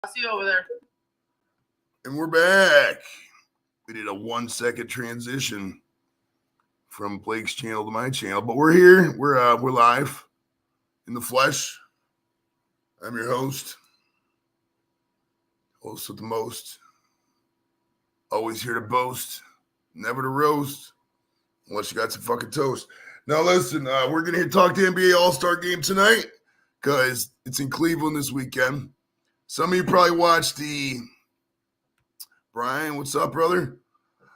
See you over there. And we're back. We did a 1 second transition from Blake's channel to my channel, but we're here. We're live in the flesh. I'm your host with the most. Always here to boast, never to roast, unless you got some fucking toast. Now listen, we're gonna talk the NBA All-Star Game tonight because it's in Cleveland this weekend. Some of you probably watched the Brian. What's up, brother?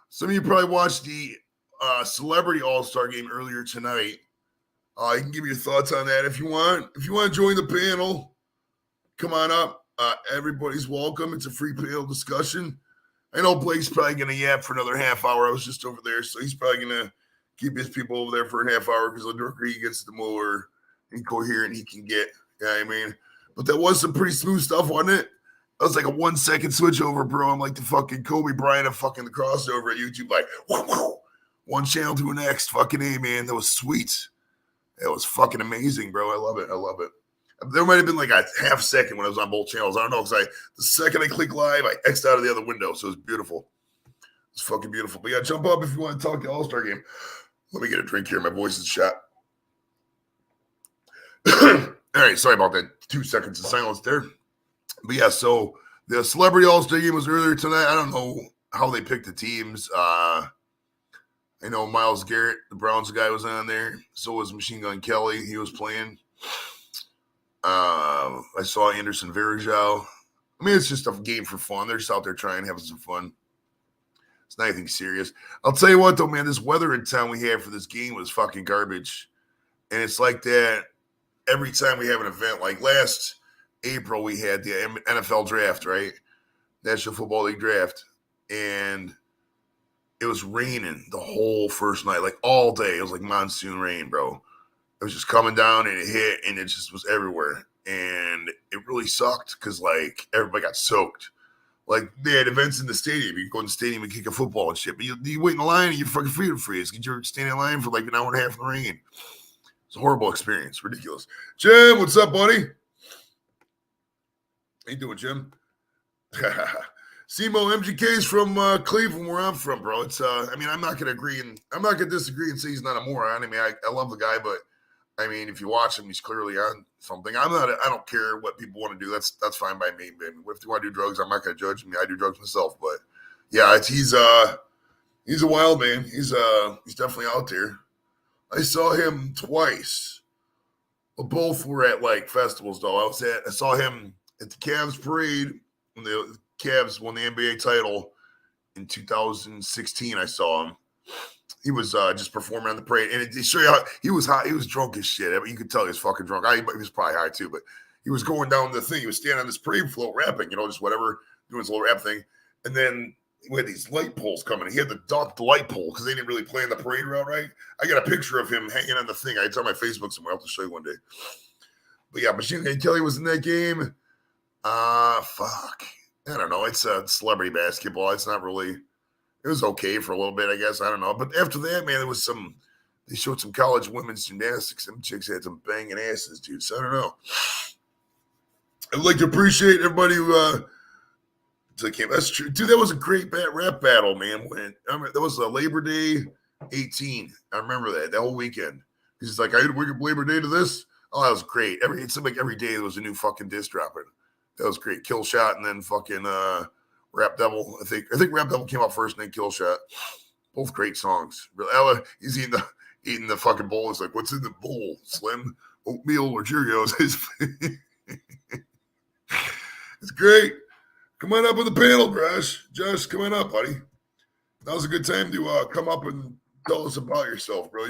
Some of you probably watched the Celebrity All-Star Game earlier tonight. You can give me your thoughts on that if you want. If you want to join the panel, come on up. Everybody's welcome. It's a free panel discussion. I know Blake's probably going to yap for another half hour. I was just over there, so he's probably going to keep his people over there for a half hour because the darker he gets, the more incoherent he can get. You know what I mean? But that was some pretty smooth stuff, wasn't it? That was like a 1 second switch over, bro. I'm like the fucking Kobe Bryant of fucking the crossover at YouTube. Like, whoa, one channel to the next. Fucking A, man. That was sweet. That was fucking amazing, bro. I love it. There might have been like a half second when I was on both channels. I don't know, because the second I click live, I X'd out of the other window. So it was beautiful. It's fucking beautiful. But yeah, jump up if you want to talk the All-Star Game. Let me get a drink here. My voice is shot. All right, sorry about that. 2 seconds of silence there. But yeah, so the Celebrity All-Star Game was earlier tonight. I don't know how they picked the teams. I know Myles Garrett, the Browns guy, was on there. So was Machine Gun Kelly. He was playing. I saw Anderson Varejao. I mean, it's just a game for fun. They're just out there trying, having some fun. It's not anything serious. I'll tell you what, though, man, this weather in town we had for this game was fucking garbage. And it's like that every time we have an event. Like last April, we had the NFL draft, right? National Football League draft. And it was raining the whole first night, like all day. It was like monsoon rain, bro. It was just coming down and it hit and it just was everywhere. And it really sucked because, like, everybody got soaked. Like, they had events in the stadium. You can go in the stadium and kick a football and shit. But you wait in the line and your fucking feet are freeze because you're standing in line for like an hour and a half in the rain. It's a horrible experience. Ridiculous. Jim, what's up, buddy? How you doing, Jim? Simo, MGK's from Cleveland, where I'm from, bro. It's I mean, I'm not gonna agree and I'm not gonna disagree and say he's not a moron. I mean, I love the guy, but I mean, if you watch him, he's clearly on something. I don't care what people want to do. That's fine by me. But if they want to do drugs, I'm not gonna judge them. I do drugs myself, but yeah, he's a wild man. He's definitely out there. I saw him twice. Both were at like festivals though. I saw him at the Cavs parade when the Cavs won the NBA title in 2016. I saw him. He was just performing on the parade, and it show you how he was high. He was drunk as shit. I mean, you could tell he was fucking drunk. He was probably high too, but he was going down the thing. He was standing on this parade float rapping, just whatever, doing his little rap thing. And then we had these light poles coming. He had to dock the light pole because they didn't really plan the parade route right. I got a picture of him hanging on the thing. It's on my Facebook somewhere. I'll have to show you one day. But yeah, Machine Gun Kelly was in that game. Fuck. I don't know. It's a celebrity basketball. It's not really. It was okay for a little bit, I guess. I don't know. But after that, man, they showed some college women's gymnastics. Some chicks had some banging asses, dude. So I don't know. I'd like to appreciate everybody who came. That's true. Dude, that was a great rap battle, man. That was a Labor Day 18. I remember that whole weekend. He's like, I had to wake up Labor Day to this. Oh, that was great. It seemed like every day there was a new fucking diss dropping. That was great. Kill Shot and then fucking Rap Devil. I think Rap Devil came out first and then Kill Shot. Both great songs. Ella, he's eating the fucking bowl. It's like, what's in the bowl? Slim, oatmeal, or Cheerios? It's great. Come on up on the panel, Josh. Josh, come on up, buddy. Now's a good time to come up and tell us about yourself, bro.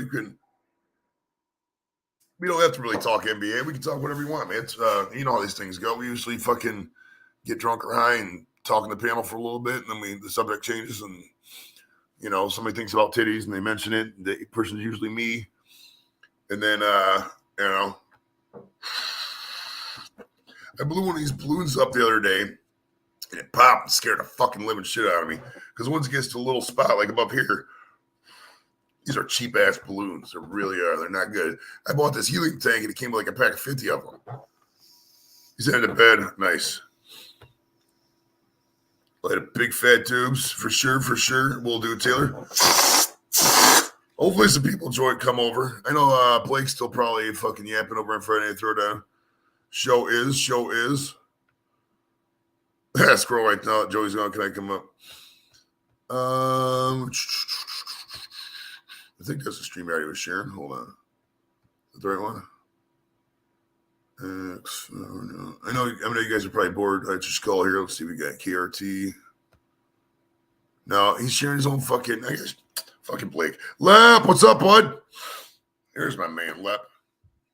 We don't have to really talk NBA. We can talk whatever you want, man. It's, you know how these things go. We usually fucking get drunk or high and talk in the panel for a little bit, and then the subject changes, and somebody thinks about titties and they mention it. The person's usually me, and then I blew one of these balloons up the other day, and it popped and scared the fucking living shit out of me. Because once it gets to a little spot like above here, these are cheap ass balloons. They really are. They're not good. I bought this helium tank and it came with like a pack of 50 of them. He's in the bed. Nice. Light up big fat tubes for sure. We'll do it, Taylor. Hopefully some people come over. I know Blake's still probably fucking yapping over on Friday Night Throwdown. Show is. Scroll right now. Joey's gonna connect him up. I think that's the stream I already was sharing. Hold on. Is that the right one? I know you guys are probably bored. I just call here. Let's see. We got KRT. No, he's sharing his own fucking. I guess fucking Blake. Lep, what's up, bud? Here's my man, Lep.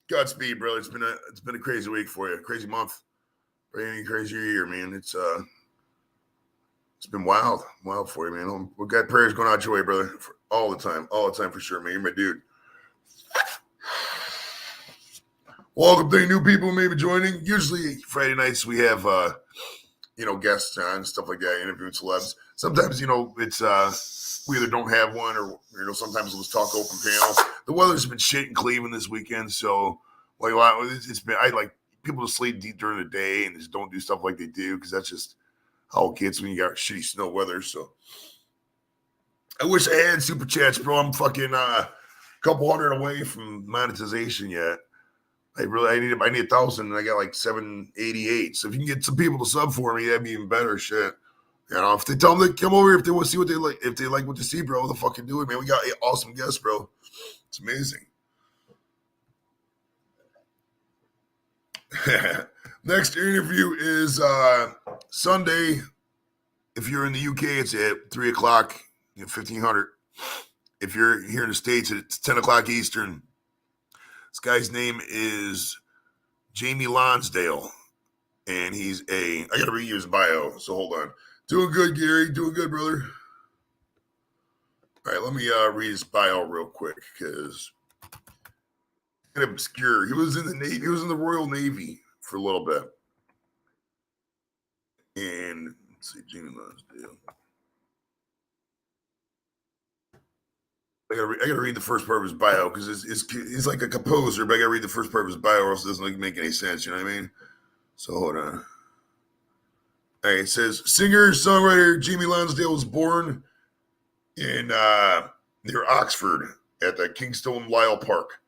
Godspeed, brother. It's been a crazy week for you. Crazy month. Probably any crazier year, man. It's been wild for you, man. We got prayers going out your way, brother, all the time for sure, man. You're my dude. Welcome to new people maybe joining. Usually Friday nights we have guests on, stuff like that, interviewing celebs. Sometimes it's we either don't have one or sometimes we'll just talk open panel. The weather's been shit in Cleveland this weekend, so it's been I like people to sleep deep during the day and just don't do stuff like they do because that's just how it gets when you got shitty snow weather. So I wish I had super chats, bro. I'm fucking a couple hundred away from monetization yet. I need 1,000 and I got like 788. So if you can get some people to sub for me, that'd be even better. Shit. If they tell them to come over here, if they want to see what they like, if they like what they see, bro, they'll fucking do it, man. We got awesome guests, bro. It's amazing. Next interview is Sunday. If you're in the UK, it's at 3 o'clock, 1500. If you're here in the States, it's 10 o'clock Eastern. This guy's name is Jamie Lonsdale, and I got to read you his bio, so hold on. Doing good, Gary. Doing good, brother. All right, let me read his bio real quick because it's kind of obscure. He was in the Navy. He was in the Royal Navy for a little bit. And let's see, Jamie Lonsdale. I gotta read the first part of his bio because he's like a composer, but I gotta read the first part of his bio or else it doesn't make any sense. You know what I mean? So hold on. All right, it says singer songwriter Jamie Lonsdale was born in near Oxford at the Kingstone Lyle Park.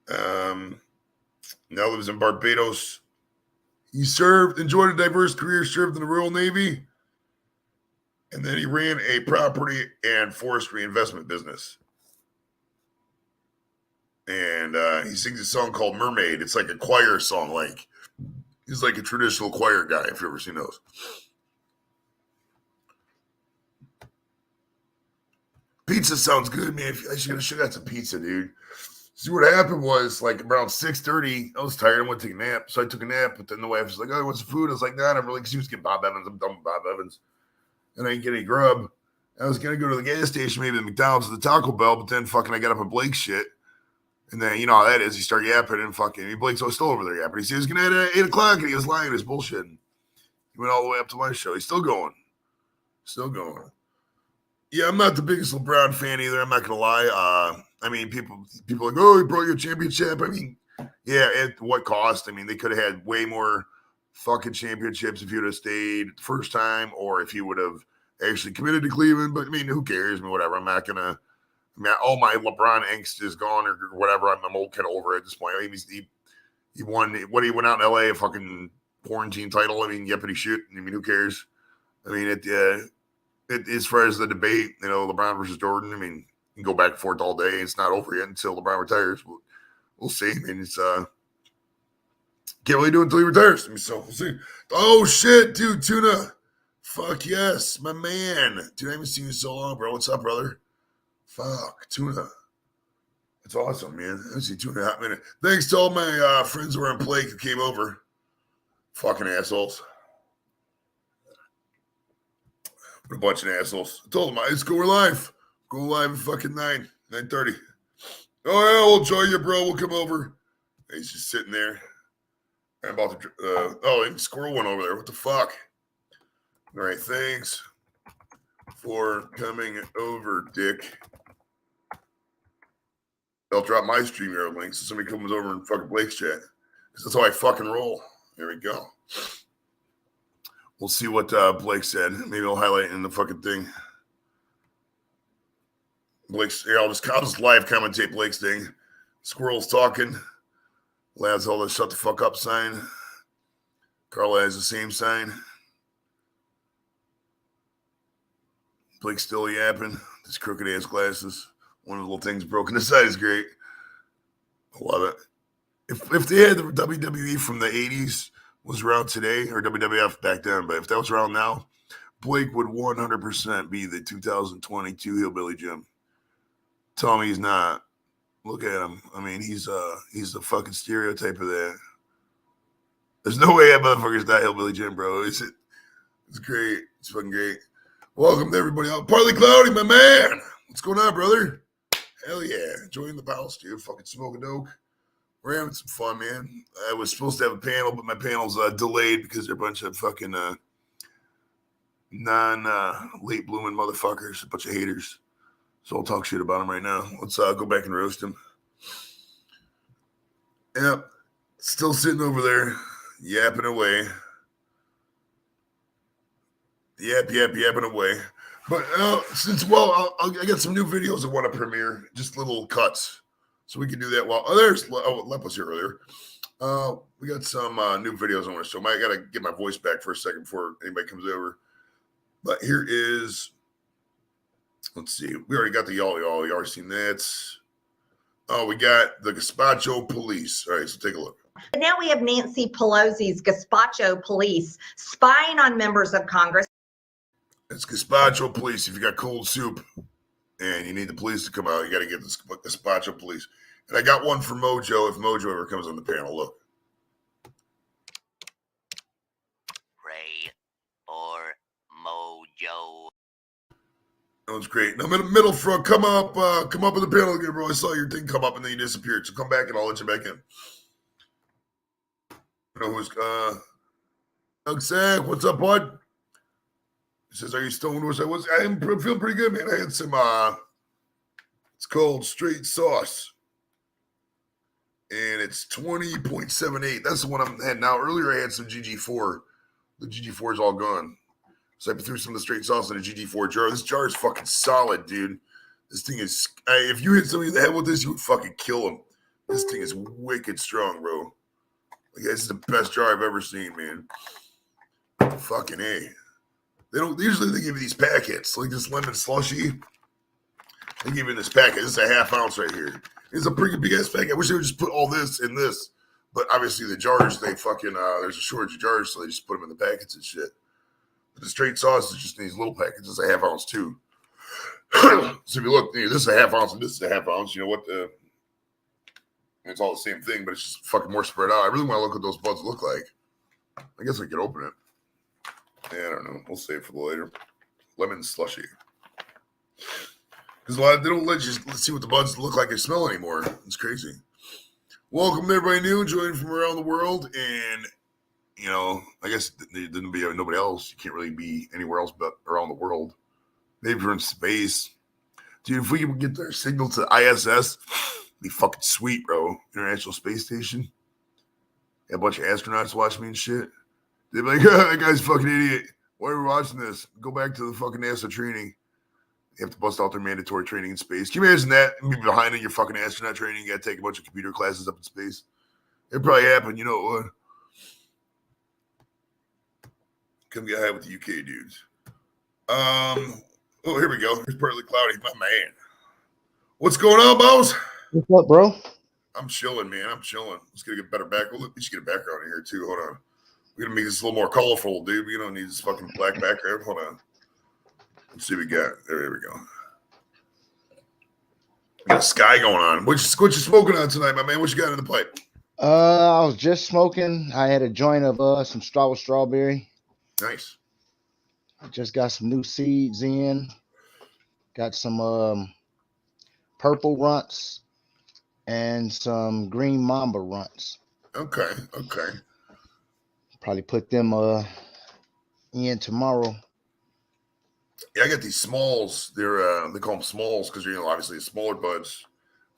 Now lives in Barbados. He enjoyed a diverse career, served in the Royal Navy, and then he ran a property and forestry investment business. And he sings a song called Mermaid. It's like a choir song. Like he's like a traditional choir guy, if you've ever seen those. Pizza sounds good, man. I should have got some pizza, dude. See, what happened was like around 6:30, I was tired. I went to take a nap. So I took a nap, but then the wife was like, oh, what's the food? I was like, nah, I'm really, because she was getting Bob Evans. I'm done with Bob Evans. And I didn't get any grub. I was going to go to the gas station, maybe the McDonald's or the Taco Bell, but then fucking I got up at Blake's shit. And then, you know how that is. He started yapping and fucking, Blake's still over there yapping. He said he was going to at 8 o'clock and he was lying. He was bullshitting. He went all the way up to my show. He's still going. Yeah, I'm not the biggest LeBron fan either. I'm not going to lie. I mean, people are like, oh, he brought you a championship. I mean, yeah, at what cost? I mean, they could have had way more fucking championships if he would have stayed the first time or if he would have actually committed to Cleveland. But, I mean, who cares? I mean, whatever. I'm not going to. I mean, all my LeBron angst is gone or whatever. I'm old, kind of over it at this point. I mean, he won. He went out in L.A. a fucking quarantine title. I mean, yippity shit. I mean, who cares? I mean, as far as the debate, LeBron versus Jordan, I mean, you can go back and forth all day. It's not over yet until LeBron retires. We'll see. I mean, it's can't really do it until he retires. I mean, so we'll see. Oh shit, dude, Tuna. Fuck yes, my man. Dude, I haven't seen you so long, bro. What's up, brother? Fuck, Tuna. That's awesome, man. I haven't seen Tuna in a hot minute. Thanks to all my friends who were on Blake who came over. Fucking assholes. What a bunch of assholes. I told them, let's go live. Go live at fucking 9:30. Oh, yeah, we'll join you, bro. We'll come over. And he's just sitting there. I'm about to, and Squirrel went over there. What the fuck? All right, thanks for coming over, Dick. I'll drop my StreamYard link so somebody comes over and fucking Blake's chat. Because that's how I fucking roll. There we go. We'll see what Blake said. Maybe I'll highlight it in the fucking thing. Blake's here. I'll just live commentate Blake's thing. Squirrel's talking. Lads, all the shut the fuck up sign. Carla has the same sign. Blake's still yapping. His crooked ass glasses. One of the little things broken aside is great. I love it. If they had the WWE from the 80s was around today, or WWF back then, but if that was around now, Blake would 100% be the 2022 Hillbilly Jim. Tell me he's not. Look at him. I mean, he's the fucking stereotype of that. There's no way that motherfucker's not Hillbilly Jim, bro. It's great. It's fucking great. Welcome to everybody out. Partly Cloudy, my man. What's going on, brother? Hell yeah. Enjoying the house, dude. Fucking smoking dope. We're having some fun, man. I was supposed to have a panel, but my panel's delayed because they're a bunch of fucking late blooming motherfuckers, a bunch of haters. So I'll talk shit about them right now. Let's go back and roast them. Yep. Still sitting over there, yapping away. Yapping away. But I got some new videos I want to premiere, just little cuts. So we can do that. There's Lep was here earlier. We got some new videos I want to show. I got to get my voice back for a second before anybody comes over. But here is, let's see. We already got the y'all. You already seen that. Oh, we got the Gazpacho Police. All right, so take a look. But now we have Nancy Pelosi's Gazpacho Police spying on members of Congress. It's Gazpacho Police. If you got cold soup and you need the police to come out, you got to get the Gazpacho Police. And I got one for Mojo if Mojo ever comes on the panel. Look. Ray or Mojo. That was great. Now, middle front, come up on the panel again, bro. I saw your thing come up and then you disappeared. So come back and I'll let you back in. You know who's Doug Sack, what's up, bud? He says, are you stoned? I'm feeling pretty good, man. I had some it's called straight sauce. And it's 20.78. That's the one I'm had now. Earlier I had some GG4. The GG4 is all gone. So I threw some of the straight sauce in a GG4 jar. This jar is fucking solid, dude. This thing is, if you hit somebody in the head with this, you would fucking kill him. This thing is wicked strong, bro. Like, this is the best jar I've ever seen, man. Fucking A. Usually they give you these packets, like this lemon slushy. They give you this packet. This is a half ounce right here. It's a pretty big ass packet. I wish they would just put all this in this. But obviously the jars, they fucking, there's a shortage of jars, so they just put them in the packets and shit. But the straight sauce is just in these little packets. It's a half ounce too. So if you look, this is a half ounce and this is a half ounce. You know what? It's all the same thing, but it's just fucking more spread out. I really want to look what those buds look like. I guess I could open it. Yeah, I don't know. We'll save it for later. Lemon slushy. Because they don't let you see what the buds look like or smell anymore. It's crazy. Welcome to everybody new joining from around the world. And, you know, I guess there didn't be nobody else. You can't really be anywhere else but around the world. Maybe you're in space. Dude, if we can get their signal to ISS, it'd be fucking sweet, bro. International Space Station. A bunch of astronauts watch me and shit. They'd be like, that guy's a fucking idiot. Why are we watching this? Go back to the fucking NASA training. You have to bust out their mandatory training in space. Can you imagine that? Be behind in your fucking astronaut training. You got to take a bunch of computer classes up in space. It probably happened. You know what? Come get high with the UK dudes. Oh, here we go. Here's Partly Cloudy, my man. What's going on, boss? What's up, bro? I'm chilling, man. I'm chilling. Let's get a better background. We should get a background in here, too. Hold on. We're going to make this a little more colorful, dude. We don't need this fucking black background. Hold on. Let's see what we got. There we go. We got a sky going on. What you smoking on tonight, my man? What you got in the pipe? I was just smoking. I had a joint of some strawberry. Nice. I just got some new seeds in. Got some purple runts and some green mamba runts. Okay. Probably put them in tomorrow. Yeah, I got these smalls. They're they call them smalls because obviously smaller buds.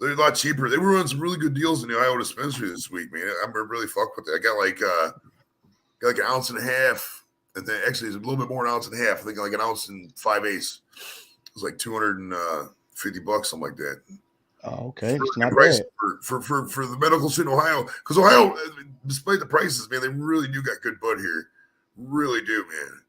They're a lot cheaper. They were running some really good deals in the Iowa dispensary this week, man. I'm really fucked with it. I got like an ounce and a half And then actually, it's a little bit more than an ounce and a half. I think like an ounce and 5/8. It was like $250, something like that. Oh, okay. It's For not price bad. for the medical shit in Ohio, because Ohio, despite the prices, man, they really do got good bud here. Really do, man.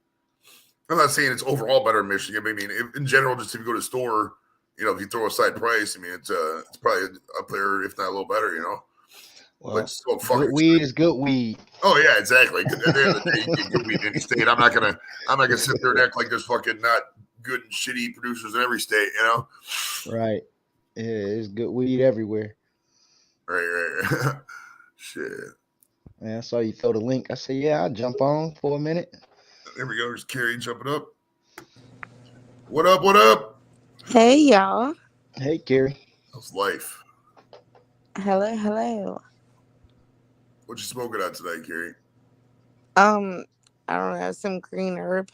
I'm not saying it's overall better in Michigan, but I mean, in general, just if you go to the store, you know, if you throw aside price, I mean, it's probably up there, if not a little better, you know. But Well, it's so fucking good weed is good weed. Oh yeah, exactly. At the end of the day, you get good weed in any state. I'm not gonna sit there and act like there's fucking not good and shitty producers in every state, you know. Right. Yeah, it's good weed everywhere. Right. Shit. Man, I saw you throw the link. I said, yeah, I'll jump on for a minute. There we go. There's Carrie jumping up. What up? What up? Hey y'all. Hey, Carrie. How's life? Hello. What you smoking on tonight, Carrie? I don't know, some green herb.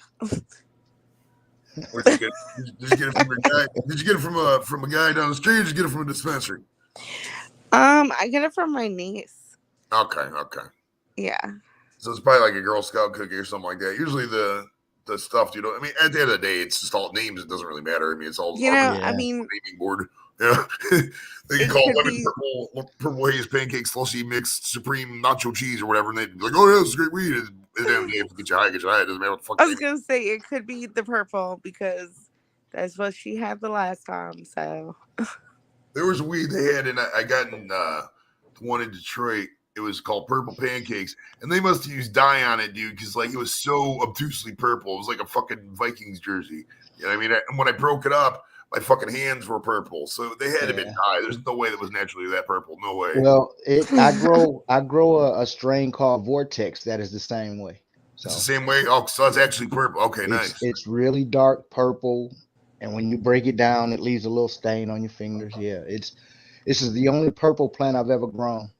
Where'd you get? Did you get it from your guy? Did you get it from a guy down the street? Or did you get it from a dispensary? I get it from my niece. Okay. Yeah. So it's probably like a Girl Scout cookie or something like that. Usually the stuff, you know, I mean, at the end of the day, it's just all names. It doesn't really matter. I mean, it's all I Yeah. mean, naming board. Yeah. They can It call could lemon be- purple haze pancake slushy mixed supreme nacho cheese or whatever, and they'd be like, "Oh yeah, this is great weed." And at the end of the day, if it gets you high, it doesn't matter what the fuck. I was gonna say it could be the purple because that's what she had the last time. So There was a weed they had, and I got in the one in Detroit. It was called Purple Pancakes, and they must have used dye on it, dude, because like it was so obtusely purple. It was like a fucking Vikings jersey. You know what I mean? And when I broke it up, my fucking hands were purple, so they had to be Yeah. dye. There's no way that was naturally that purple. No way. Well, I grow a strain called Vortex that is the same way. So It's the same way. Oh, so it's actually purple. Okay, nice. it's really dark purple, and when you break it down, it leaves a little stain on your fingers. Yeah, this is the only purple plant I've ever grown.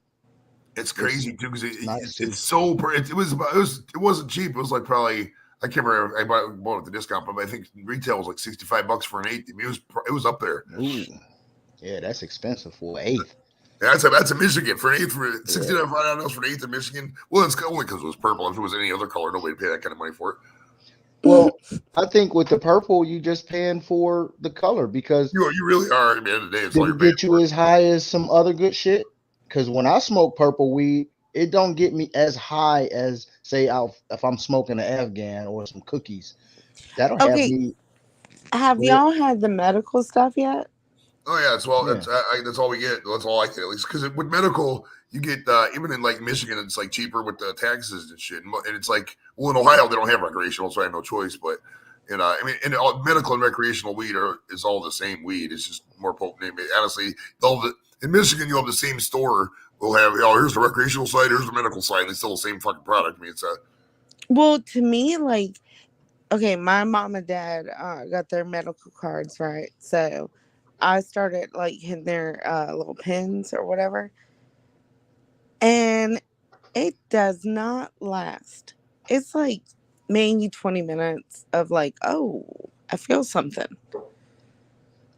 It's crazy too because nice, it's so it wasn't cheap. It was like probably I can't remember. I bought it at the discount, but I think retail was like $65 for an eighth. I mean, it was up there. Ooh, yeah, that's expensive for an eighth. Yeah, that's a Michigan for an eighth for $69 for an eighth in Michigan. Well, it's only because it was purple. If it was any other color, nobody would pay that kind of money for it. Well, I think with the purple, you just paying for the color because You really are. At the end of the day, it's all did you're it paying get you as high as some other good shit? Because when I smoke purple weed, it don't get me as high as say if I'm smoking an Afghan or some cookies. That'll have Okay. me. have Yeah. y'all had the medical stuff yet? Oh yeah, that's well. Yeah. That's all we get. That's all I get at least. Because with medical, you get even in like Michigan, it's like cheaper with the taxes and shit. And it's like, well, in Ohio they don't have recreational, so I have no choice. But you know, I mean, and medical and recreational weed is all the same weed. It's just more potent. I mean, honestly, in Michigan you'll have the same store. We'll have here's the recreational side, here's the medical side. And it's still the same fucking product. I mean, it's Well, to me, like, okay, my mom and dad got their medical cards, right? So I started like hitting their little pins or whatever, and it does not last. It's like maybe 20 minutes of like, oh, I feel something.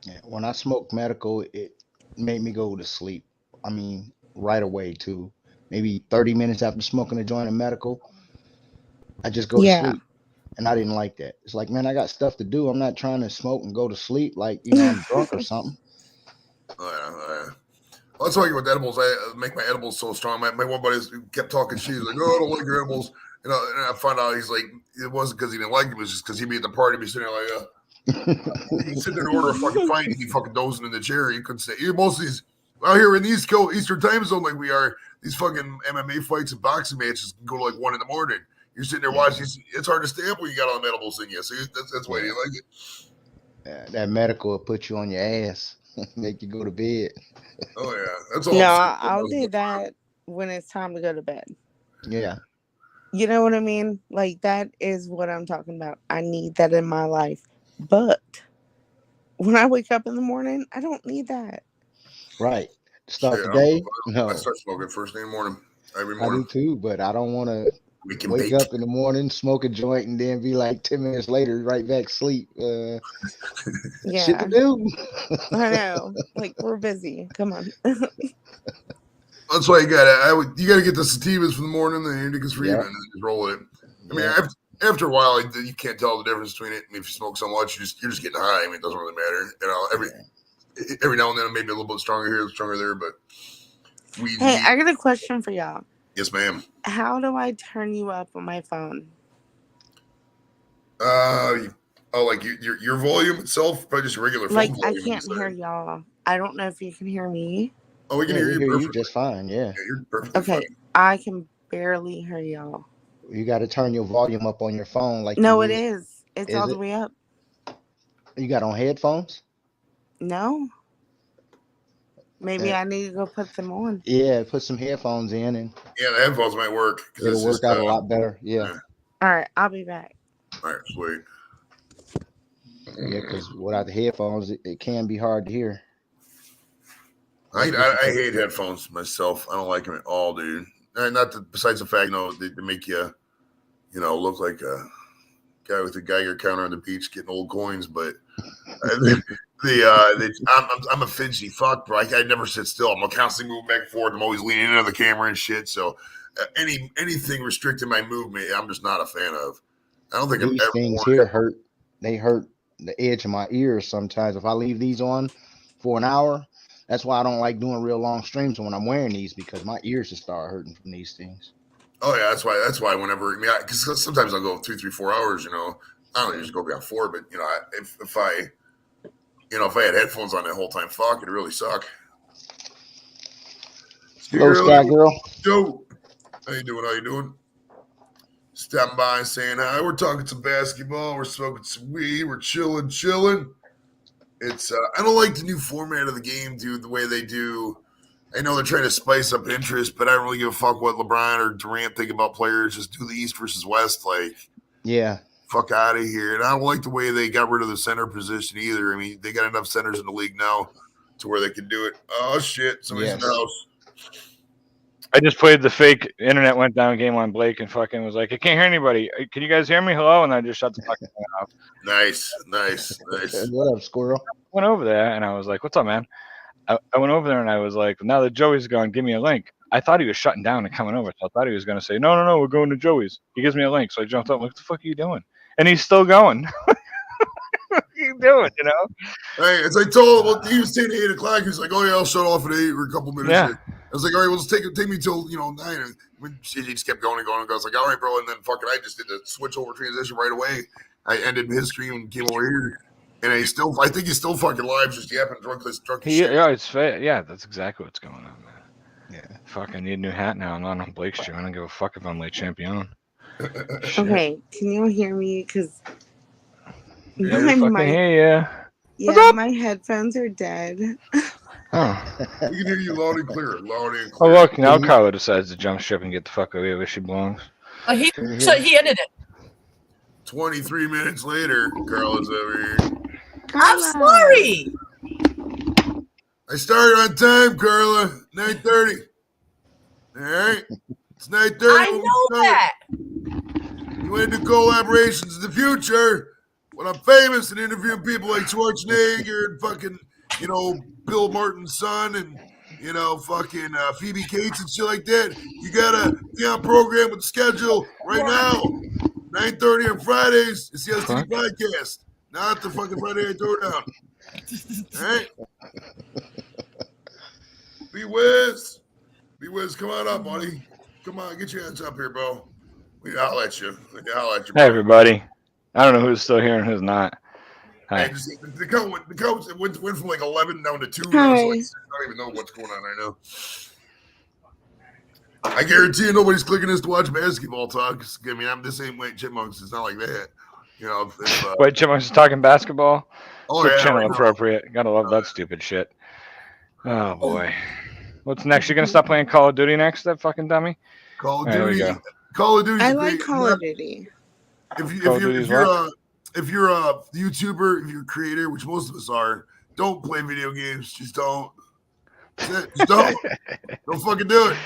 Yeah, when I smoked medical, it made me go to sleep. I mean, right away too. Maybe 30 minutes after smoking a joint of medical, I just go to Yeah. sleep. And I didn't like that. It's like, man, I got stuff to do. I'm not trying to smoke and go to sleep like, I'm drunk or something. well, that's why with edibles, I make my edibles so strong. My one buddy kept talking shit. He's like, "Oh, I don't like your edibles." And I found out he's like, it wasn't because he didn't like them. It was just because he'd be at the party, be sitting there like, he'd sit there and order a fucking pint, he'd be fucking dozing in the chair. He couldn't say. Most of these out here in the Eastern time zone, like we are, these fucking MMA fights and boxing matches can go to like 1 a.m. You're sitting there watching. It's hard to stay up when you got all the edibles in you. So that's why you like it. Yeah, that medical will put you on your ass, make you go to bed. Oh yeah, that's all. No, I'll do that when it's time to go to bed. Yeah. You know what I mean? Like, that is what I'm talking about. I need that in my life. But when I wake up in the morning, I don't need that. Right. Start Shit, the day? No. I start smoking first thing in the morning, every I do morning. too, but I don't want to wake up in the morning, smoke a joint, and then be like 10 minutes later, right back sleep. Shit Yeah, to do. I know. Like, we're busy. Come on. That's why you got to get the sativas for the morning, the indicas for Yeah. evening, and just roll it. I mean, Yeah. after a while, you can't tell the difference between it. If you smoke so much, you're just getting high. I mean, it doesn't really matter. You know, every now and then, maybe a little bit stronger here, stronger there, but Hey, I got a question for y'all. Yes, ma'am. How do I turn you up on my phone? Like your volume itself, probably just regular phone Like, volume. I can't hear y'all. I don't know if you can hear me. Oh, we can hear you perfectly. Just fine. Yeah. You're perfectly Okay, fine. I can barely hear y'all. You got to turn your volume up on your phone, like no, it is. It's all it? the way up. You got on headphones? No. Maybe I need to go put them on. Yeah, put some headphones in, and yeah, the headphones might work. It'll work out a lot better. Yeah. All right, I'll be back. All right, sweet. Yeah, because without the headphones, it can be hard to hear. I hate headphones myself. I don't like them at all, dude. Not that, besides the fact, they make you, look like a guy with a Geiger counter on the beach getting old coins. But I'm a fidgety fuck, bro. I never sit still. I'm constantly moving back and forth. I'm always leaning into the camera and shit. So anything restricting my movement, I'm just not a fan of. I don't think these things here hurt. They hurt the edge of my ears sometimes. If I leave these on for an hour, that's why I don't like doing real long streams when I'm wearing these, because my ears just start hurting from these things. Oh yeah, that's why whenever because sometimes I'll go 2, 3, 4 hours. I don't usually go beyond 4, but if I had headphones on that whole time, fuck, it'd really suck. Hello, Sky Girl. Joe, how you doing? Stopping by and saying hi. We're talking some basketball. We're smoking some weed. We're chilling. It's I don't like the new format of the game, dude. The way they do. I know they're trying to spice up interest, but I don't really give a fuck what LeBron or Durant think about players. Just do the East versus West. Like, yeah, fuck out of here. And I don't like the way they got rid of the center position either. I mean, they got enough centers in the league now to where they can do it. Oh shit! Somebody's in the house. I just played the fake internet went down game on Blake and fucking was like, I can't hear anybody. Can you guys hear me? Hello? And I just shut the fucking thing off. Nice. What up, Squirrel? I went over there and I was like, what's up, man? I went over there and I was like, now that Joey's gone, give me a link. I thought he was shutting down and coming over. So I thought he was going to say, no, we're going to Joey's. He gives me a link. So I jumped up. What the fuck are you doing? And he's still going. What are you doing, Hey, as I told him, he was saying 8 o'clock. He's like, oh, yeah, I'll shut off at 8 or a couple minutes. Yeah. I was like, all right, well, just take me till 9. And he just kept going and going. And I was like, all right, bro. And then fucking I just did the switch over transition right away. I ended his stream and came over here. And I think he's still fucking live, just yapping drunk as shit. Yeah, it's fair. Yeah, that's exactly what's going on, man. Yeah. Fuck, I need a new hat now. I'm not on Blake's stream. I don't give a fuck if I'm late champion. Okay, can you hear me? Because my headphones are dead. Oh. We can hear you loud and clear. Oh, look, now Carla decides to jump ship and get the fuck away where she belongs. He ended it. 23 minutes later, Carla's over here. I'm sorry. I started on time, Carla. 9:30. All right? It's 9:30. I know that. You went into collaborations in the future when I'm famous and interviewing people like Schwarzenegger and fucking, Bill Martin's son and, fucking Phoebe Cates and shit like that. You gotta be on program with the schedule right now. 9:30 on Fridays. It's the STD podcast. Not the fucking Friday I tore down. All right? Be Wiz, come on up, buddy. Come on, get your hands up here, bro. I'll let you. Hey, everybody. I don't know who's still here and who's not. Hi. Hey, the count went from like 11 down to 2. Hi. I don't even know what's going on right now. I guarantee you nobody's clicking this to watch basketball talk. I mean, this ain't White Chipmunks. It's not like that. White Chipmunks is talking basketball. Oh, Quick yeah, channel right appropriate. Gotta love that stupid shit. Oh boy. What's next? You're gonna stop playing Call of Duty next, that fucking dummy? Call of Duty. Call of Duty. I like Call of Duty. If you're a YouTuber, if you're a creator, which most of us are, don't play video games. Just don't. Just don't. Don't fucking do it.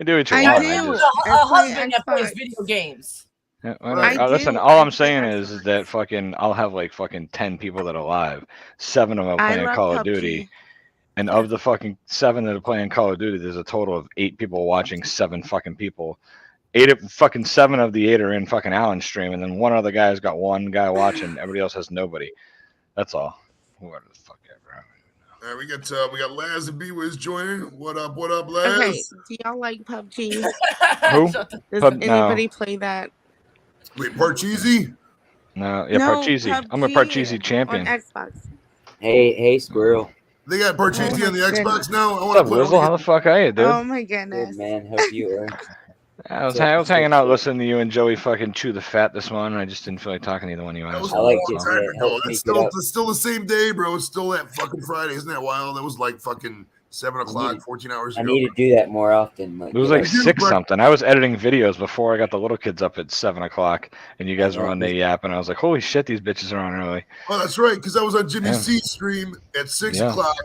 Do what you I want. do. A husband that plays video games. Yeah, I listen, do. all I'm saying is that fucking I'll have like fucking 10 people that are live. 7 of them are playing Call of Duty. And of the fucking 7 that are playing Call of Duty, there's a total of 8 people watching 7 fucking people. fucking 7 of the 8 are in fucking Allen's stream, and then one other guy's got one guy watching. Everybody else has nobody. That's all. What the fuck ever. All right, we got Laz and B-Wiz joining. What up, Laz? Okay, do y'all like PUBG? Who? Does No. anybody play that? Wait, Parcheesi? No, yeah, No, Parcheesi. I'm a PUBG Parcheesi champion. on Xbox. Hey, Squirrel. They got Parcheesi Oh on the my Xbox goodness. now. I What's want up, to play. Wizzle? How the fuck are you, dude? Oh my Good, goodness. man. Hope you are. I was hanging out listening to you and Joey fucking chew the fat this morning. I just didn't feel like talking to either one of you. That was I like a long it, time yeah, ago. help That's make it up. still the same day, bro. It's still that fucking Friday. Isn't that wild? That was like fucking 7 o'clock, need- 14 hours I ago. need to do that more often. It was get like up. 6 something. I was editing videos before I got the little kids up at 7 o'clock, and you guys were on the yap, and I was like, holy shit, these bitches are on early. Oh, that's right, because I was on Jimmy Yeah. C's stream at 6 Yeah. o'clock,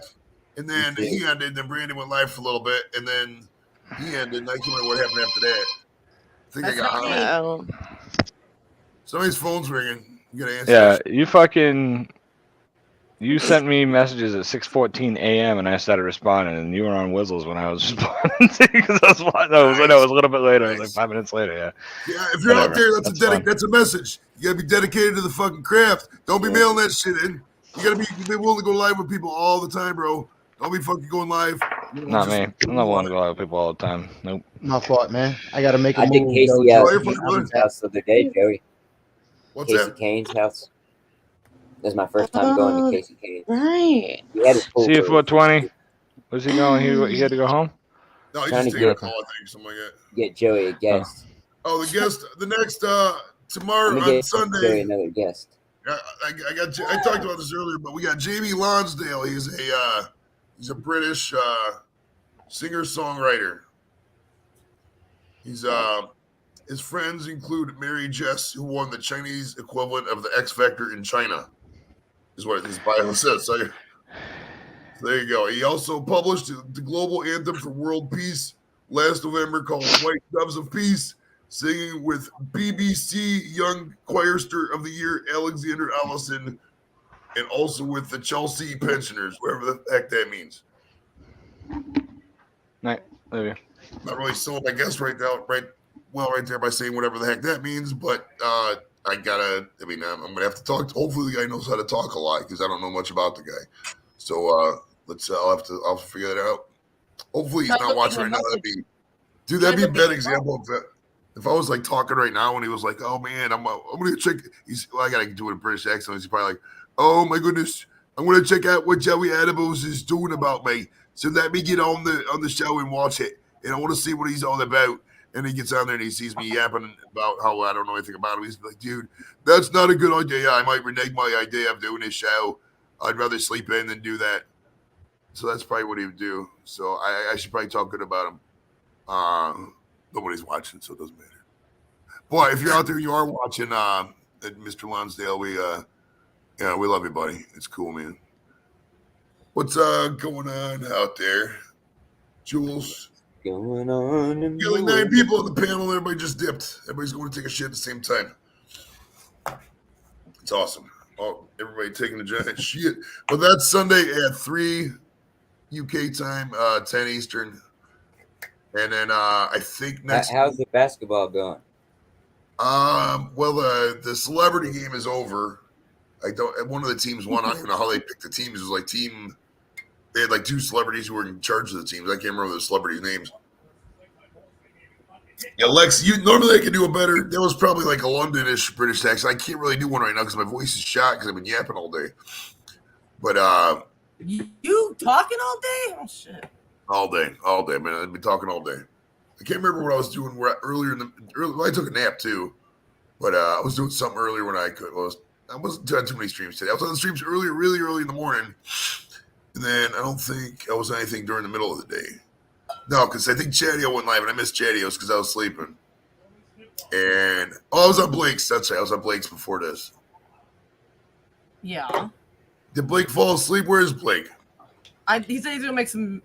and then Me too. he ended, then Brandon went live for a little bit, and then he ended, and I can't remember what happened after that. I think I got hot. Uh-oh. Somebody's phone's ringing. You gotta answer. Yeah, you sent me messages at 6:14 a.m. and I started responding, and you were on Whistles when I was responding because I was watching. No, it was a little bit later. It was like Nice. 5 minutes later. Yeah. Yeah, if you're out Whatever. there, That's fine. that's a message. You gotta be dedicated to the fucking craft. Don't be mailing that shit in. You gotta be willing to go live with people all the time, bro. Don't be fucking going live. Not me. I'm not one to go out with people all the time. Nope. My fault, man. I gotta make a I did move. Casey Joe. out Joey, at what- Casey's house the other day, Joey. What's Casey that? Kane's house. That was my first time going Oh, to Casey Kane. right. He had his pool See you party. 420. Where's he going? He had to go home? No, he's Trying just to taking a get- call, I think, something like that. Get Joey a guest. Oh, the next tomorrow I'm gonna on get Joey Sunday. another guest. I talked about this earlier, but we got Jamie Lonsdale. He's a British singer songwriter. His friends include Mary Jess, who won the Chinese equivalent of the X Factor in China, is what his bio says. So there you go. He also published the global anthem for world peace last November called White Doves of Peace, singing with BBC Young Choirster of the Year Alexander Allison, and also with the Chelsea Pensioners, whatever the heck that means. Night. Love you. Not really sold, I guess, right there by saying whatever the heck that means, but I'm gonna have to talk. Hopefully the guy knows how to talk a lot, because I don't know much about the guy. So I'll have to figure that out. Hopefully he's not watching right now. That'd be a bad example of that. If I was like talking right now and he was like, "Oh man, I'm gonna check," I gotta do it in a British accent. He's probably like, "Oh my goodness, I'm gonna check out what Joey Adams is doing about me. So let me get on the show and watch it, and I want to see what he's all about." And he gets on there and he sees me yapping about how I don't know anything about him. He's like, "Dude, that's not a good idea. I might renege my idea of doing this show. I'd rather sleep in than do that." So that's probably what he would do. So I should probably talk good about him. Nobody's watching, so it doesn't matter. Boy, if you're out there, you are watching, Mr. Lonsdale. We love you, buddy. It's cool, man. What's going on out there, Jules? Going on and You got like 9 people on the panel. Everybody just dipped. Everybody's going to take a shit at the same time. It's awesome. Oh, everybody taking a giant shit. But that's Sunday at 3 UK time, 10 Eastern. And then I think next. How's the basketball going? Well, the celebrity game is over. One of the teams won. I don't even know how they picked the teams. It was like they had like 2 celebrities who were in charge of the teams. I can't remember the celebrities' names. Yeah, Lex, normally I could do a better. That was probably like a Londonish British accent. I can't really do one right now because my voice is shot because I've been yapping all day. But You talking all day? Oh shit! all day, man. I've been talking all day. I can't remember what I was doing earlier. I took a nap too, but I was doing something earlier when I could. I wasn't doing too many streams today. I was on the streams earlier, really early in the morning, and then I don't think I was on anything during the middle of the day. No, because I think Chadio went live, and I missed Chadio's because I was sleeping. And I was on Blake's. That's right. I was on Blake's before this. Yeah. Did Blake fall asleep? Where is Blake? He said he's gonna make some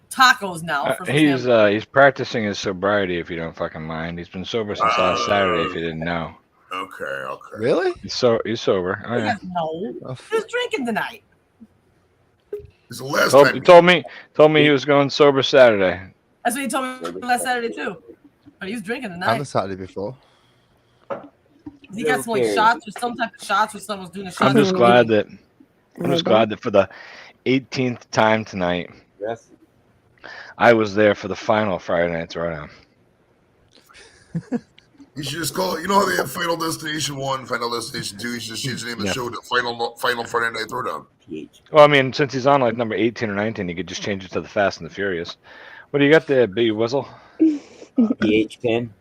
tacos now. For family. He's practicing his sobriety, if you don't fucking mind. He's been sober since last Saturday, if you didn't know. Okay. Really? He's sober. Oh, yeah. No, he was drinking tonight. It's the last He time. told me he was going sober Saturday. That's what he told me last Saturday too. But he was drinking And tonight. the Saturday before. He got some like Okay. shots or some type of shots or someone was doing a shot. I'm just Shot. glad that Heard that? for the 18th time tonight, Yes. I was there for the final Friday Night Throwdown. You should just call it. You know how they have Final Destination 1, Final Destination 2. You should just change the name of the Yeah. show to Final Friday Night Throwdown. PH. Well, I mean, since he's on like number 18 or 19, you could just change it to the Fast and the Furious. What do you got there, B Whistle? PH pin.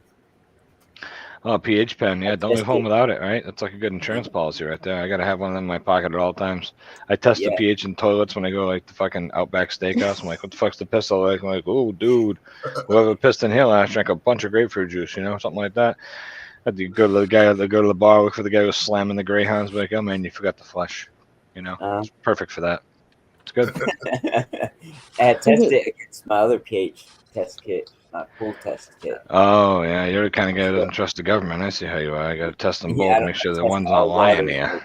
Oh, PH pen. Yeah, don't That's leave home good. without it, right? That's like a good insurance policy right there. I gotta have one of them in my pocket at all times. I test the Yeah. pH in toilets when I go like the fucking Outback Steakhouse. I'm like, what the fuck's the pistol like? I'm like, oh, dude, whoever pissed in here last drank a bunch of grapefruit juice, you know, something like that. I'd go to the guy, go to the bar, look for the guy who was slamming the Greyhounds, be like, oh man, you forgot the flush. You know, it's perfect for that. It's good. I had tested it against my other PH test kit, my pool test kit. Oh yeah, you're the kind of guy that doesn't trust the government. I see how you are. I gotta test them Yeah, both I to don't make sure the test one's all not lying water. to you.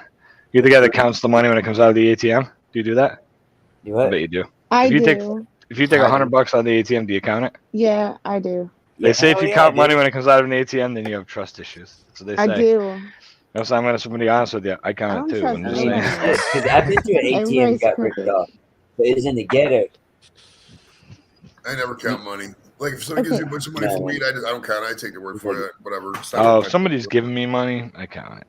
You're the guy that counts the money when it comes out of the ATM. Do you do that? Do I what? bet you do. I If you take do. If you take $100 out of the ATM, do you count it? Yeah, I do. They say if hell you yeah, count dude. money when it comes out of an ATM, then you have trust issues. That's what they say. I do. So I'm gonna be honest with you. I I count don't it too. trust I'm just I mean, saying. because I've been to an ATM and Everybody's got ripped crooked. off, but it's in the ghetto. I never count money. Like if somebody gives Okay. you a bunch of money for weed, I don't count it. I take the word for it. Whatever. It's not Oh, my- if somebody's giving me money, I count it.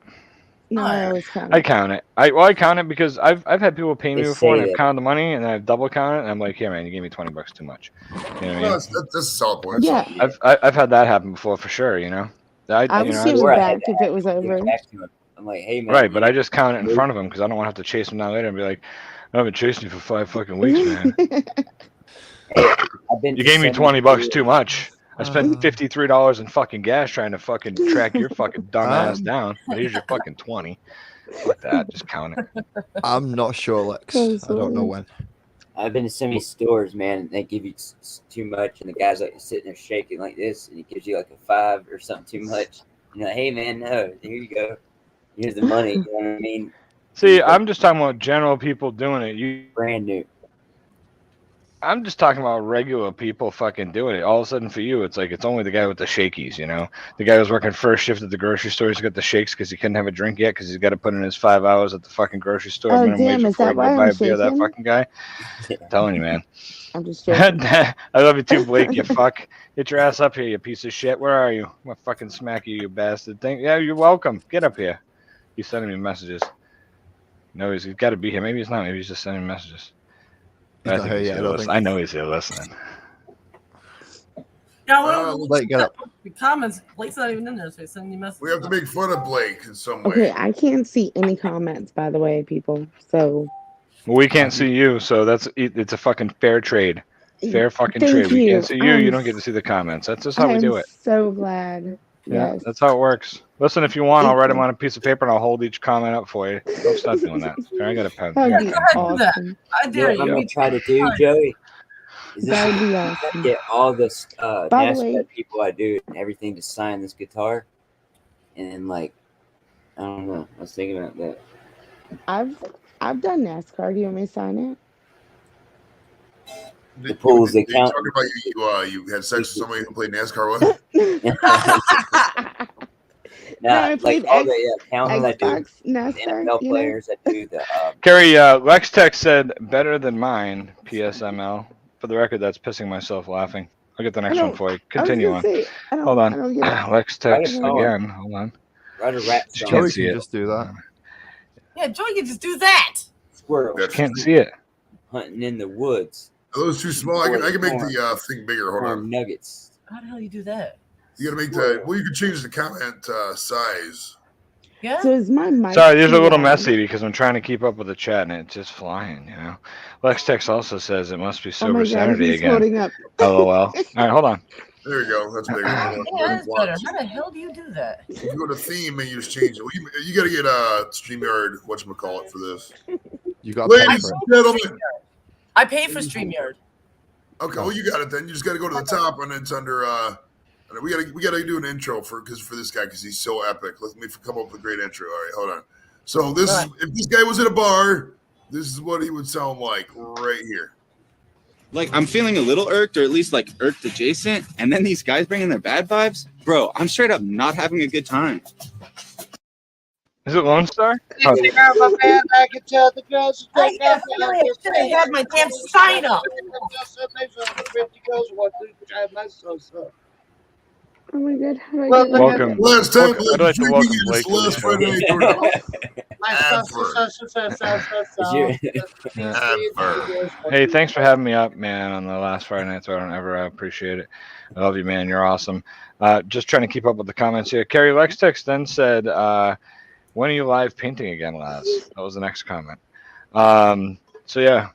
No, I always count I it. count it. I count it because I've had people pay me They before and say I've that. counted the money and I've double counted and I'm like, here man, you gave me $20 too much. You know what I mean? No, that's a solid point. Yeah. I've had that happen before for sure. You know. I you would know, give it Before I had back to if it was give over. back to him. I'm like, hey man. right, but you- I just count it in front of him because I don't want to have to chase him down later and be like, I've been chasing you for 5 fucking weeks, man. I've been You to gave me 70 $20 too much. I spent Uh. $53 in fucking gas trying to fucking track your fucking dumb ass Um. down. But here's your fucking 20. Fuck that. Just count it. I'm not sure, Lex. That's I don't know funny. when. I've been to so many stores, man, and they give you too much, and the guy's like sitting there shaking like this, and he gives you like a 5 or something too much. You're like, hey man, no, here you go. Here's the money. You know what I mean? See, I'm just talking about general people doing it. Brand new. I'm just talking about regular people fucking doing it. All of a sudden for you, it's like it's only the guy with the shakies, you know? The guy who's working first shift at the grocery store, he's got the shakes because he couldn't have a drink yet because he's got to put in his 5 hours at the fucking grocery store. Oh, minimum damn, wage is before that he why can buy I'm a beer. That shaking? fucking guy. I'm telling you, man. I'm just joking. I love you too, Blake. You fuck. Get your ass up here, you piece of shit. Where are you? I'm gonna fucking smack you, you bastard. Yeah, you're welcome. Get up here. He's sending me messages. No, he's got to be here. Maybe he's not. Maybe he's just sending messages. He's I not think here he's yet, I here don't listening. think. I know he's here listening. Yeah, well, Blake, get up. the comments. Blake's not even in there, so he's sending you messages. We have to make fun of Blake in some way. Okay, I can't see any comments, by the way, people. So Well, we can't see you, so it's a fucking fair trade. Fair fucking thank trade. We you. can't see you. You I'm don't get to see the comments. That's just how we I'm do it. so glad. Yeah, Yes. that's how it works. Listen, if you want, I'll Thank write them you. on a piece of paper and I'll hold each comment up for you. Don't stop doing that. Okay, I got a pen. That'd Yeah, be go ahead and do that. awesome. I You know dare what you. I'm Yeah. gonna try to do, Joey? Is That would be try to awesome. get all the By the way- NASCAR people I do and everything to sign this guitar, and then like, I don't know. I was thinking about that. I've done NASCAR. Do you want me to sign it? The pools, they You count. talking about you had sex with somebody who played NASCAR with? No, I Nah, played like all the counting I do, Xbox the NASCAR. NFL You know? players I do, the Carrie, Lex Tech said better than mine, PSML. For the record, that's pissing myself laughing. I'll get the next one don't- for you. I was Continue gonna on. say, Hold I on. don't get it. Lex Text Right, again. Hold on. write a rap Just song. can't Joey see can it. just do that. Yeah, Joey can just do that. Squirrel That's Can't see it. hunting in the woods. Are those too small? I can make the thing bigger. Hold Corn on. nuggets. How the hell do you do that? You got to make the. Well, you can change the comment size. Yeah. So is my mic Sorry, these too are a little loud? messy because I'm trying to keep up with the chat and it's just flying, you know. Lex Tex also says it must be Oh Sober my god, Saturday he's again. holding up. LOL. All right, hold on. There you go. That's bigger. Yeah, that's better. How the hell do you do that? If you go to theme and you just change it, you got to get StreamYard, whatchamacallit, for this. You got to pay Ladies for it. and gentlemen. I pay for StreamYard. Okay, well, you got it then. You just got to go to the top and it's under. We gotta do an intro for this guy because he's so epic. Let me come up with a great intro. All right, hold on. So if this guy was at a bar, this is what he would sound like right here. Like, I'm feeling a little irked, or at least like irked adjacent, and then these guys bringing their bad vibes. Bro, I'm straight up not having a good time. Is it Lone Star? I really should have had my damn sign up. Oh my god, how do I Well, get Welcome. Last time, I'd like to welcome Blake to the last show. Friday night Hey, thanks for having me up, man, on the last Friday night. So I don't ever appreciate it. I love you, man. You're awesome. Just trying to keep up with the comments here. Carrie Lextex then said, "When are you live painting again, Laz?" That was the next comment. So yeah.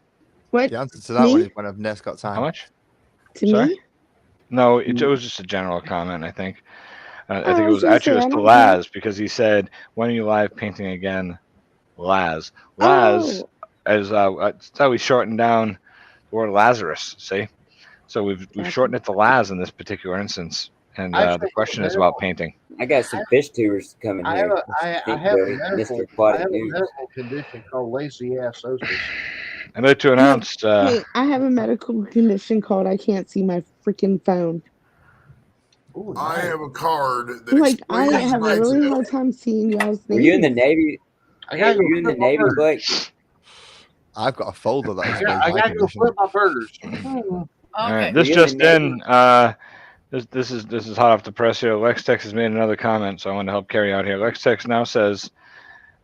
What? The answer to that one is when I've next got time. How much? To Sorry? me? No, it was just a general comment, I think. I think it was was gonna actually say, it was I to don't Laz because he said, "When are you live painting again, Laz?" Laz, as that's how we shortened down the word Lazarus. See, so we've shortened it to Laz in this particular instance, and the question is about painting. I got some fish tours coming I here. have a Mr. Aquatic News. medical condition called lazy assosis. I'd like to announce. Hey, I have a medical condition called I can't see my freaking phone. Ooh, I have a card that Like, I explains have a really hard time seeing y'all's names. Were you in the Navy? I gotta Were go you in the flip my Navy, burgers. Blake? I've got a folder that I explains my gotta go condition. flip my burgers. All right, Okay. this Were you in just the in. This is hot off the press here. LexTex has made another comment, so I want to help Carrie out here. LexTex now says,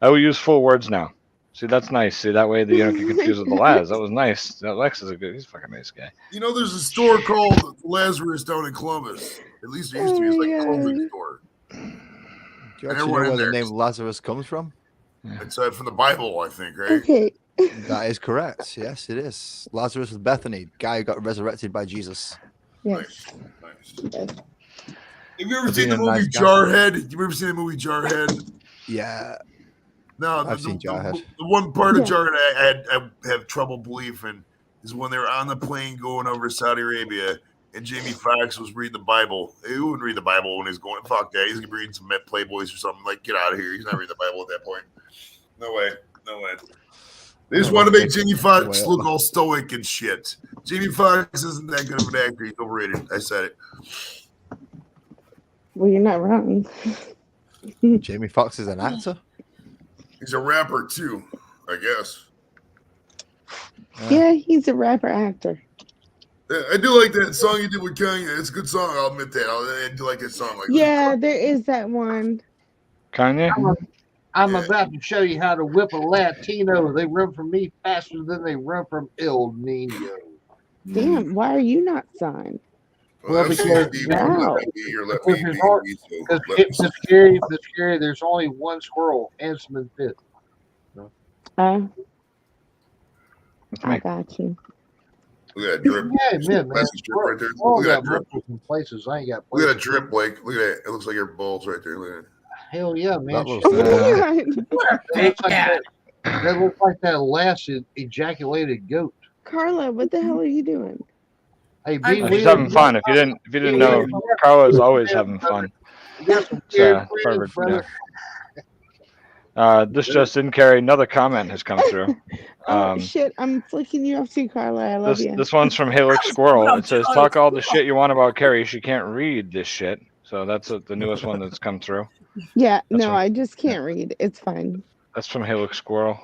"I will use full words now." See, that's nice. See, that way the unit can confuse with the Laz. That was nice. That Lex is he's a fucking nice guy. You know, there's a store called Lazarus down in Columbus. At least it used to be. It's like a clothing store. Do you And actually everyone know in where the there name just- Lazarus comes from? It's from the Bible, I think, right? Okay. That is correct. Yes, it is. Lazarus of Bethany, guy who got resurrected by Jesus. Yes. Nice. Have you ever For seen being the a movie nice guy. Jarhead? You ever seen the movie Jarhead? Yeah, No, I've seen Jarhead. The one part of Yeah. Jarhead I have trouble believing is when they were on the plane going over to Saudi Arabia and Jamie Foxx was reading the Bible. He wouldn't read the Bible when he's going, fuck that. He's going to be reading some Playboys or something. Like, get out of here. He's not reading the Bible at that point. No way. They just want to make Jamie Foxx look all stoic and shit. Jamie Foxx isn't that good of an actor. He's overrated. I said it. Well, you're not wrong. Jamie Foxx is an actor. He's a rapper too, I guess. Yeah, he's a rapper actor. I do like that song you did with Kanye. It's a good song. I'll admit that. I do like that song. Like, Yeah, there is that one. Kanye? I'm about to show you how to whip a Latino. They run from me faster than they run from El Nino. Damn, why are you not signed? Well, because Wow. it's scary. There's only one squirrel, handsome and fit. I got you. Look at that drip. Yeah, man. Classic drip right there. All Look at that got drip. multiple places. I ain't got Look at places. that drip, Blake. Look at that. It looks like your balls right there. Look at it. Hell yeah, man. That looks Oh my God. That looks like that last ejaculated goat. Carla, what the hell are you doing? Hey, She's having fun. If you didn't know, Carla's always having fun. It's part of her this just didn't carry. Another comment has come through. Oh shit, I'm flicking you off too, Carla. I love you. This one's from Halix Squirrel. It says, "Talk all the shit you want about Carrie. She can't read this shit." So that's the newest one that's come through. Yeah, That's no, right. I just can't read. It's fine. That's from Halix Squirrel.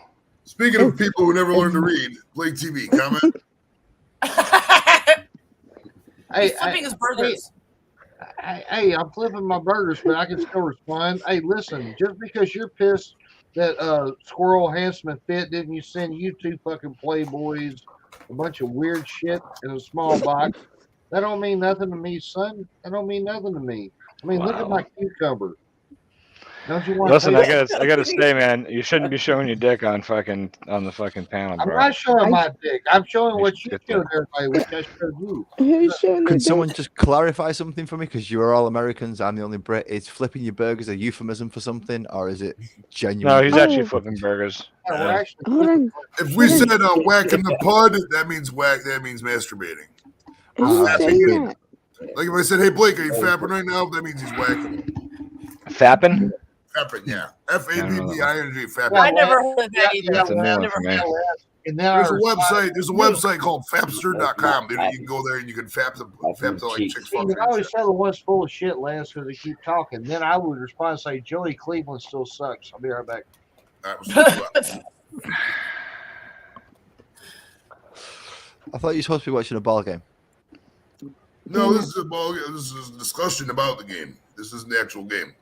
Speaking of people who never learned to read, Blake TV, comment. He's flipping his burgers. Hey, I'm flipping my burgers, but I can still respond. Hey, listen, just because you're pissed that Squirrel Handsome and Fit didn't you send you two fucking playboys a bunch of weird shit in a small box, that don't mean nothing to me, son. That don't mean nothing to me. I mean, look at my cucumber. Don't you want Listen, to I gotta say, man, you shouldn't be showing your dick on the fucking panel, I'm bro. not showing my dick. I'm showing what you get showed everybody, which I showed you. Who's showing Can someone just clarify something for me? Because you are all Americans. I'm the only Brit. Is flipping your burgers a euphemism for something, or is it genuine? No, he's actually flipping burgers. If we said whacking the pud, that means whack. That means masturbating. Who's saying that? Like if I said, "Hey Blake, are you fapping right now?" That means he's whacking. Fapping? Fapping, yeah. Fapping. I never heard of that either. That's a new one for me. And then There's a website. There's a website called Fapster.com. Dude, you can go there and you can fap the like chicks You fucking. always tell the one's full of shit, Lance, because they keep talking. Then I would respond and say, Joey Cleveland still sucks. I'll be right back. I thought you were supposed to be watching a ball game. No, this is a ball. This is a discussion about the game. This isn't the actual game.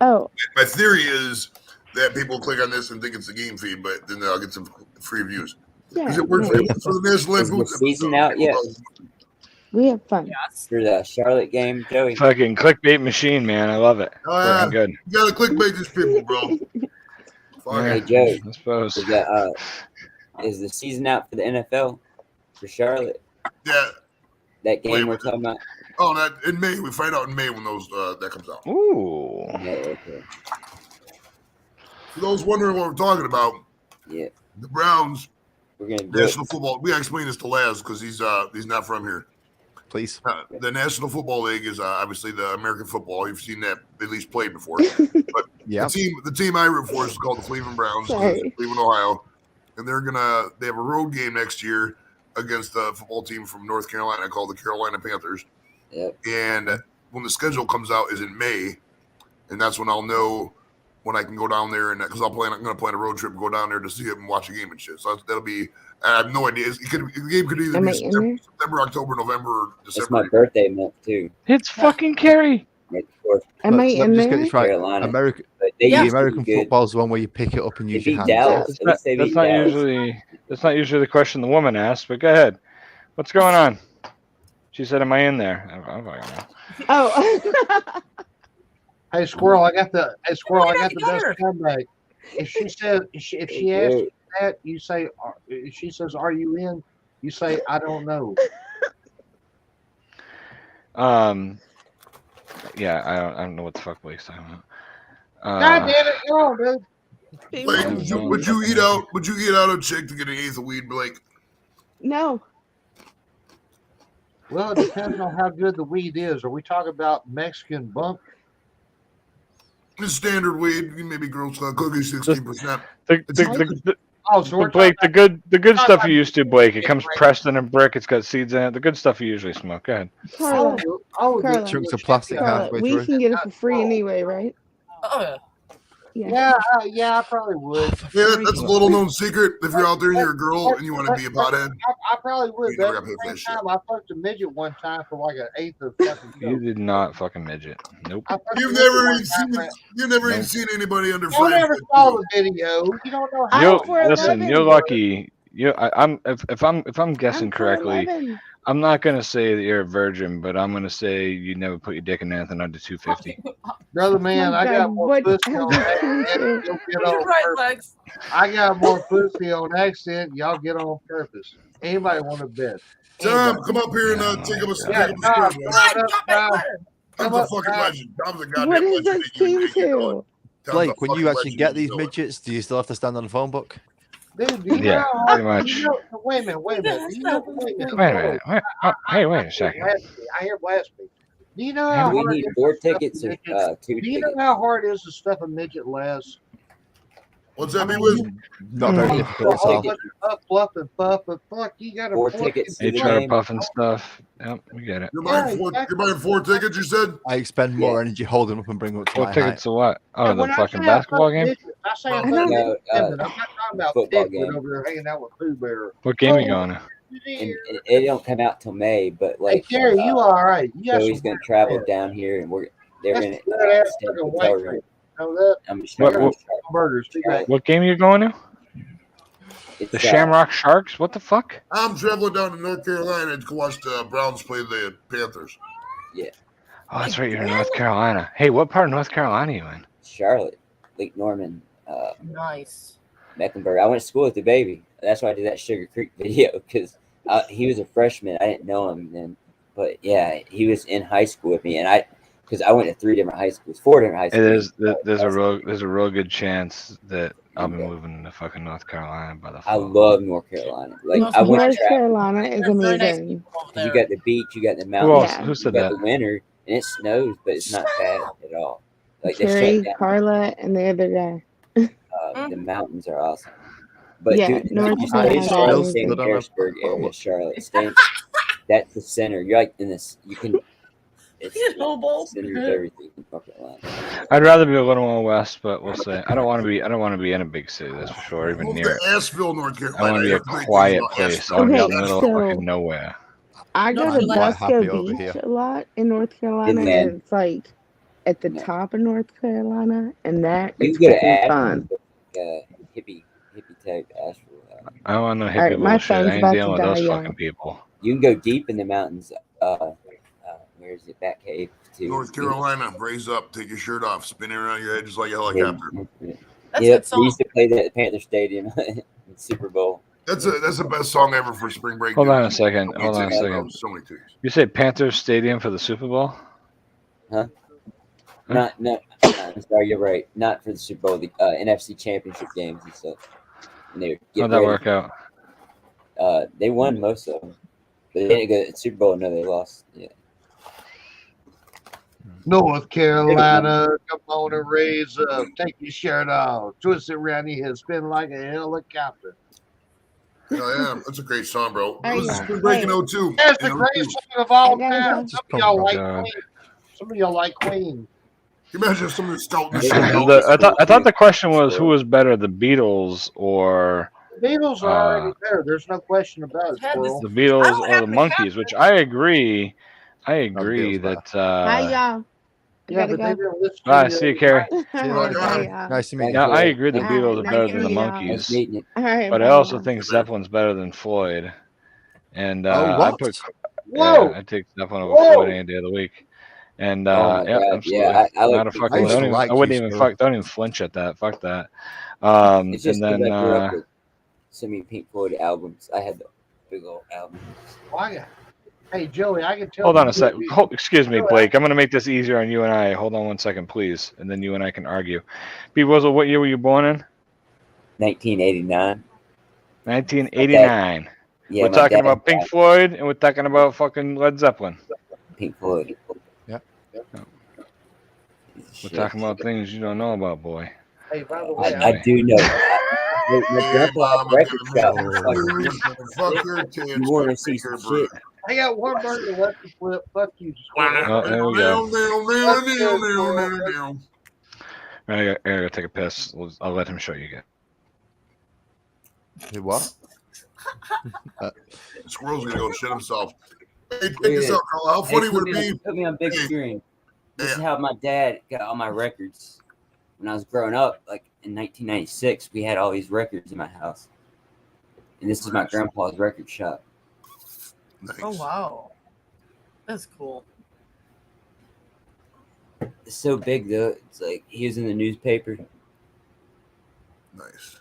Oh. My theory is that people click on this and think it's a game feed, but then they'll get some free views. Because it works for the National Is the season out yet? We have fun. For the Charlotte game, Joey. Fucking clickbait machine, man. I love it. Oh, yeah. Fucking good. You gotta clickbait these people, bro. Hey, Joey. I suppose. Is the season out for the NFL for Charlotte? Yeah. That game we're talking about? Oh, that in May. We find out in May when those that comes out. Ooh. Yeah, okay. For those wondering what we're talking about, yeah, the Browns, we're gonna National Football. We gotta explain this to Laz because he's not from here. Please. The National Football League is obviously the American football. You've seen that at least played before. But yeah, the team I root for is called the Cleveland Browns, Cleveland, Ohio, and they have a road game next year against the football team from North Carolina called the Carolina Panthers. Yep. And when the schedule comes out is in May, and that's when I'll know when I can go down there, and because I'm going to plan a road trip and go down there to see it and watch a game and shit. So that'll be. I have no idea. The game could either be September, October, November, or December. It's my birthday month too. It's fucking Carrie. Am I in there? Carolina. American, the American football is the one where you pick it up and use your hands. Dallas. That's not usually the question the woman asks. But go ahead. What's going on? She said, "Am I in there?" Oh. Hey, Squirrel, I got the best comeback. If she says, if she asks you that, you say, if she says, "Are you in?" You say, "I don't know." Yeah, I don't know what the fuck Blake's talking about. God damn it, come on, dude. Blake, would you eat out a chick to get an eighth of weed, Blake? No. Well, it depends on how good the weed is. Are we talking about Mexican bump? It's standard weed, maybe Girl Scout cookies, 16%. Blake, the good stuff you used to, Blake. It comes pressed in a brick. It's got seeds in it. The good stuff you usually smoke. Go ahead. Carla, chunks of plastic halfway we through. can get it for free anyway, right? Oh, yeah, I probably would. Yeah, that's a little known secret. If you're out there and you're a girl and you want to be a pothead, I probably would. You never But got at the paid for same that time, I fucked a midget one time for like an eighth of fucking. You did not fucking midget. Nope. You've never even seen anybody under You 5 never foot. saw the video. You don't know how. Listen, you're lucky. If I'm guessing correctly, 11. I'm not gonna say that you're a virgin, but I'm gonna say you never put your dick in anything under 250. Brother man, I got more pussy on accident. You'll get on purpose. I got more pussy on accident. Y'all get on purpose. Anybody want to bet? Tom, come up here and take up a square. Tom's a fucking legend. Tom's a goddamn What is legend. this team to? Blake, when you actually get these midgets, do you still have to stand on the phone book? Dude, do you Yeah, know, pretty much. You know, wait a minute. Do you know, wait a minute. Hey, wait a second. I hear blasphemy. Do you know how we hard need it is 4 to stuff tickets a or midget? 2 Do you tickets? know how hard it is to stuff a midget, Les? What's that mean with? Not very difficult at all. Fluff and puff, but fuck, you got to 4 tickets to They the try to game. puff and stuff. Yep, we get it. You're buying 4 tickets, you said? I expend more energy holding up and bring them up to What my tickets height. to what? Oh, And the when I fucking say I basketball fuck game? midget, I say I fuck No, midget, I'm not talking about football Dickwood game. over there hanging out with Pooh Bear. What game you going to? And it don't come out till May, but Hey, like Terry, you all right? You got Joey's some gonna good travel bread. down here, and they're That's gonna good ass stay in fucking the hotel white room. bread. Know that? I'm sure Burgers. Too bad. What game are you going to? it's The Shamrock Sharks? What the fuck? I'm traveling down to North Carolina to watch the Browns play the Panthers. Yeah, Oh, that's right. You're in North Carolina. Hey, what part of North Carolina are you in? Charlotte, Lake Norman, nice. Mecklenburg. I went to school with the baby. That's why I did that Sugar Creek video because he was a freshman. I didn't know him then, but yeah, he was in high school with me, and because I went to 4 different high schools. There's a real good chance that I'll be moving to fucking North Carolina by the fall. I love North Carolina. Like I went North to Carolina is amazing. You got the beach, you got the Who mountains, else? Yeah. Who said you got that? the winter, and it snows, but it's not bad at all. Like they Terry, shut down. Carla, and the other guy. The mountains are awesome. But Yeah, dude, North you I stay in Carolina. Charlotte, still stay in stood the on a Harrisburg area, Homewood. Charlotte. That's the center. You're like in this. You can. It's You know, the center of everything in North Carolina. I'd rather be a little more west, but we'll see. I don't want to be. I don't want to be in a big city. That's for sure. Even Move near to it. Asheville, North I want Carolina. to be a That's the great thing quiet about place. I Asheville. want to be out Okay, in the middle of so fucking nowhere. I go North to I'm Carolina. quite happy Bosco over Beach here. a lot in North Carolina, Good man. and it's like at the No. top of North Carolina, and that You is can go to freaking Asheville, fun. hippie type Asheville. I don't want no All hippie right, my bullshit. phone's I ain't about to dealing with die, those y'all. fucking people. You can go deep in the mountains. Where is it? Back cave too. North Carolina, raise up, take your shirt off, spin it around your head just like a Yeah, helicopter. That's a yep. good We used song. to play that at Panther Stadium in Super Bowl. That's the best song ever for spring break. Hold dude. on a second. So Hold many on a titties, second. bro. So many titties. You say Panthers Stadium for the Super Bowl? Huh? Huh? No. I'm sorry, you're right. Not for the Super Bowl, the NFC Championship games and stuff. And they would get How'd that ready. work out? They won most of them, but they didn't go to the Super Bowl. No, they lost. Yeah. North Carolina, come on and raise up. Take your shirt off. Twist it around your head. Spin like a helicopter. Oh, yeah, that's a great song, bro. It Hey, was y'all. spring break in Hey, 02. That's the In greatest 02. song of all I gotta time. go. Just Some of pump y'all it up. like God. Queen. Some of y'all like Queen. Can you imagine some of the scouting the They shit got out? Elvis I thought too. the question was who was better, the Beatles or The Beatles are already there. There's no question about it, Had this. Squirrel. the I Beatles don't know what or the happened to Monkeys, which I agree. I No, the agree Beatles better. that. Hi, y'all. I Yeah, gotta but they go. didn't listen All to right, you see you, the Carrie. other night. See you All right, later. bye, God. y'all. Nice to meet you. Now I Hey, agree the All Beatles right, are nice better to than the meet y'all. nice Monkeys, meeting you. All right, but I bye, also y'all. think Zeppelin's better than Floyd. And Oh, I what? put Whoa! I take Zeppelin over Floyd Whoa! any day of the week. And Oh my yeah, God, absolutely. yeah, I Not like a Pink I fucking. used Floyd. to I like you, wouldn't even Squirrel. don't even flinch at that. Fuck that. It's just And because then I grew up with so many Pink Floyd albums. I had the big old album. Hey, Joey, I can tell. hold on you a sec. Excuse me, Joey, Blake. I'm gonna make this easier on you and I. Hold on one second, please, and then you and I can argue. B. Wizzle, what year were you born in? 1989. 1989. Yeah, We're my talking dad about Pink Floyd, and we're talking about fucking Led Zeppelin. Pink Floyd. Yeah. We're talking about things you don't know about, boy. Hey, by the way, I do know. My Hey, grandpa had a mama, record gonna shop. make in her fucking food. Fuck her tits. You want to gonna see make some her shit? bread. I got one burger left to flip. Fuck you, Squirrel. Oh, there we go. Fuck you, Squirrel. I gotta take a piss. I'll let him show you again. Hey, what? Squirrel's gonna go shit himself. Hey, check Look this at out, Carl. How funny Hey, would it be? put me on big Hey, screen. This hey. is how my dad got all my records. When I was growing up, like in 1996, we had all these records in my house. And this is my grandpa's record shop. Nice. Oh wow, that's cool. It's so big though. It's like he was in the newspaper. Nice.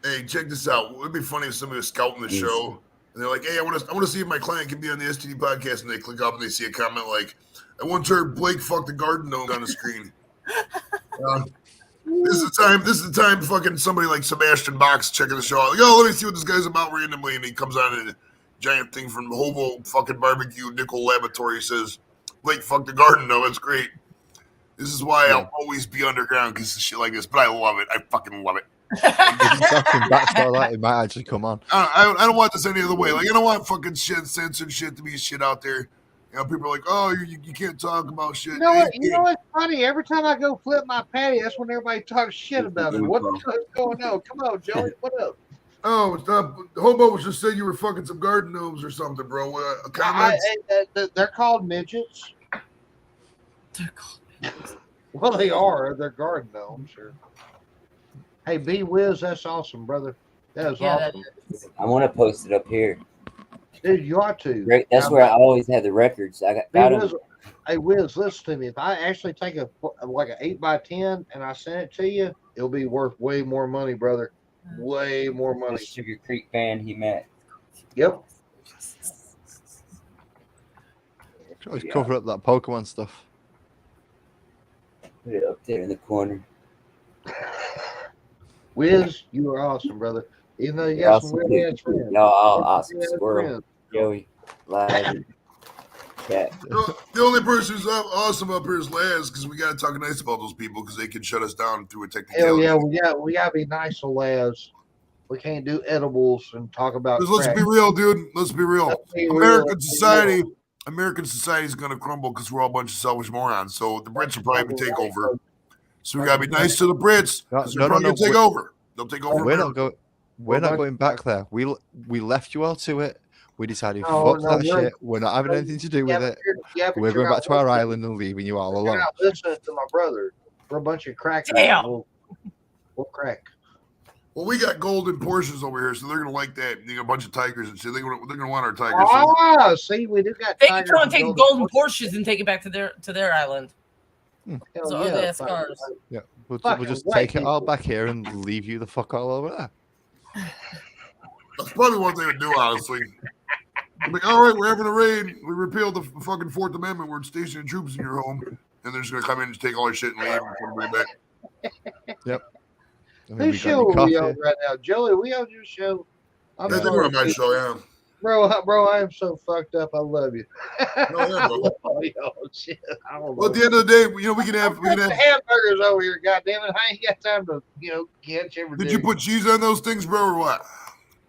Hey, check this out. It'd be funny if somebody was scouting the show and they're like, "Hey, I want to see if my client can be on the STD podcast," and they click up and they see a comment like, "I once heard Blake fuck the garden gnome on the screen." This is the time. Fucking somebody like Sebastian Box checking the show out. Like, oh, let me see what this guy's about randomly, and he comes on in a giant thing from Hobo fucking Barbecue Nickel Laboratory. Says, "Blake fuck the garden gnome." It's great. This is why I'll always be underground because of shit like this. But I love it. I fucking love it. If Sebastian Bach like that, it might actually come on. I don't want this any other way. Like, I don't want fucking shit, censored shit to be shit out there. You know, people are like, oh, you can't talk about shit. You know what? You know what's funny? Every time I go flip my patty, that's when everybody talks shit about it. What the fuck's going on? Come on, Joey. What up? Oh, it's not. Hobo was just saying you were fucking some garden gnomes or something, bro. Comments? They're called midgets. They're called midgets. Well, they are. They're garden gnomes. Sure. Hey, B Wiz, that's awesome, brother. That is awesome. I want to post it up here. Dude, you ought to. Right, that's where I always had the records. I got Wiz, them. hey, Wiz, listen to me. If I actually take like an 8x10 and I send it to you, it'll be worth way more money, brother. Way more money. Sugar Creek fan he met. Yep. Always cover up that Pokemon stuff. Put it up there in the corner. Wiz, you are awesome, brother. Even though you You're got some awesome, weird dude. ass friends. Y'all all awesome. Weird ass Squirrel, friends. Joey, live. cat. The only person who's awesome up here is Laz, because we got to talk nice about those people because they can shut us down through a Hell technicality. yeah, we gotta be nice to Laz. We can't do edibles and talk about. Let's be real, dude. Let's be real. American society is going to crumble because we're all a bunch of selfish morons. So the Brits will probably take over. So we got to be nice to the Brits because they're probably going to take over. They'll take over. We're not going back there. We left you all to it. We decided, fuck that shit. We're not having anything to do with it. We're going back to our island and leaving you all alone. You're not listening to my brother. We're a bunch of crackers. We'll crack. Well, we got golden Porsches over here, so they're gonna like that. You got a bunch of tigers and shit. They're gonna want our tigers. See, we do got. They can come and take golden Porsches and take it back to their island. So they have cars. Yeah, we'll just take it all back here and leave you the fuck all over there. That's probably what they would do, honestly. Like, all right, we're having a raid. We repealed the fucking Fourth Amendment. We're stationing troops in your home, and they're just gonna come in and take all our shit and leave and bring it back. Yep. Whose show are we on right now? Joey, are we on your show? I think we're on my show, yeah. Bro, I am so fucked up. I love you. Oh, shit. Well, at the end of the day, we can have hamburgers over here. God damn it, I ain't got time to catch everything. Did you put cheese on those things, bro, or what?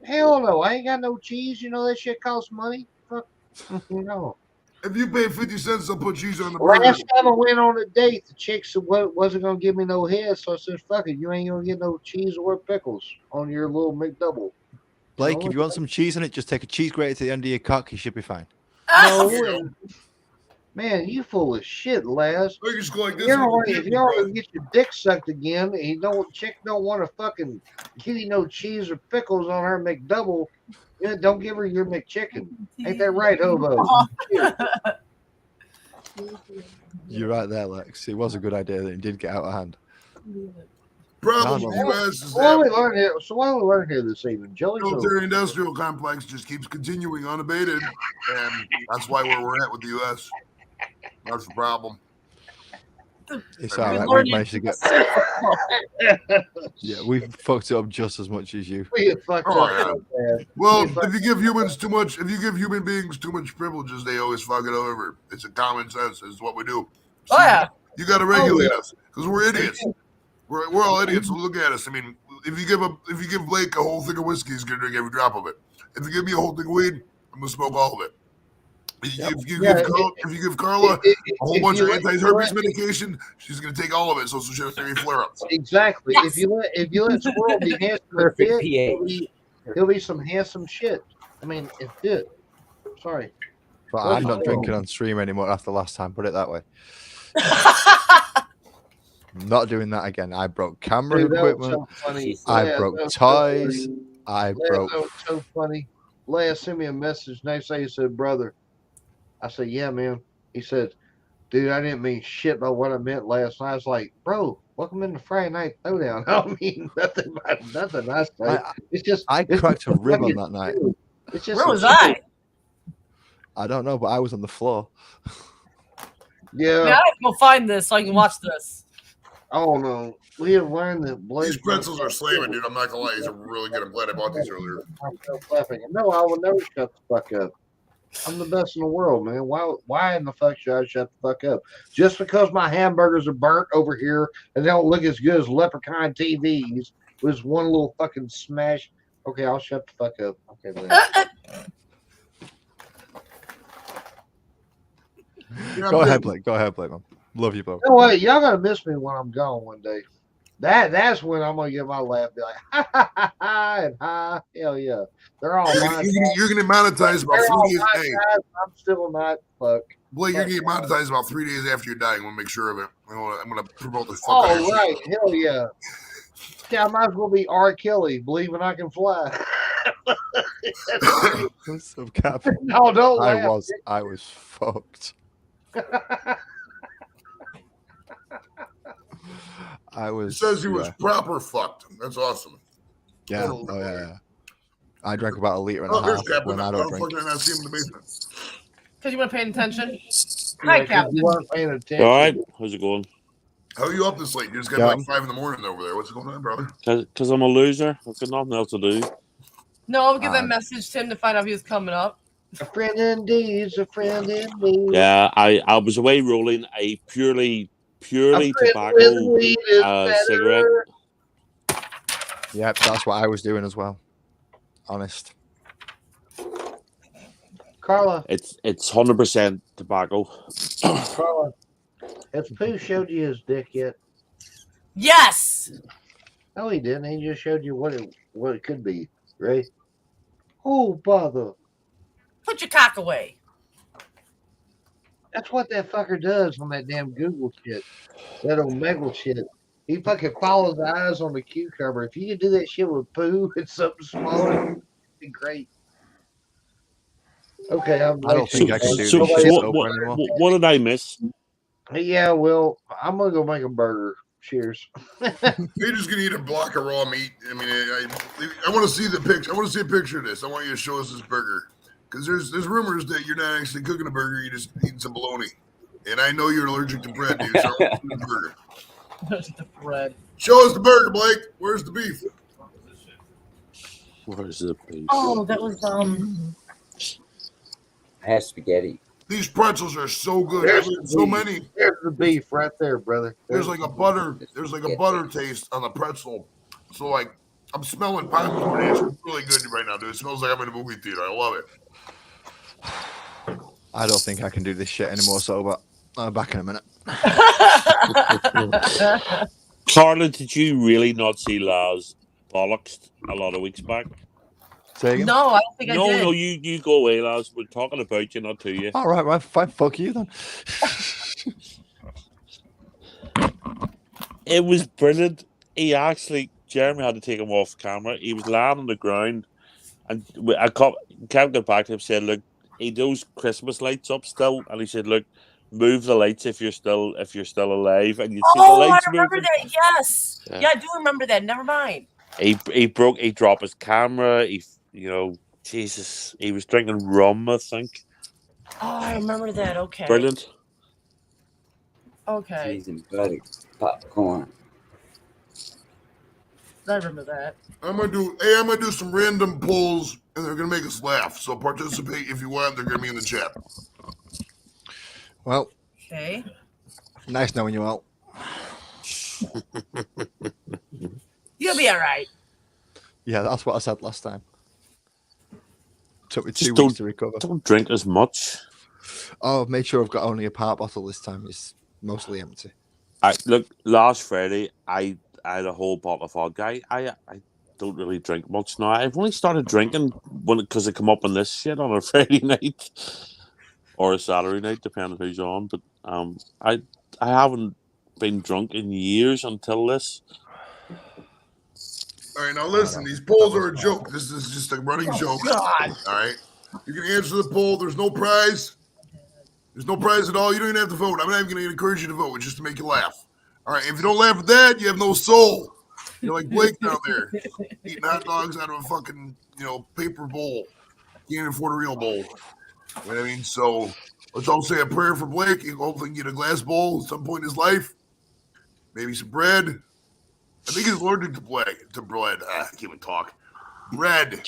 Hell no, I ain't got no cheese. You know that shit costs money. Fuck, no. If you pay 50 cents, they'll put cheese on the burger. Last time I went on a date, the chick wasn't gonna give me no head, so I said, "Fuck it, you ain't gonna get no cheese or pickles on your little McDouble." Blake, if you want some cheese on it, just take a cheese grater to the end of your cock. You should be fine. No, man, you full of shit, Laz. Just go like this. If you already get your dick sucked again, and chick don't want to fucking give you no cheese or pickles on her McDouble, don't give her your McChicken. Ain't that right, hobo? You're right there, Lex. It was a good idea that it did get out of hand. Problem with the U.S. is what we learn here. So what we learn here this evening, Joey? The military-industrial complex just keeps continuing unabated, and that's why we're at with the U.S. That's the problem. It's all right. We've managed to get. Yeah, we've fucked it up just as much as you. We fucked up. Yeah. Well, if you give human beings too much privileges, they always fuck it over. It's a common sense. It's what we do. Oh yeah. You got to regulate us because we're idiots. We're all idiots. So look at us. I mean, if you give Blake a whole thing of whiskey, he's gonna drink every drop of it. If you give me a whole thing of weed, I'm gonna smoke all of it. If you give Carla a whole bunch of anti-herpes medication, she's gonna take all of it, so she doesn't have any flare-ups. Exactly. Yes. If you let Squirrel be handsome, he'll be some handsome shit. I mean, it's good. Sorry. But I'm not drinking on stream anymore after last time. Put it that way. I'm not doing that again. I broke camera equipment. I broke toys. I broke. That was so funny. Leia sent me a message. Next day he said, "Brother." I said, "Yeah, man." He said, "Dude, I didn't mean shit by what I meant last night." I was like, "Bro, welcome into Friday Night Throwdown." I don't mean nothing I say. It's just I cracked a rib on that night. It's just where was I? I don't know, but I was on the floor. Yeah. I have to go find this so I can watch this. Oh no, we have learned that Blake. These pretzels are slamming, dude. I'm not gonna lie, these are really good. I'm glad I bought these earlier. I'm so laughing. No, I will never shut the fuck up. I'm the best in the world, man. Why in the fuck should I shut the fuck up? Just because my hamburgers are burnt over here and they don't look as good as Leprechaun TVs with one little fucking smash. Okay, I'll shut the fuck up. Okay, man. Go ahead, Blake. Go ahead, Blake, man. Love you, bro. You know what? Y'all gonna miss me when I'm gone one day. That's when I'm gonna get my laugh. Be like, ha ha ha ha and ha. Hell yeah. They're all mine. You're gonna monetize about 3 days. Hey, I'm still not fuck. Blake, you're getting monetized about 3 days after you're dying. I want to make sure of it. I'm gonna promote this. Oh right, hell yeah. Yeah, I might as well be R. Kelly, believing I can fly. So, Cap, no, don't laugh. I was fucked. It says he was proper fucked. That's awesome. Yeah. Oh yeah. I drank about a liter and a half when I don't drink. Because you weren't paying attention. Hi, Captain. You weren't paying attention. All right. How's it going? How are you up this late? You just got like 5 in the morning over there. What's going on, brother? Because I'm a loser. I've got nothing else to do. No, because I messaged him to find out if he was coming up. A friend indeed's a friend indeed. Yeah, I was away rolling a purely tobacco cigarette. Yep, that's what I was doing as well. Honest. Carla. It's 100% tobacco. Carla, has Pooh showed you his dick yet? Yes. No, he didn't. He just showed you what it could be, right? Oh, bother. Put your cock away. That's what that fucker does on that damn Google shit. That Omegle shit. He fucking follows the eyes on the cucumber. If you could do that shit with Pooh and something smaller, it'd be great. Okay, I'm I don't think I can do this shit sober anymore. What did I miss? Yeah, well, I'm gonna go make a burger. Cheers. You're just gonna eat a block of raw meat. I mean, I want to see the picture. I want to see a picture of this. I want you to show us this burger, because there's rumors that you're not actually cooking a burger. You're just eating some bologna, and I know you're allergic to bread, dude. So I want to see the burger. The bread. Show us the burger, Blake. Where's the beef? Where's the beef? Oh, that was I have spaghetti. These pretzels are so good. There's So many. There's the beef right there, brother. There's like a butter. There's like a butter taste on the pretzel. So like I'm smelling popcorn. It's really good right now, dude. It smells like I'm in a movie theater. I love it. I don't think I can do this shit anymore sober. I'm back in a minute. Carla, did you really not see Laz bollocks a lot of weeks back? Say again? No, I don't think I did. No, you go away, Laz. We're talking about you, not to you. All right, fine. Fuck you then. It was brilliant. Jeremy had to take him off camera. He was lying on the ground, and I kept going back to him, said, "Look, he those Christmas lights up still," and he said, "Look, move the lights if you're still alive." And you see the lights I remember moving. that. Yes, yeah, I do remember that. Never mind. He dropped his camera. Jesus, he was drinking rum, I think. Oh, I remember that. Okay. Brilliant. Okay. Cheese and butter, popcorn. I remember that. I'm gonna do some random polls, and they're gonna make us laugh. So participate if you want. They're gonna be in the chat. Well. Okay. Nice knowing you all. You'll be all right. Yeah, that's what I said last time. Took me Just 2 weeks to recover. Don't drink as much. Oh, I've made sure I've got only a part bottle this time. It's mostly empty. Look, last Friday I had a whole bottle of vodka. I don't really drink much now. I've only started drinking because I come up on this shit on a Friday night or a Saturday night, depending who's on. But I haven't been drunk in years until this. All right, now listen. These polls are a joke. This is just a running joke. God. All right, you can answer the poll. There's no prize. There's no prize at all. You don't even have to vote. I'm not even going to encourage you to vote. It's just to make you laugh. All right, if you don't laugh at that, you have no soul. You're like Blake down there, eating hot dogs out of a fucking paper bowl. You can't afford a real bowl. You know what I mean? So let's all say a prayer for Blake. He hopefully can get a glass bowl at some point in his life. Maybe some bread. I think he's allergic to bread. I can't even talk. Bread.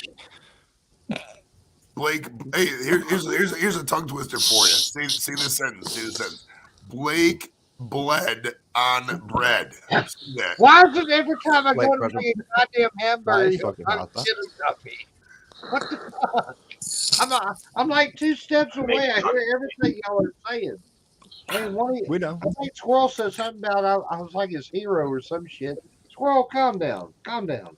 Blake, hey, here's a tongue twister for you. Say this sentence. Blake bled on bread. Why is it every time I go to Blake make a goddamn hamburger, That I'm what the fuck? I'm like 2 steps away. I hear everything y'all are saying. And we know. I think Squirrel said something about I was like his hero or some shit. Squirrel, calm down. Calm down.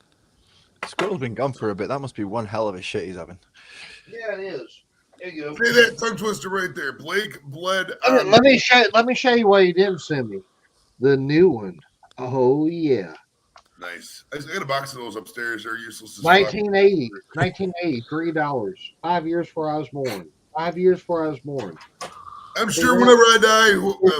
Squirrel's been gone for a bit. That must be one hell of a shit he's having. Yeah, it is. There you go. Say that tongue twister right there. Blake bled. Let me show you what he didn't send me. The new one. Oh yeah. Nice. I got a box of those upstairs. They're useless as fuck. 1980, $3. 5 years before I was born. 5 years before I was born. I'm sure whenever I die,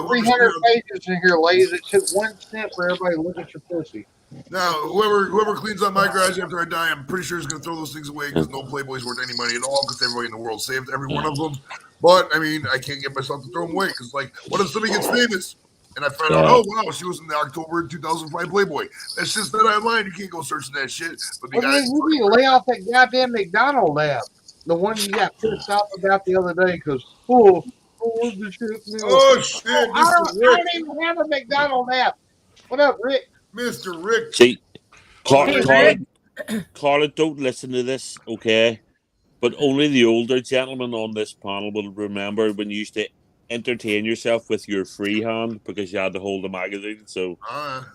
300 pages in here, ladies. It took 1 cent for everybody to look at your pussy. Now, whoever cleans out my garage after I die, I'm pretty sure is going to throw those things away because no Playboy's worth any money at all because everybody in the world saved every one of them. But, I mean, I can't get myself to throw them away because, like, what if somebody gets famous? And I find out, oh, wow, she was in the October 2005 Playboy. That's just not online. You can't go searching that shit. But You need to lay off that goddamn McDonald app. The one you got pissed off about the other day because, where's the shit now? Oh shit, I Mr. Rick. don't even have a McDonald's app. What up, Rick? Mr. Rick. See, Hey, Carla, don't listen to this, okay? But only the older gentlemen on this panel will remember when you used to entertain yourself with your free hand because you had to hold a magazine. So, well,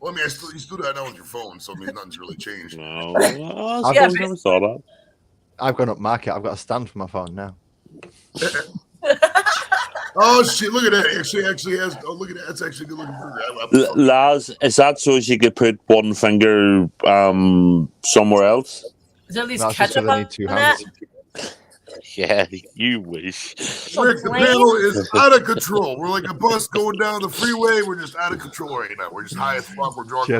I mean, you still do that now with your phone, so I mean, nothing's really changed. no, I never thought that. I've gone up market. I've got a stand for my phone now. Oh shit! Look at that. Actually has. Oh, look at that. That's actually a good looking burger. Laz, is that so you could put one finger somewhere else? Is there at least That's just ketchup because I on need two that? hands. Yeah, you wish. Rick, the panel is out of control. We're like a bus going down the freeway. We're just out of control right now. We're just high as fuck. We're drunk. We're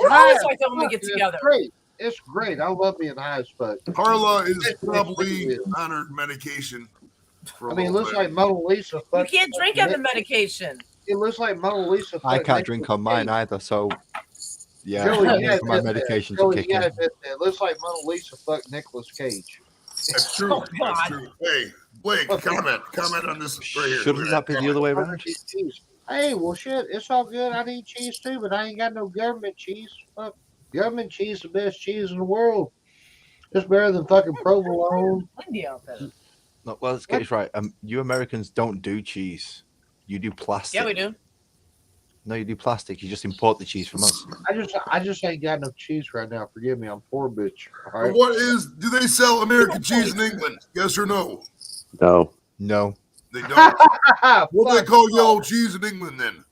always like that when we get together. It's great. It's great. I love being high as fuck. Carla is probably on her medication. I mean, it looks like Mona Lisa. You can't drink on the medication. It looks like Mona Lisa. I can't drink on mine either, so yeah, Joey, I'm waiting for my medication to kick in. It looks like Mona Lisa fucked Nicolas Cage. That's true. That's true. Hey, Blake, comment on this right here. Shouldn't that be the other way around? Hey, well, shit, it's all good. I need cheese too, but I ain't got no government cheese. Fuck, government cheese is the best cheese in the world. It's better than fucking provolone. Windy out there. No, well, let's get this right. You Americans don't do cheese. You do plastic. Yeah, we do. No, you do plastic. You just import the cheese from us. I just ain't got no cheese right now. Forgive me, I'm poor bitch. All right? Do they sell American cheese in England? Yes or no? No. No. They don't. What do they call yellow cheese in England then?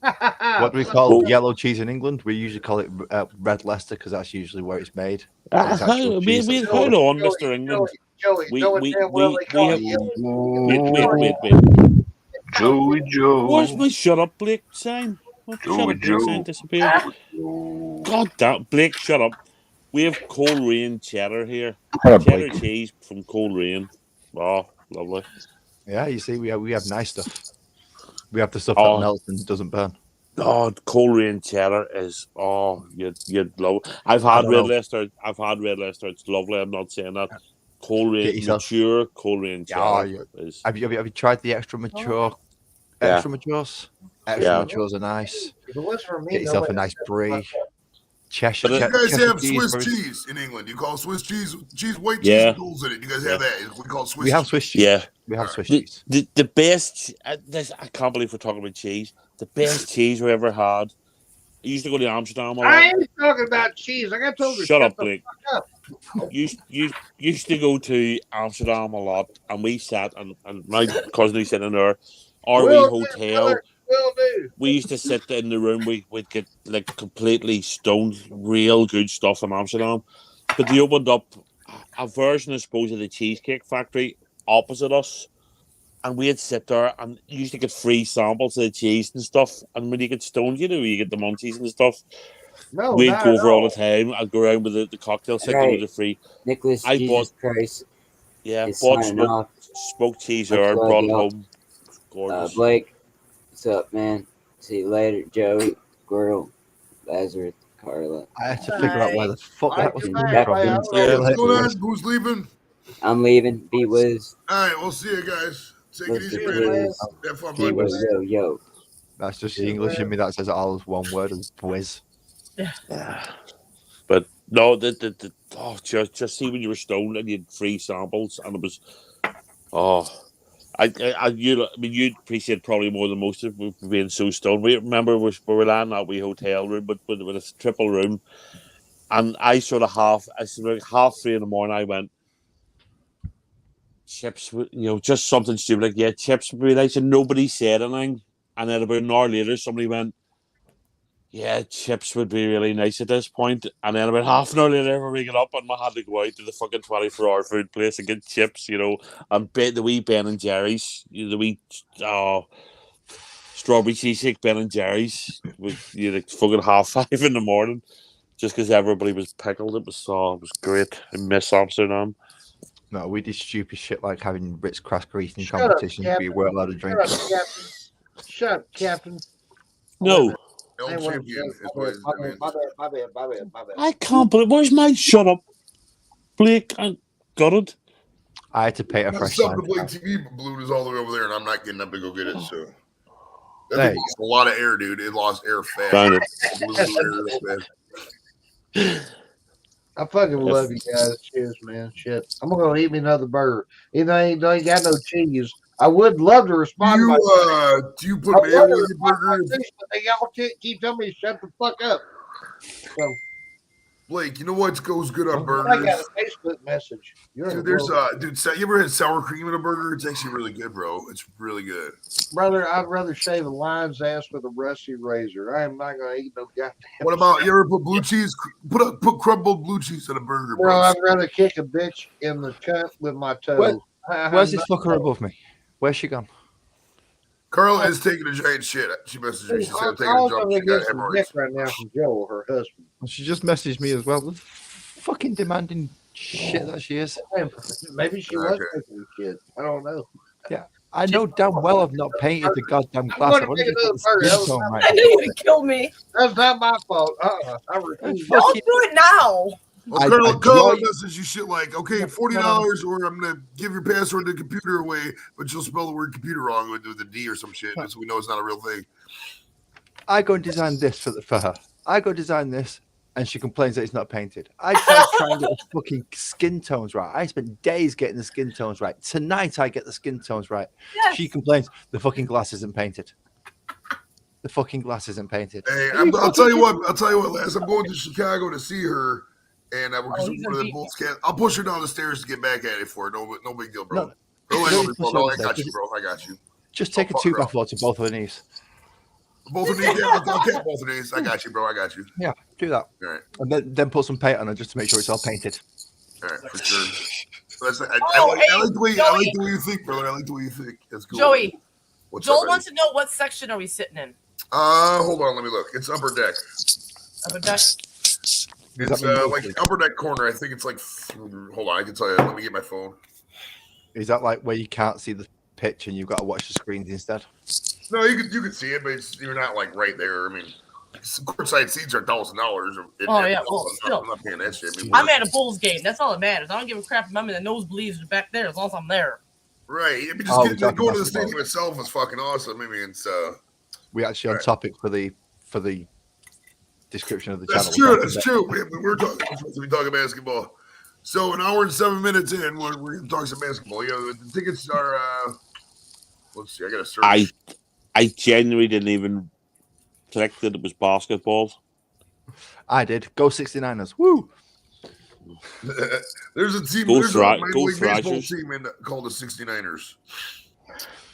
What do we call yellow cheese in England? We usually call it red Leicester because that's usually where it's made. It's actual cheese. Hold on, Mr. England. Joey, We knowing damn well they call it wait. Joey. Where's my shut up, Blake sign? What shut up, Blake sign disappeared? God damn, Blake, shut up. We have Coleraine cheddar here. Cheddar cheese from Coleraine. Oh, lovely. Yeah, you see, we have nice stuff. We have the stuff that melts and doesn't burn. Oh, Coleraine cheddar is you'd love it. I've had red Leicester. It's lovely. I'm not saying that. Coleraine mature Coleraine cheddar. Have you tried the extra mature? Extra matures? Extra matures are nice. Get yourself a nice brie. Cheshire. You guys have Swiss cheese in England. You call Swiss cheese white cheese with holes in it. You guys have that. We call it Swiss cheese. We have Swiss cheese. Yeah. We have Swiss cheese. The best, I can't believe we're talking about cheese. The best cheese we ever had. I used to go to Amsterdam a lot. I ain't talking about cheese. I got told to shut up, Blake. Used to go to Amsterdam a lot, and we sat, and my cousin who's sitting there, RV Hotel. We used to sit in the room. We'd get like completely stoned, real good stuff in Amsterdam. But they opened up a version, I suppose, of the Cheesecake Factory opposite us. And we'd sit there and you used to get free samples of the cheese and stuff. And when you get stoned, you get the munchies and stuff. We'd go over all the time. I'd go around with the cocktail section with the free. Nicholas, Jesus Christ. Yeah, bought smoked cheese here, brought it home. Gorgeous. Blake, what's up, man? See you later, Joey, Squirrel, Lazarus, Carla. I had to figure out where the fuck that was from. Who's leaving? I'm leaving. Be whiz. All right, we'll see you guys. Take it easy, man. Have fun, bud. Yo. That's just the English in me that says it all as one word as whiz. Yeah. But no, just see when you were stoned and you had free samples, and it was you'd appreciate probably more than most of it being so stoned. We remember we were landing at that wee hotel room, but with a triple room, and I sort of half 3 in the morning. I went chips, just something stupid like chips would be nice, and nobody said anything. And then about an hour later, somebody went, yeah, chips would be really nice at this point. And then about half an hour later, we're waking up and I had to go out to the fucking 24-hour food place and get chips, and the wee Ben and Jerry's, the wee strawberry cheesecake Ben and Jerry's with like fucking 5:30 in the morning, just because everybody was pickled. It was great. I miss Amsterdam. No, we did stupid shit like having Ritz cracker eating competitions where you weren't allowed to drink. Shut up, Captain. No. El Champion is what it is. My bad. I can't believe. Where's my shut up, Blake? gutted. I had to pay a There's fresh something sign. to play TV, but Blue is all the way over there, and I'm not getting up to go get it. So that There thing you lost a lot of air, dude. It lost air fast. Found it. Blew air real fast. I fucking love you guys. Cheers, man. Shit. I'm gonna go eat me another burger. Even though I ain't got no cheese. I would love to respond to my Do you put mayo in your burger? but they all keep telling me to shut the fuck up. So Blake, you know what goes good on I burgers? got a Facebook message. You're Dude, in there's the dude, you ever had sour cream in a burger? It's actually really good, bro. It's really good. brother. I'd rather shave a lion's ass with a rusty razor. I am not gonna eat no goddamn. What about you ever put blue cheese? Put crumbled blue cheese in a burger, Bro, bro. I'd rather kick a bitch in the cunt with my toe. Where's this fucker above me? Where's she gone? Carla is taking a giant shit. She messaged me. She said, "I'm taking a I'll jump. go She got get some hemorrhoids." dick right now from Joel, her husband. She just messaged me as well. The fucking demanding shit that she is. Maybe she was taking a shit. I don't know. Yeah, I know damn well I've not painted the goddamn glass. I'm I've gonna only make just got the another skin tone burger. right. I knew you would kill me. That's not my fault. I refuse. Don't do it now. Well, Carla messaged you shit like, "Okay, $40, or I'm gonna give your password to the computer away, but you'll spell the word computer wrong with a D or some shit, so we know it's not a real thing." I go and design this for her. I go design this, and she complains that it's not painted. I try and get the fucking skin tones right. I spent days getting the skin tones right. Tonight I get the skin tones right. Yes. She complains the fucking glass isn't painted. The fucking glass isn't painted. Hey, I'll tell you what. Les, I'm going to Chicago to see her, and I'll push her down the stairs to get back at it for her. No big deal, bro. I got you, bro. I got you. Just take a 2x4 to both of her knees. Both of these, yeah, I'll get both of these. I got you, bro. I got you. Yeah, do that. All right. And then put some paint on her just to make sure it's all painted. All right, for sure. I like the way you think, brother. I like the way you think. That's cool. Joey, Joel wants to know what section are we sitting in? Hold on, let me look. It's upper deck. Upper deck. It's like upper deck corner. I think it's like. Hold on, I can tell you. Let me get my phone. Is that like where you can't see the pitch and you've got to watch the screens instead? No, you can see it, but you're not like right there. I mean, courtside seats are $1,000. Oh yeah, well, still. I'm not paying that shit. I'm at a Bulls game. That's all that matters. I don't give a crap if I'm in the nosebleeds or back there as long as I'm there. Right. I mean, just going to the stadium itself is fucking awesome. I mean, it's we actually on topic for the description of the That's channel. That's true. We're supposed to be talking basketball. So an hour and 7 minutes in, we're going to talk some basketball. Yeah, the tickets are. Let's see. I got to search. I genuinely didn't even click that it was basketball. I did. Go 69ers. Woo! There's a team. Go There's a minor Go league baseball Thrashers. team called the 69ers.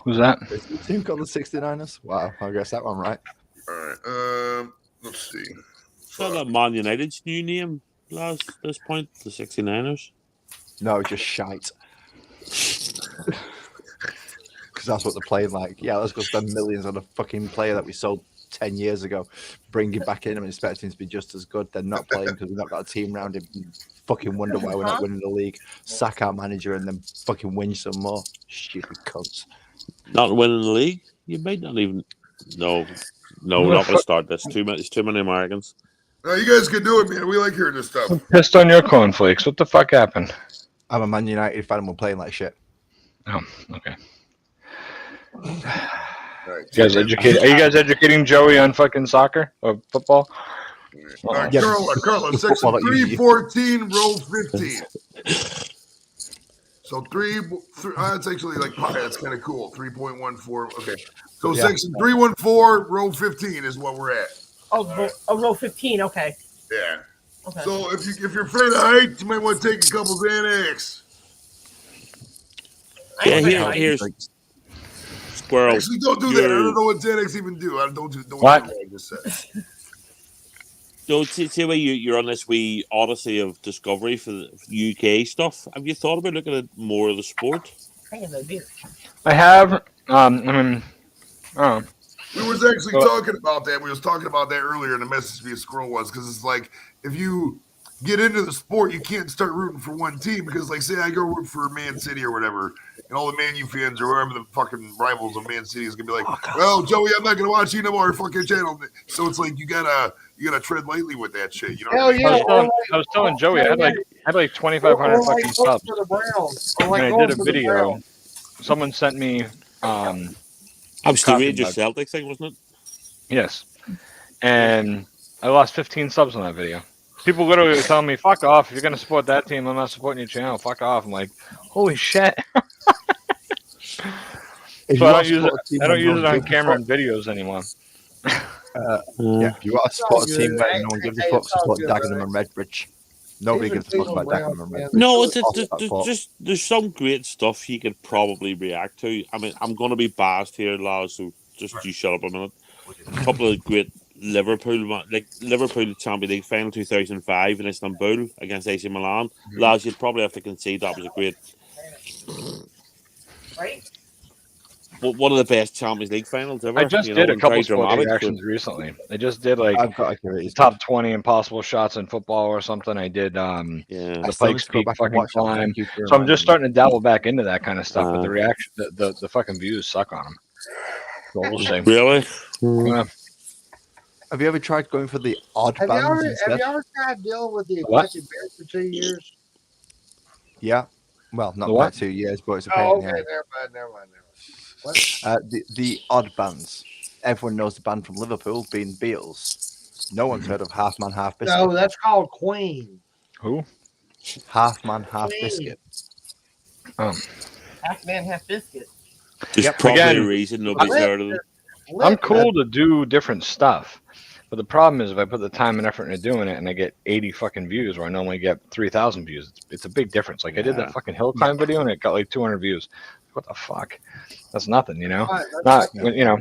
Who's that? There's a team called the 69ers. Wow, I guess that one right. All right. Let's see. Is that Man United's new name last this point? The 69ers? No, just shite. Because that's what they're playing like. Yeah, let's go spend millions on a fucking player that we sold 10 years ago. Bring him back in and expect him to be just as good. They're not playing because we've not got a team around him. Fucking wonder why we're not winning the league. Sack our manager and then fucking win some more. Stupid cunts. Not winning the league? You might not even. No, we're not going to start this. There's too many Americans. No, you guys can do it, man. We like hearing this stuff. I'm pissed on your cornflakes. What the fuck happened? I'm a Man United fan and we're playing like shit. Oh, okay. Right. Are you guys educating Joey on fucking soccer or football? All right, Carla, section 314, row 15. So it's actually like that's kind of cool. 3.14. Okay. So section 314, row 15 is what we're at. Oh, row 15. Okay. Yeah. Okay. So if you're afraid of heights, you might want to take a couple Xanax. Yeah, here's Squirrel. Actually, don't do that. I don't know what Xanax even do. Don't do what I just said. Don't see where you're on this wee odyssey of discovery for the UK stuff. Have you thought about looking at more of the sport? I have. I mean, oh. We was actually talking about that. We was talking about that earlier in the message via Scroll was because it's like if you get into the sport, you can't start rooting for one team because, like, say I go root for Man City or whatever, and all the Man U fans or whoever the fucking rivals of Man City is gonna be like, "Well, Joey, I'm not gonna watch you no more fucking channel." So it's like you gotta tread lightly with that shit. You know? I was telling Joey, I had like had like 2,500 or like fucking vote subs. for the Browns, or like And I going did a for the video. Browns. Someone sent me That was the coffee Rangers mugs. Celtic thing, wasn't it? Yes. And I lost 15 subs on that video. People literally were telling me, fuck off. If you're going to support that team, I'm not supporting your channel. Fuck off. I'm like, holy shit. If So you I want don't to use it. support a team I where don't no use one it on gives a camera fuck, and videos anymore. yeah, if you want to It's all support a good. team where Hey, no one gives a hey, fuck, it's all support good, Dagenham brother. and Redbridge. Nobody These are gives a fuck Cleveland about Browns Dagenham and fans. Redbridge. No, Shut it's there's some great stuff you could probably react to. I mean, I'm gonna be biased here, lads, so just you shut up a minute. A couple of great Liverpool Champions League final 2005 in Istanbul against AC Milan. Lads, you'd probably have to concede that was a great, Right? one of the best Champions League finals ever. I just You did know, a and very couple sports dramatic. But reactions recently. I just did like I've got to give it his top due. 20 impossible shots in football or something. I did yeah, I the still need Pikes to go Peak back and fucking watch that. climb. Thank you for So I'm just reminding me. starting to dabble back into that kind of stuff. But the Uh, reaction, the fucking views suck on them. So we'll see. really. Yeah. Have you ever tried going for the odd Have you bands ever instead? tried dealing with the What? eclectic bear for 2 years? Yeah. Well, not The quite what? 2 years, but it's a pain Oh, in the okay, ass. never mind. What? The odd bands. Everyone knows the band from Liverpool being Beatles. No one's heard of Half Man, Half Biscuit. No, that's called Queen. Who? Half Man, Half Queen. Biscuit. Half man, half biscuit. There's Yep. probably a Again, reason nobody's heard of them. I'm cool to do different stuff. But the problem is if I put the time and effort into doing it and I get 80 fucking views where I normally get 3,000 views, it's a big difference. Like I did that fucking hill climb video and it got like 200 views. What the fuck? That's nothing, you know? Not, you know.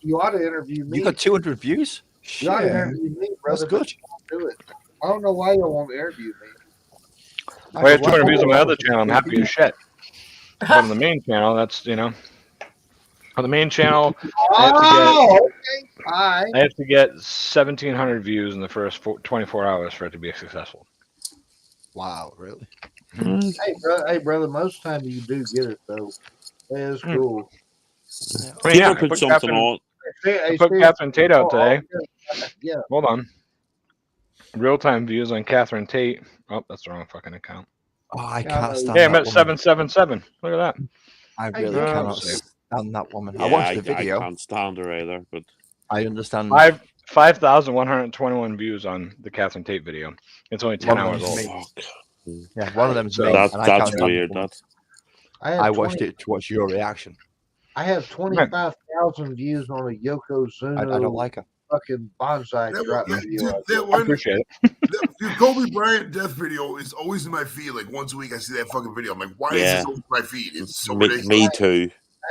You ought to interview me. You got 200 views? You ought to Shit. interview me, brother. That's good. but you won't do it. I don't know why you won't interview me. If I had 200 views on my other channel, I'm happy as shit. But on the main channel, that's, you know. On the main channel, I have to get 1,700 views in the first 24 hours for it to be successful. Wow, really? Hey, brother. Most time you do get it though. That is cool. I mean, yeah, I put Catherine Tate out today. Yeah. Hold on. Real-time views on Catherine Tate. Oh, that's the wrong fucking account. Oh, I can't stand Yeah, I'm that at woman. 777. Look at that. I really cannot stand that woman. Yeah, I watched the video. I can't stand her either, but I understand. 5,121 views on the Catherine Tate video. It's only 10 hours old. Yeah, one of them's So me. that's and I can't stand weird. that woman. That I watched it to watch your reaction. I have 25,000 views on a Yokozuna. I don't like her. Fucking bonsai drop video. That one, appreciate it. The Kobe Bryant death video is always in my feed. Like once a week, I see that fucking video. I'm like, why is this always in my feed? It's so ridiculous. Me too.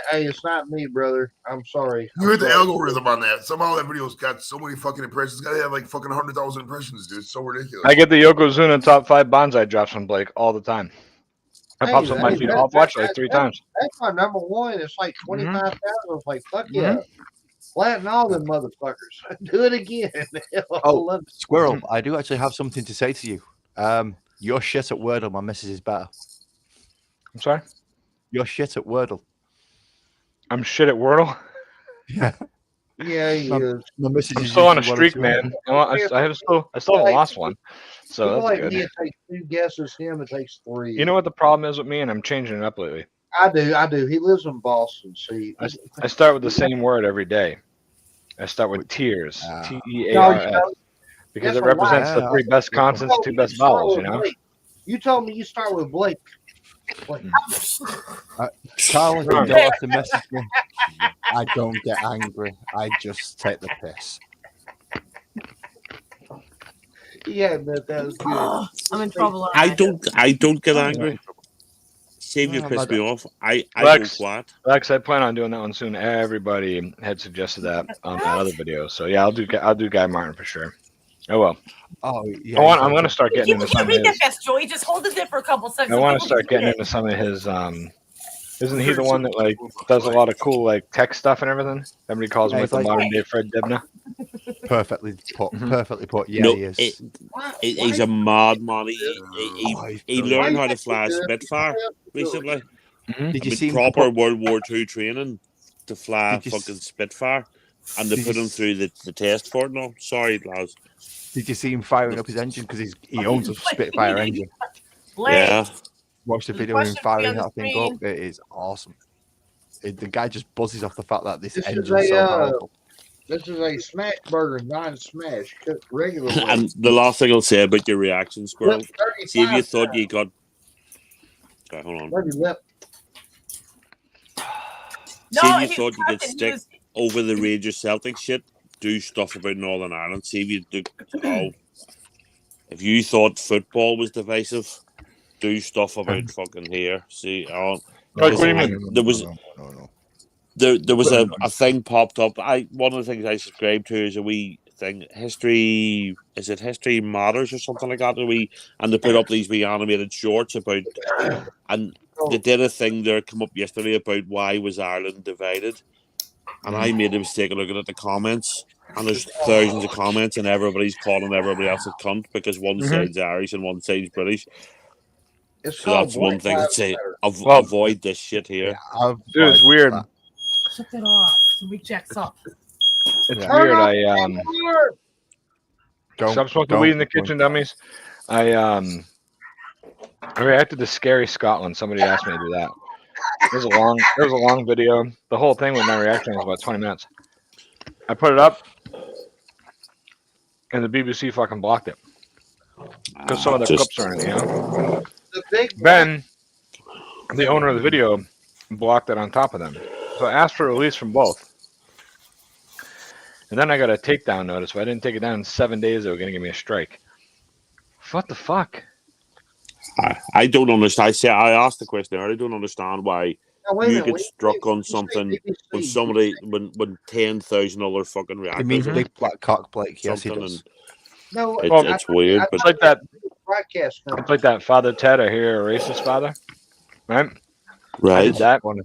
Hey, it's not me, brother. I'm sorry. You heard the algorithm on that. Somehow that video's got so many fucking impressions. It's got to have like fucking 100,000 impressions, dude. It's so ridiculous. I get the Yokozuna top 5 bonsai drops from Blake all the time. It pops up my feed. I'll watch it like 3 times. That's my number one. It's like 25,000. It's like, fuck yeah. Flatten all them motherfuckers. Do it again. Oh, Squirrel, I do actually have something to say to you. Your shit at Wordle, my missus is better. I'm sorry? Your shit at Wordle. I'm shit at Wordle? Yeah. Yeah, he is. My missus I'm is still on a usually streak, 1 or 2. man. I still haven't lost one. So People that's like good. me, it takes 2 guesses. Him, it takes 3. You know what the problem is with me, and I'm changing it up lately. I do. He lives in Boston. See, I start with the same word every day. I start with tears. Tears. Because it represents the 3 best consonants, 2 best vowels, you know? Blake. You told me you start with Blake. Carl, you don't have to message me. I don't get angry. I just take the piss. Yeah, but that was good. I'm in trouble. I don't get angry. Save you piss me off. I go flat. Lex, I plan on doing that one soon. Everybody had suggested that on that other video. So yeah, I'll do Guy Martin for sure. Oh well. Oh yeah. I'm gonna start getting into You some can't of read his. that fast, Joey. Just hold it there for a couple seconds. I want to start getting into some of his. Isn't he the one that like does a lot of cool like tech stuff and everything? Everybody calls him like the modern day Fred Dibna. Perfectly put. Perfectly put. Yeah, No, he is. He's a madman. He learned how to fly a Spitfire recently. Did you I see mean, proper World War II training to fly a fucking Spitfire, and they put him through the test for it. No, sorry, lads. Did you see him firing up his engine because he owns a Spitfire engine? Yeah. Watch the There's a video of him question for you firing on the that thing screen. up. It is awesome. The guy just buzzes off the fact that this This is engine's so a powerful. this is a smash burger, not a smash. Cooked regularly. And the last thing I'll say about your reaction, Squirrel. Lip See if you 35 thought you got. Sorry, hold on. Maybe lip. See No, if you he's thought you could cooking. stick over the Rangers Celtic shit, do stuff about Northern Ireland. See if you do. Oh, if you thought football was divisive, do stuff about fucking here. See, Like, what do you mean? There was there was a thing popped up. One of the things I subscribe to is a wee thing. History, is it History Matters or something like that? And they put up these wee animated shorts about, and they did a thing there come up yesterday about why was Ireland divided, and I made a mistake of looking at the comments, and there's thousands of comments, and everybody's calling everybody else a cunt because one side's Irish and one side's British. It's So called that's one Black thing I'd Lives say. Matter. Avoid this shit here. Dude, it's weird. Shut that off. So we checks up. It's weird. Don't- Stop smoking don't- weed in the kitchen, dummies. I reacted to Scary Scotland. Somebody asked me to do that. It was a long video. The whole thing with my reaction was about 20 minutes. I put it up, and the BBC fucking blocked it because some of the clips are in it. You know. Ben, the owner of the video, blocked it on top of them. So I asked for a release from both. And then I got a takedown notice. If I didn't take it down in 7 days, they were going to give me a strike. What the fuck? I don't understand. I asked the question earlier. I don't understand why you get struck on something when somebody when 10,000 other fucking It reactors. means big black cock, Blake. Yes, he something does. No, it's weird, but It's like that. Broadcast It's like that Father Ted. I hear a racist father, right? I right. did that one.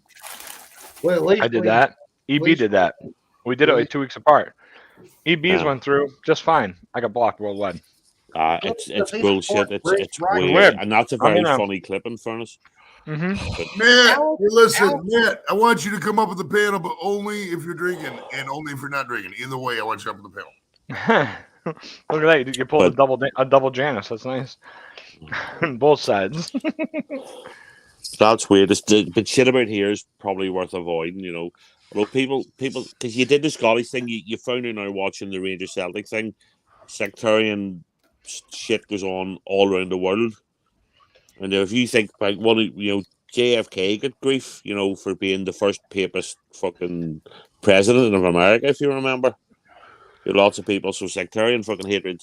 Well, at least I did that. EB did that. We did it like 2 weeks apart. EBs went through just fine. I got blocked worldwide. It's bullshit. It's weird. Weird. And that's a I'm very around. funny clip, in fairness. Mm-hmm. Matt, listen, Matt, I want you to come up with the panel, but only if you're drinking and only if you're not drinking. Either way, I want you up with the panel. Look at that! You pulled a double Janus. That's nice. Both sides. That's weird. But shit about here is probably worth avoiding, you know. Well, people, because you did the Scottish thing, you found out now watching the Rangers Celtic thing, sectarian shit goes on all around the world. And if you think like JFK got grief, for being the first papist fucking president of America, if you remember. There are lots of people, so sectarian fucking hatred,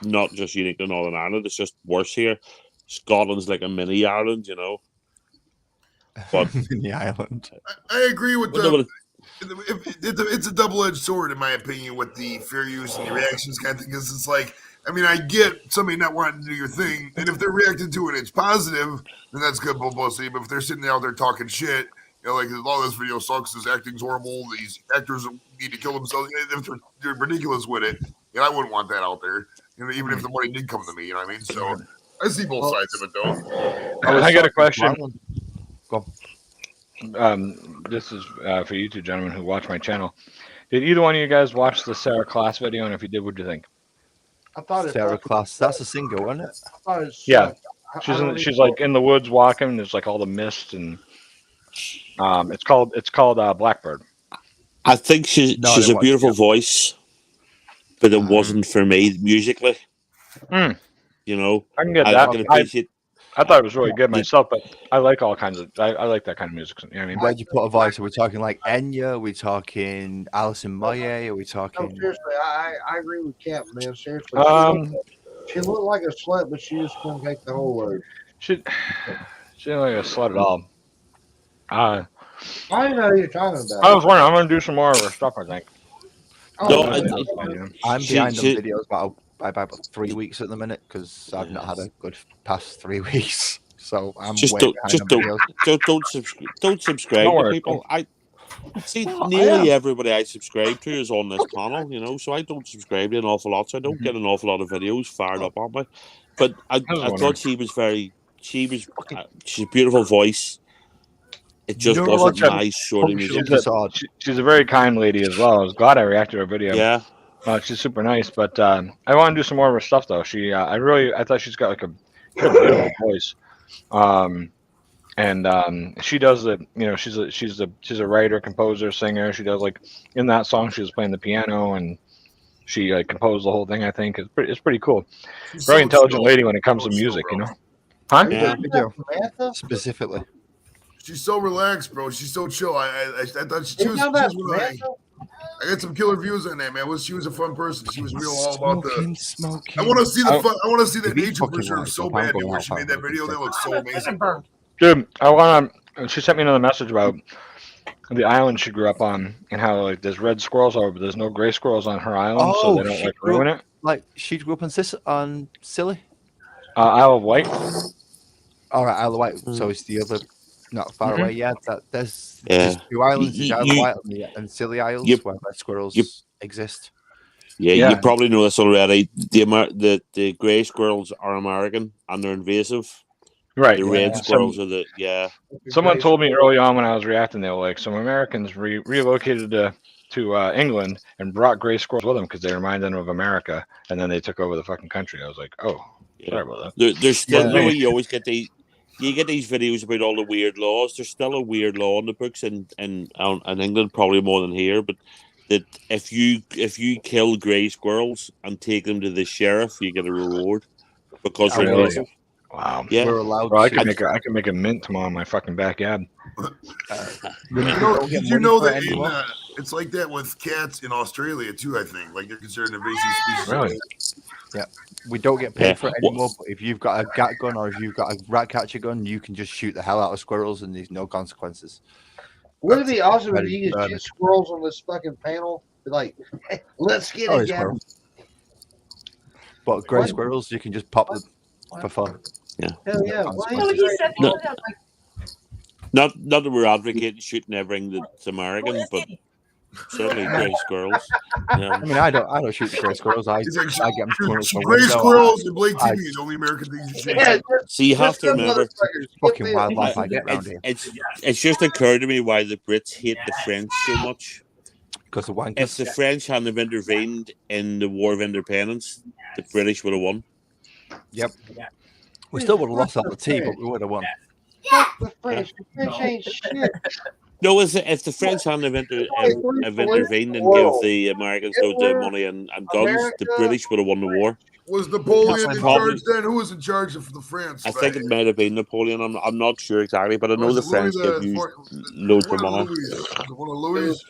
not just unique to Northern Ireland, it's just worse here. Scotland's like a mini Ireland, But mini Ireland. I agree with Well, no, it's a double-edged sword, in my opinion, with the fair use and the reactions kind of thing. Because it's like, I get somebody not wanting to do your thing, and if they're reacting to it, it's positive, then that's good publicity. But if they're sitting out there talking shit, like, all this video sucks, this acting's horrible, these actors need to kill themselves, if they're ridiculous with it, I wouldn't want that out there. Even if the money did come to me, you know what I mean? So I see both sides of it, though. I got a question. Go. This is for you two gentlemen who watch my channel. Did either one of you guys watch the Sarah Class video? And if you did, what'd you think? I thought it. Sarah Class. That's a single, isn't it? I thought it Yeah. sucked. She's like in the woods walking. There's like all the mist and it's called Blackbird. I think she's a beautiful voice, but it wasn't for me musically. I can get I that. can appreciate. I thought it was really good myself, but I like all kinds of. I like that kind of music. You know what I mean? Where'd you put a voice? Are we talking like Enya? Are we talking Alison Moyet? Are we No, talking? seriously, I agree with Cap, man. Seriously, she looked like a slut, but she just couldn't take the whole load. She didn't like a slut at all. I don't know who you're talking about. I was wondering. I'm gonna do some more of her stuff. I think. I'm behind the videos by about 3 weeks at the minute because I've not had a good past 3 weeks. So I'm Just way don't, behind just on don't, videos. don't subscribe Don't to worry, people. I see nearly everybody I subscribe to is on this panel, so I don't subscribe to an awful lot, so I don't get an awful lot of videos fired up on me. But I thought she's a beautiful voice. It just wasn't my sort of music. She's a very kind lady as well. I was glad I reacted to her video. Yeah. She's super nice, but I want to do some more of her stuff though. I thought she's got like she had a beautiful voice. And she does it. She's a writer, composer, singer. She does like in that song she was playing the piano and she like composed the whole thing. I think it's pretty cool. She's Very so intelligent chill. lady when it comes to So chill, music, bro. Huh? Yeah, Video. specifically. She's so relaxed, bro. She's so chill. I thought she was. I got some killer views on that, man. She was a fun person. She was real all about the smoking. I want to see the fun. I want to see that If he nature fucking preserve likes so it, I'm bad, dude. going Where out she made for that video, that looks so amazing. Dude, I want to. She sent me another message about the island she grew up on and how like there's red squirrels over, but there's no gray squirrels on her island, so they don't like ruin it. Like she grew up on Silly. Isle of Wight. All right, Isle of Wight. So it's the other, not far Mhm. away. Yeah, there's Yeah. two islands: You- Isle of you- Wight and Silly Isles, you- where red squirrels you- exist. Yeah, Yeah. you probably know this already. The grey squirrels are American and they're invasive. Right. The red squirrels are the Someone told me early on when I was reacting, they were like, some Americans relocated to England and brought gray squirrels with them because they reminded them of America, and then they took over the fucking country. I was like, oh, sorry about that. There's still Yeah. you always get you get these videos about all the weird laws. There's still a weird law in the books in England, probably more than here, but that if you kill grey squirrels and take them to the sheriff, you get a reward because they're Really? invasive. Wow. Yeah. We're allowed. Bro, I to. can make a mint tomorrow in my fucking backyard. Did you know that it's like that with cats in Australia too? I think like they're considered invasive species. Really? Yeah, we don't get paid Yeah. for it anymore. But if you've got a gat gun or if you've got a rat catcher gun, you can just shoot the hell out of squirrels and there's no consequences. Wouldn't it be awesome if Very you could good. shoot squirrels on this fucking panel? Be like, hey, let's get Oh, it, it's guys. squirrel. But grey What? squirrels, you can just pop them for fun. Yeah. Hell yeah. Why No, is he it said No. that, like, Not that we're advocating shooting everything that's American, but certainly grey squirrels. Yeah. I mean, I don't shoot the grey squirrels. I It's like get them squirrels from gray window. squirrels and Blake I- TV is the only American thing you shoot. Yeah, So you have just to them remember, motherfuckers. Fucking Get me- wildlife I get around here it's just occurred to me why the Brits hate the French so much. because of If wankers. the French hadn't intervened in the War of Independence, the British would have won. Yep. We still would have lost out the tea, but we would have won. Fuck the French. The French ain't shit. No, if the French hadn't have intervened and give the Americans loads of money and guns, the British would have won the war. Was Napoleon in Probably- charge then? Who was in charge of the France? I think it might have been Napoleon. I'm not sure exactly, but I know Was the it Louis French give you loads of money. One of Louis.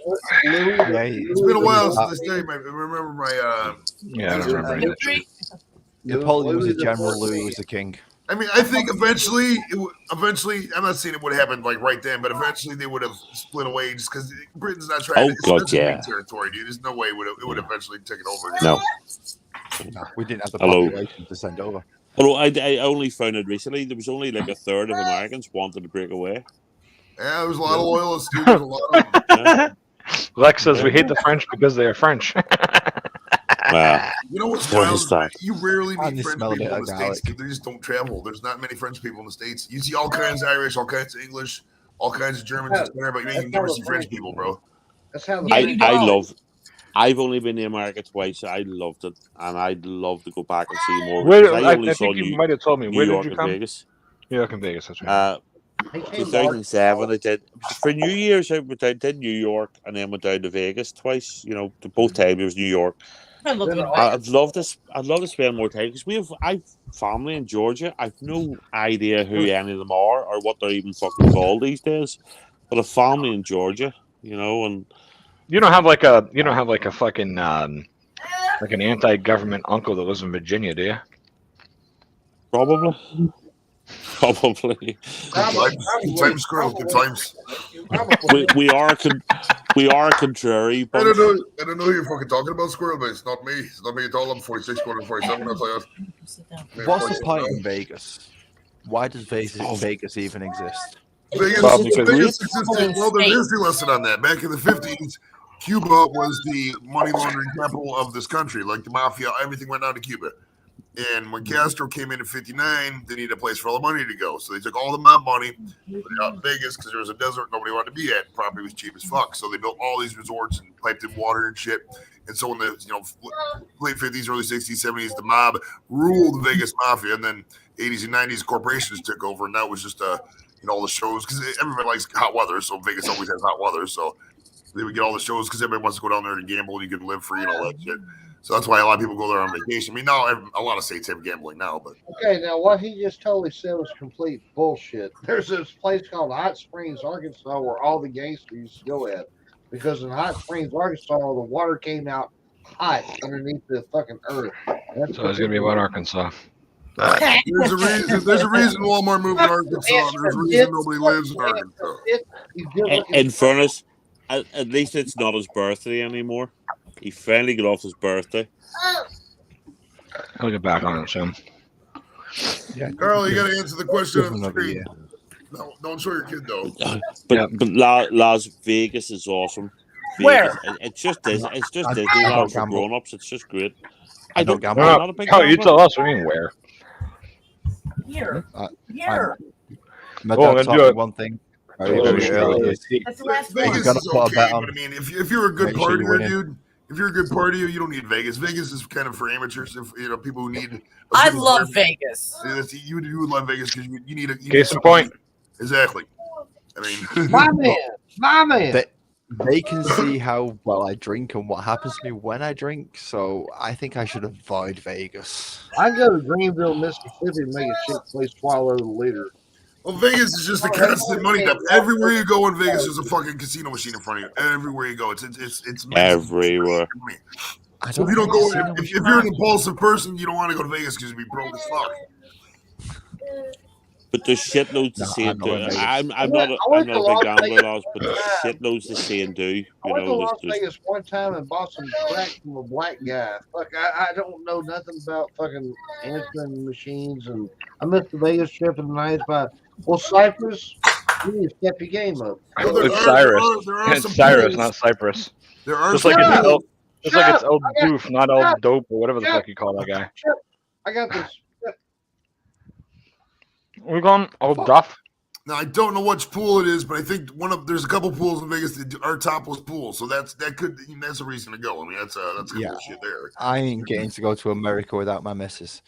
Yeah, It's been a while since this day. I remember my. Yeah, I don't remember any of that shit. Napoleon was a general, Louis was a king. I mean, I think eventually, I'm not saying it would have happened like right then, but eventually they would have split away just because Britain's not trying Oh, to. God, That's a yeah. big territory, dude. There's no way it would eventually take it over. No. No, we didn't have the Hello. population to send over. Although I only found it recently, there was only like a third of Americans wanted to break away. Yeah, there was a lot of loyalists, dude. There's a lot of them. Yeah. Lex says we hate the French because they are French. Wow. You know what's Don't wild? stop. You rarely I meet just French smelled people it, in the garlic. States because they just don't travel. There's not many French people in the States. You see all kinds of Irish, all kinds of English, all kinds of Germans, etc., but you never see French people, bro. That's how Yeah, the you I've only been to America twice. I loved it, and I'd love to go back and see more. Where, because I only saw think you might have told me. New Where York did you and come? Vegas. New York and Vegas. That's right. He came 2007, I did for New Year's. I did New York and then went down to Vegas twice. You know, both times it was New York. I love doing I'd love to spend more time because I've family in Georgia. I've no idea who any of them are or what they're even fucking called these days. But a family in Georgia, you know, and You don't have like a fucking like an anti-government uncle that lives in Virginia, do you? probably. Good times, girl. Good times. we are contrary. I Bunch. don't know who you're fucking talking about, Squirrel, but it's not me. It's not me at all. I'm 46 going to 47. I'll tell you. What's the point in Vegas? Why does Vegas even exist? Vegas, Well, because Vegas existed. Well, there's a history lesson on that. Back in the 50s, Cuba was the money laundering capital of this country. Like the mafia, everything went down to Cuba. And when Castro came in 59, they needed a place for all the money to go. So they took all the mob money, put it out in Vegas because there was a desert nobody wanted to be at. Property was cheap as fuck. So they built all these resorts and piped in water and shit. And so in the late 50s, early 60s, 70s, the mob ruled the Vegas mafia, and then 80s and 90s corporations took over, and that was just all the shows because everybody likes hot weather, so Vegas always has hot weather, so they would get all the shows because everybody wants to go down there to gamble and you can live free and all that shit. So that's why a lot of people go there on vacation. I mean, now a lot of states have gambling now, but Okay, now what he just totally said was complete bullshit. There's this place called Hot Springs, Arkansas, where all the gangsters used to go at. Because in Hot Springs, Arkansas, the water came out hot underneath the fucking earth. That's So it's gonna be about Arkansas. there's a reason. There's a reason Walmart moved to Arkansas. There's a reason nobody lives in Arkansas. In fairness, at least it's not his birthday anymore. He finally got off his birthday. I'll get back on it soon. Yeah, Carl, you got to answer the question on the screen. No, don't show your kid though. But Las Vegas is awesome. Where? It's just Disneyland for grown-ups. It's just great. I don't gamble. I'm not a big Oh, you gambler. tell us. What do you mean where? Here. Here. My Oh, I'm dad gonna taught do me it. one thing Oh, very early. That's the last Vegas one. gotta is put a okay, bet but on. I mean, if you're a good Make sure you partier, win it. dude, if you're a good partier, you don't need Vegas. Vegas is kind of for amateurs. If people who need, I love Vegas. You would love Vegas because you need a Case in point. Exactly. I mean, My man. They can see how well I drink and what happens to me when I drink, so I think I should avoid Vegas. I go to Greenville, Mississippi, and make a shit place swallow the leader. Well, Vegas is just a constant money dump. Everywhere you go in Vegas, there's a fucking casino machine in front of you. Everywhere you go, it's Everywhere. So if you don't go, if you're an impulsive person, you don't want to go to Vegas because you'll be broke as fuck. But there's shitloads to see and do. I'm not a big gambler, lads, but there's shitloads to see and do. I went to Las Vegas one time and bought some crack from a black guy. Fuck, I don't know nothing about fucking answering machines, and I missed the Vegas trip in the 90s. But Cypress, you need to step your game up. It's Cyrus. It's Cyrus, not Cyprus. There are just like it's El I got- Doof, not El Shut- Dope, or whatever the Shut- fuck you call that guy. I got this. We're going Old Duff. Now I don't know which pool it is, but I think there's a couple pools in Vegas that are topless pools, so that's a reason to go. I mean that's good bullshit there. I ain't getting to go to America without my missus.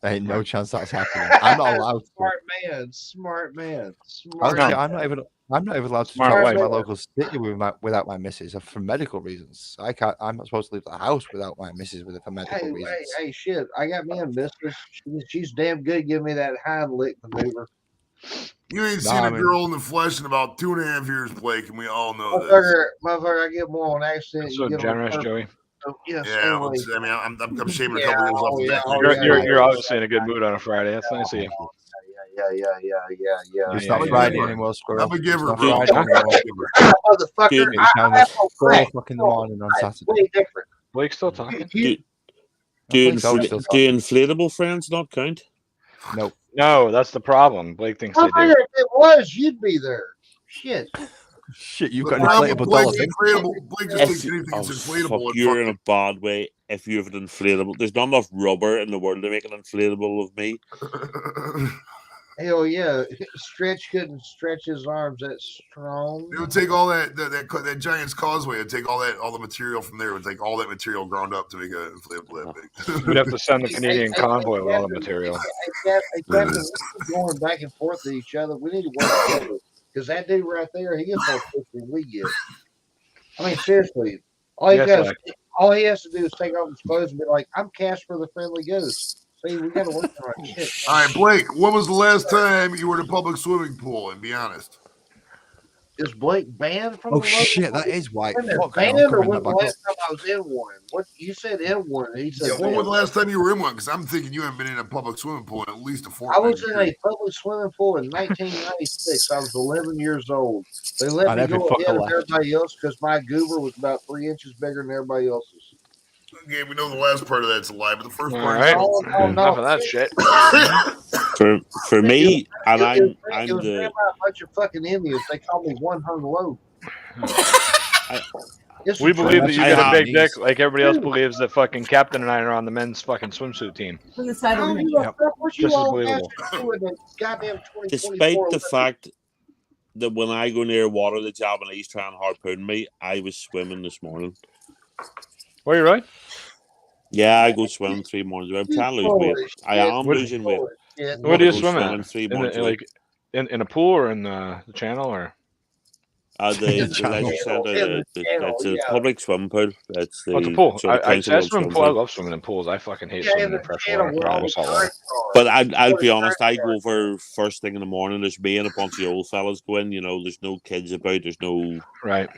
There ain't no chance that's happening. I'm not allowed to. Smart man. Okay, I'm not even allowed to Smart travel wife. to my local city without my missus for medical reasons. I'm not supposed to leave the house without my missus for medical reasons. Hey, shit! I got me a mistress. She's damn good. Give me that hind lick maneuver. You ain't seen a girl in the flesh in about 2.5 years, Blake, and we all know this. Motherfucker, I get more on accident. So generous, Joey. Yes, Yeah, well, I mean, I'm shaving a couple years off the back. You're obviously in a good mood on a Friday. That's nice of you. Yeah. It's not Friday anymore, Squirrel. I'm a giver, It's bro. not Friday anymore. Motherfucker, It's now 4:00 in the morning on Saturday. way different. Blake's still talking. Do still inflatable friends not count? Nope. No, that's the problem. Blake thinks they Motherfucker, do. if it was, you'd be there. Shit. Shit, you've The got an problem inflatable with dolphin. Blake just thinks anything that's inflatable. Fuck, you're in a bad way if you have an inflatable. There's not enough rubber in the world to make an inflatable of me. Hell yeah. Stretch couldn't stretch his arms that strong. It would take all that Giants Causeway. It would take all the material from there. It would take all that material ground up to make an inflatable that big. We'd have to send the Canadian convoy with all the material. Captain, going back and forth to each other. We need to work together. Because that dude right there, he gets more pussy than we get. I mean, seriously. All he has to do is take off his clothes and be like, I'm Casper the Friendly Ghost. See, we got to work on our shit. All right, Blake, when was the last time you were in a public swimming pool? And be honest. Is Blake banned from Oh the local shit, that pool? is white. Wait a minute, Fuck, banned I'm or covering when that the back up. last time I was in one? What you said in one? He said Yeah, when banned. was the last time you were in one? Because I'm thinking you haven't been in a public swimming pool in at least a I fortnight. was in a public swimming pool in 1996. I was 11 years old. They let And me every go fucker ahead of left. everybody else because my goober was about 3 inches bigger than everybody else's. Okay, we know the last part of that's a lie, but the first All part. right. No. Enough of that shit. For me, and It I'm was ran the by a bunch of fucking Indians. They called me one hung low. It's We the believe truth. that you I get a have big these. dick, like everybody else believes that fucking Captain and I are on the men's fucking swimsuit team. From the side I of don't the give a fuck what you Just as all believable. asked to do in the goddamn 2024 despite the Olympics. fact that when I go near water, the Japanese try and harpoon me. I was swimming this morning. Where you really? Yeah, I go swimming 3 mornings. I'm trying to lose weight. I am losing weight. Where do you Go swim swimming at? 3 months a week. Like in a pool or in the channel or? The leisure centre, it's a public swimming pool. It's Oh, it's a the pool. sort of I council owned swim in swimming pool. I pool. love swimming in pools. I fucking hate swimming in fresh water. Salt water. But I'll be honest, I go over first thing in the morning. There's me and a bunch of old fellas go in. You know, there's no kids about. There's no right.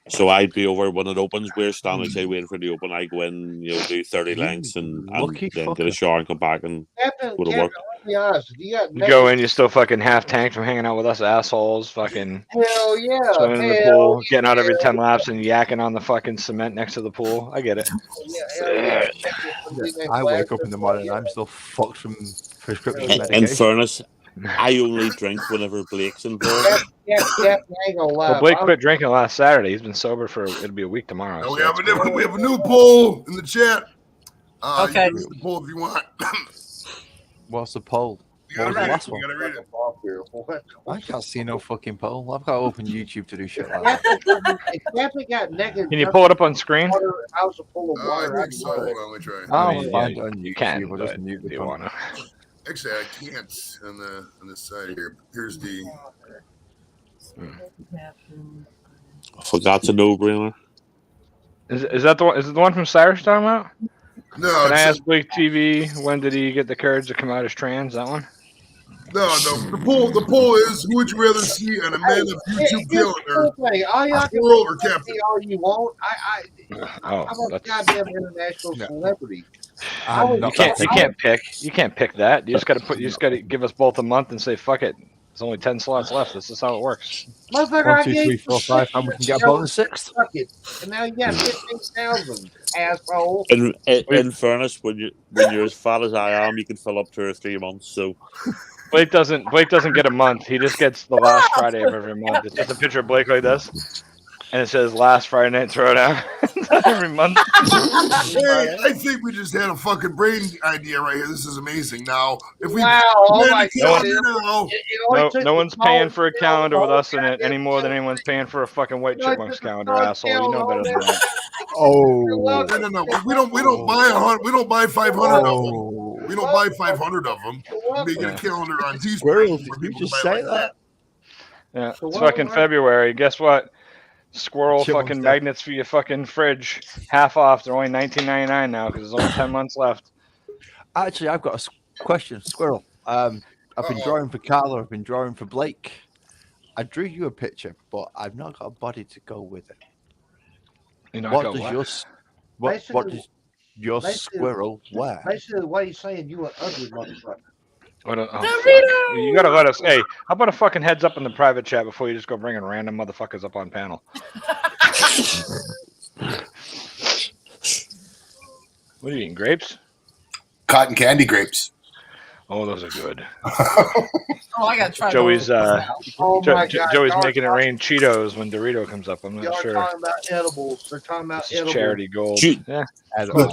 So I'd be over when it opens. We're standing outside waiting for it to open. I go in, do 30 lengths and then get a shower and come back and go to work. Let's be honest. You go in, you're still fucking half tanked from hanging out with us assholes. Fucking Hell yeah. swimming in the pool, getting out every 10 laps and yakking on the fucking cement next to the pool. I get it. I wake up in the morning and I'm still fucked from prescription In medication. fairness, I only drink whenever Blake's involved. Well, Blake quit drinking last Saturday. He's been sober for it'll be a week tomorrow. Oh, So we have a new poll in the chat. Okay. You can use the poll if you want. What's the poll? You What gotta was the read last it. one? You gotta read it. I can't see no fucking poll. I've got to open YouTube to do shit like that. can you pull it up on screen? House full of water. I think so. Hold on, let me try. I'll find it on you YouTube. can, I'll just but mute the you phone. wanna. Actually, I can't on this side here. Here's the. I forgot to no-brainer. Is that the one? Is it the one from Cyrus talking about? No. Can I It's ask Blake TV when did he get the courage to come out as trans? That one? no. The poll is: who would you rather see on a Man of YouTube calendar? All y'all can Squirrel or Captain? all you want. Oh, I'm a that's. goddamn international celebrity. You can't pick. You can't pick that. You just got to put. You just got to give us both a month and say fuck it. There's only 10 slots left. This is how it works. Motherfucker, 1, I 2, gave 3, you 4, 5, and we can get a bonus 6th. Fuck it. And now you got 15,000, asshole. In fairness, when you're as fat as I am, you can fill up 2 or 3 months. So Blake doesn't get a month. He just gets the last Friday of every month. It's just a picture of Blake like this, and it says last Friday night throwdown every month. Hey, I think we just had a fucking brain idea right here. This is amazing. Now, if we No one's paying for a calendar with us in it any more than anyone's paying for a fucking White Chipmunks calendar, asshole. You know better than that. Oh. No. We don't buy 100. We don't buy 500 of them. We don't buy 500 of them. We get a calendar on Teespring. Squirrel, did you just say that? Yeah, it's fucking February. Guess what? Squirrel Chipmunks fucking Day. magnets for your fucking fridge. Half off. They're only $19.99 now because there's only 10 months left. Actually, I've got a question. Squirrel. I've been drawing for Carla. I've been drawing for Blake. I drew you a picture, but I've not got a body to go with it. What does your squirrel wear? Basically, the way he's saying you an ugly motherfucker. You gotta let us. Hey, how about a fucking heads up in the private chat before you just go bringing random motherfuckers up on panel? What are you eating? Grapes? Cotton candy grapes. Oh, those are good. Oh, I gotta try Joey's those. Joey's making it rain Cheetos when Dorito comes up. I'm not Y'all sure. talking about edibles. They're talking about This is edibles. charity gold.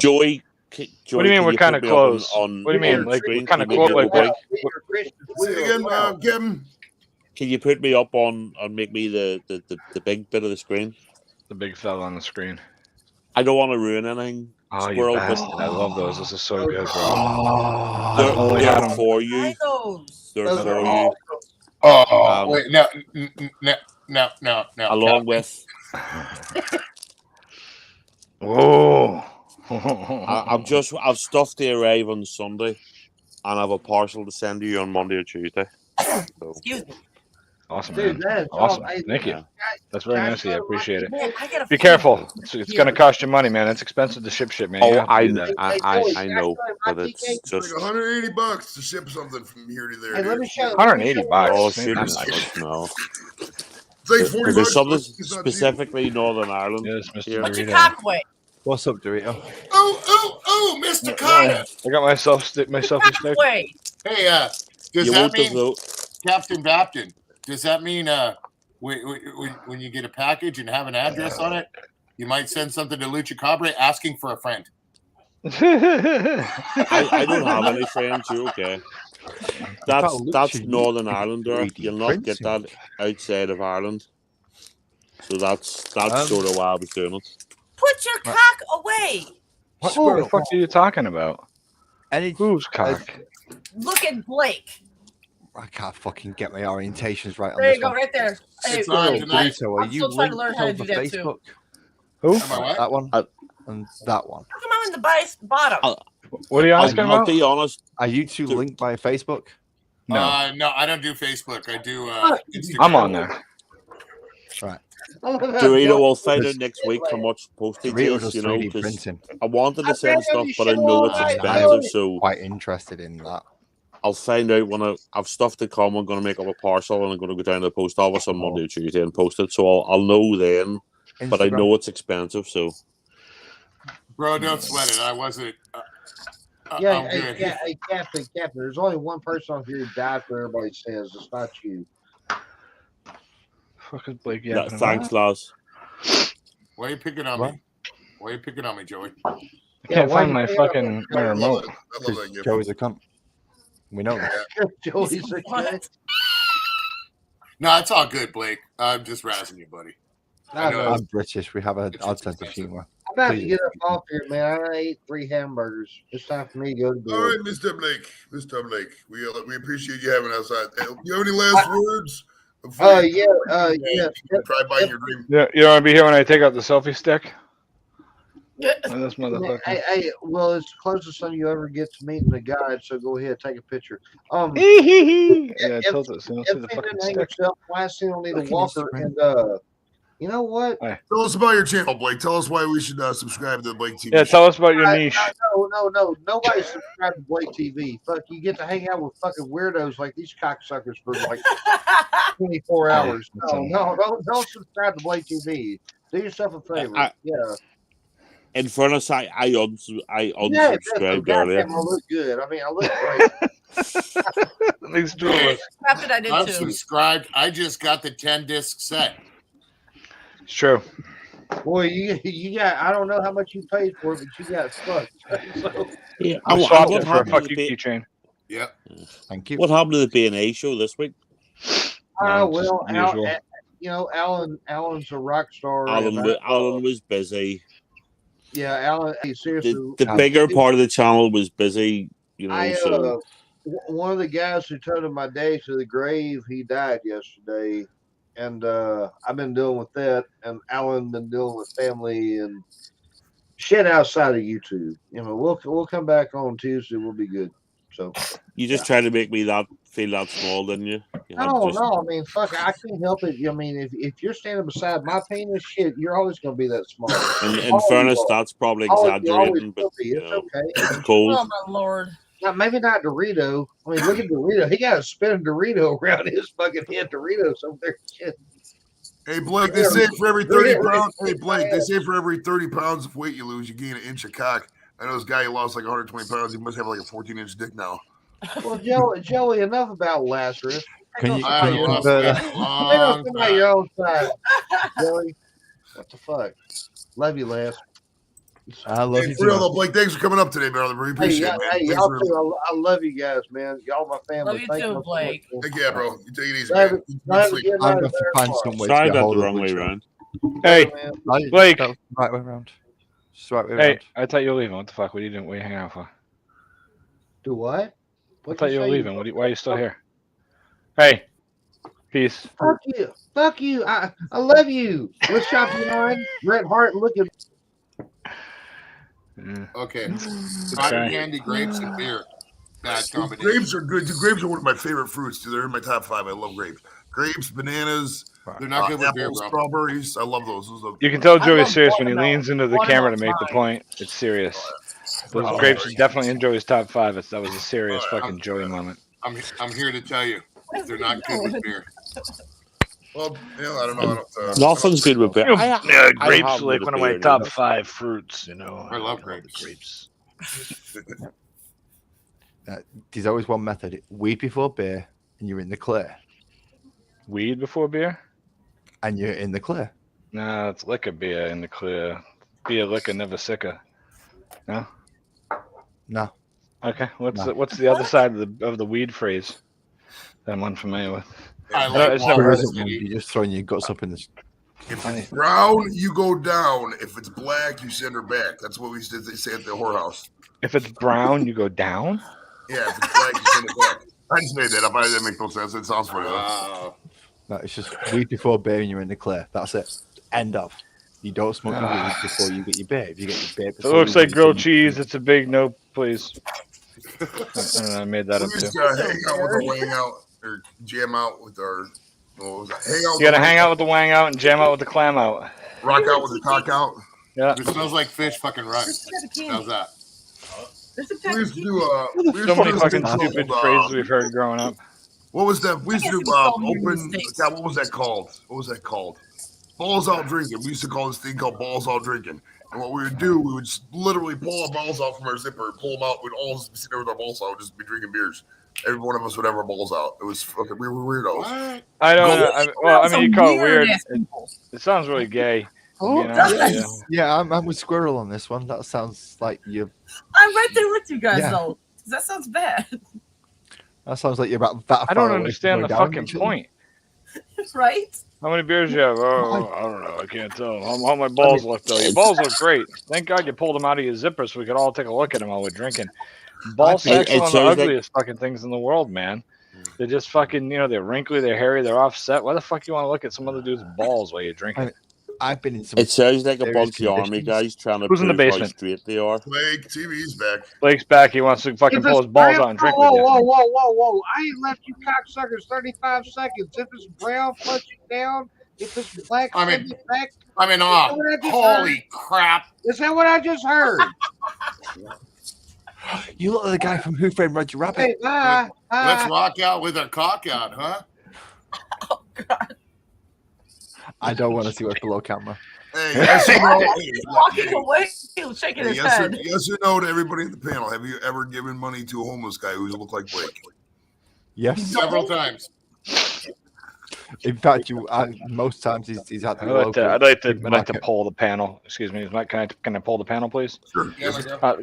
Joey. What do you mean we're kind of close? What do you mean? Like we're kind of close? Like what? Say again, Kevin. Can you put me up on make me the big bit of the screen? The big fella on the screen. I don't want to ruin anything. Oh, Squirrel, you bastard. I love those. This is so good, bro. Oh, they're for you. They're for you. Oh, wait, no. Along with. Oh. I've stuff to arrive on Sunday, and I have a parcel to send to you on Monday or Tuesday. So. Excuse me. Awesome, Dude, man. that's Awesome. awesome. Thank you. That's very nice of you. I appreciate it. Man, I gotta Be careful. It's going to cost you money, man. It's expensive to ship, man. You Oh, have to do that. I know, but it's It's just like $180 to ship something from here to there. Hey, let me show. $180. oh, Ain't shit, that much. no. It's like $40. There's something It's not cheap. specifically Northern Ireland. Yes, Mr. here. Put your Dorito. cock away. what's up, Dorito? Oh, Mr. Carter. I got myself Put your stick. cock away. Hey, does You that won't mean, vote. Captain Bapton, does that mean when you get a package and have an address on it, you might send something to Lucha Cabre asking for a friend? I don't have any friends. You're okay. That's Northern Ireland. You'll not get that outside of Ireland. So that's sort of why I was doing it. Put your cock away. What the fuck are you talking about? Whose cock? Look at Blake. I can't fucking get my orientations right on There this you go, one. right there. Hey, It's on hey, tonight. Burrito, are I'm you still trying to linked learn how to over do that too. Facebook? Who? Am I what? That one and that one. How come I'm in the bottom? What are you asking I'll about? be honest. Are you two linked by Facebook? No. No, I don't do Facebook. I do Instagram. I'm on there. Right. Dorito will find out next week how much postage Dorito's is, just you know, 3D because printing. I wanted to send stuff, but I know it's expensive, so quite interested in that. I'll find out when I've stuff to come. I'm going to make up a parcel and I'm going to go down to the post office on Monday or Tuesday and post it. So I'll know then, but I know it's expensive. So, Bro, don't sweat it. I wasn't. Yeah, I'm good. hey, Captain. There's only one person on here who died for everybody says. It's not you. Fuck is Blake yeah, thanks, Lars. Why are you picking on me? Why are you picking on me, Joey? I can't find my fucking my remote. I love that gift. Joey's a cunt. We know that. Joey's a cunt. No, it's all good, Blake. I'm just razzing you, buddy. I know I'm British. We have an odd sense of humor. I'm about to get up off here, man. I ate 3 hamburgers. It's time for me to go to bed. All right, Mr. Blake. Mr. Blake, we appreciate you having us. You have any last words? Yeah. Try buying your dream. Yeah, you want to be here when I take out the selfie stick? Oh, this motherfucker. Hey, well, it's the closest thing you ever get to meeting the guide, so go ahead, take a picture. Yeah, tilt it so you don't see the fucking stick. Last thing, I'll need a Look at walker, this, and you know what? Tell us about your channel, Blake. Tell us why we should subscribe to the Blake TV. Yeah, tell us about your niche. No. Nobody subscribed to Blake TV. Fuck, you get to hang out with fucking weirdos like these cocksuckers for like 24 hours. No, don't subscribe to Blake TV. Do yourself a favor. In fairness, I unsubscribed earlier. I look good. I mean, I look great. These two of us. Captain, I did I'm too. subscribed. I just got the 10-disc set. It's true. Boy, you got, I don't know how much you paid for it, but you got fucked. So, Yeah, I what swapped it for a happened to fuck the you B- keychain. Yep. Thank you. What happened to the B&A show this week? well, usual. Alan's a rock star. Alan was busy. Yeah, Alan. Hey, seriously, The bigger part of the channel was busy, you know. So one of the guys who toted my day to the grave, he died yesterday, and I've been dealing with that, and Alan been dealing with family and shit outside of YouTube. You know, we'll come back on Tuesday. We'll be good. So you just tried to make me feel that small, didn't you? No. I mean, fuck, I can't help it. I mean, if you're standing beside my penis, shit, you're always gonna be that small. In fairness, that's probably exaggerating, but it's you know, okay. it's cold. Oh my lord. Now, maybe not Dorito. I mean, look at Dorito. He got a spinning Dorito around his fucking head. Doritos over there. Shit. Hey, Blake, they say for every 30 pounds. Hey, Blake, they say for every 30 pounds of weight you lose, you gain an inch of cock. I know this guy who lost like 120 pounds. He must have like a 14-inch dick now. Well, Joey, enough about Lazarus. Can you convert somebody your own side, Joey? What the fuck? Love you, Les. I love Hey, you for real too. though, Blake, thanks for coming up today, brother. We appreciate it, man. Hey, Thanks y'all for- too. I love you guys, man. Y'all my family. Love you Thank too, so much. Blake. Heck yeah, bro. You take it easy, Have man. a- have a Good sleep. good I'm night, going to find some way to Tried get that hold the of wrong way Richard. around. Hey, man. Blake. That was the right way around. Just the right way Hey, around. I thought you were leaving. What the fuck? What are you doing? What are you hanging out for? Do what? I What thought you were say? leaving. Why are you still here? Hey, peace. Fuck you. Fuck you. I love you. Let's shop you on. Bret Hart looking. Okay. Cotton candy, grapes, and beer. Bad combination. Grapes are good. Grapes are one of my favorite fruits, too. They're in my top 5. I love grapes. Grapes, bananas, They're not good with beer, apples, bro. strawberries. I love those. You can tell I Joey's love serious when he watermelon. leans into the camera to make the Watermelon's point. It's serious. Those Oh, grapes sorry. are definitely in Joey's top 5. That was a serious All right, fucking Joey moment. I'm here to tell you, they're not good with beer. Well, you know, I don't know. Nothing's good with beer. I grapes have like with one a of my beer, top you know. 5 fruits. You know, I love grapes. Grapes. There's always one method. Weed before beer, and you're in the clear. Weed before beer? And you're in the clear. No, it's liquor beer in the clear. Beer liquor never sicker. No. No. Okay. What's No. what's the other side of the weed phrase that I'm unfamiliar with? I No, like it's never There heard isn't it. one. You're just throwing your guts up in the If it's brown, you go down. If it's black, you send her back. That's what we used to say at the whorehouse. If it's brown, you go down? Yeah, if it's black, you send it back. I just made that up. I didn't make no sense. It sounds funny though. No, it's just weed before beer and you're in the clear. That's it. End of. You don't smoke your weed before you get your beer. If you get your beer If it looks like grilled cheese, it's a big no, please. I made that up We used too. to hang out with our wang out or jam out with our. Hang out. You gotta hang out with the wang out and jam out with the clam out. Rock out with the cock out. Yeah. If it smells like fish, fucking run. How's that? We used to do So many fucking stupid phrases we've heard growing up. What was that? We used to do open. God, what was that called? What was that called? Balls out drinking. We used to call this thing called balls out drinking. And what we would do, we would just literally pull our balls out from our zipper, pull them out. We'd all just sit there with our balls out, just be drinking beers. Every one of us would have our balls out. It was fucking. We were weirdos. I don't know. Well, I mean, you call it weird. It sounds really gay. Oh, You know? yeah, I'm with Squirrel on this one. That sounds like you. I'm right there with you guys, Yeah. though. 'Cause that sounds bad, That sounds like you're about that. I don't understand the fucking point. right? How many beers you have? Oh, I don't know. I can't tell. How my balls look though? Your balls look great. Thank God you pulled them out of your zipper so we could all take a look at them while we're drinking. Ball sacks are one of the ugliest fucking things in the world, man. They're just fucking, they're wrinkly, they're hairy, they're offset. Why the fuck you want to look at some other dude's balls while you're drinking? I've been in some. It sounds like a bunch of army guys trying to Who's in the prove how basement? straight they are. Blake, TV's back. Blake's back. He wants to fucking pull his balls out and drink with you. Whoa. I ain't left you cocksuckers 35 seconds. If it's brown, flush it down. If it's black, send it back. I'm in awe. Holy crap. Is that what I just heard? You look like the guy from Who Framed Roger Rabbit. Hey, Let's rock out with our cock out, huh? I don't want to see what's below camera. Hey, yes or no? Walking away, he was shaking his head. Yes or no to everybody in the panel. Have you ever given money to a homeless guy who looked like Blake? Yes. Several times. In fact, most times he's at the local. I'd like to poll the panel. Excuse me, can I poll the panel, please? Sure.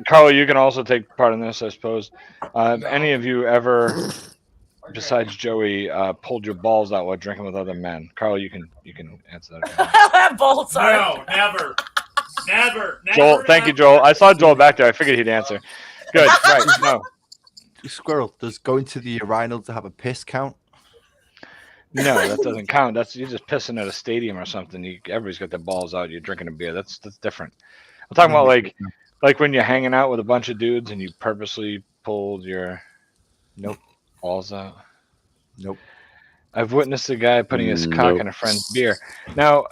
Carlo, you can also take part in this, I suppose. Any of you ever, besides Joey, pulled your balls out while drinking with other men? Carlo, you can answer that. I'll have balls No, never. Joel, thank you, Joel. I saw Joel back there. I figured he'd answer. Good, right? No. Squirrel, does going to the urinal to have a piss count? No, that doesn't count. You're just pissing at a stadium or something. Everybody's got their balls out. You're drinking a beer. That's different. I'm talking about like when you're hanging out with a bunch of dudes and you purposely pulled your balls out. Nope. I've witnessed a guy putting his cock in a friend's beer. Now,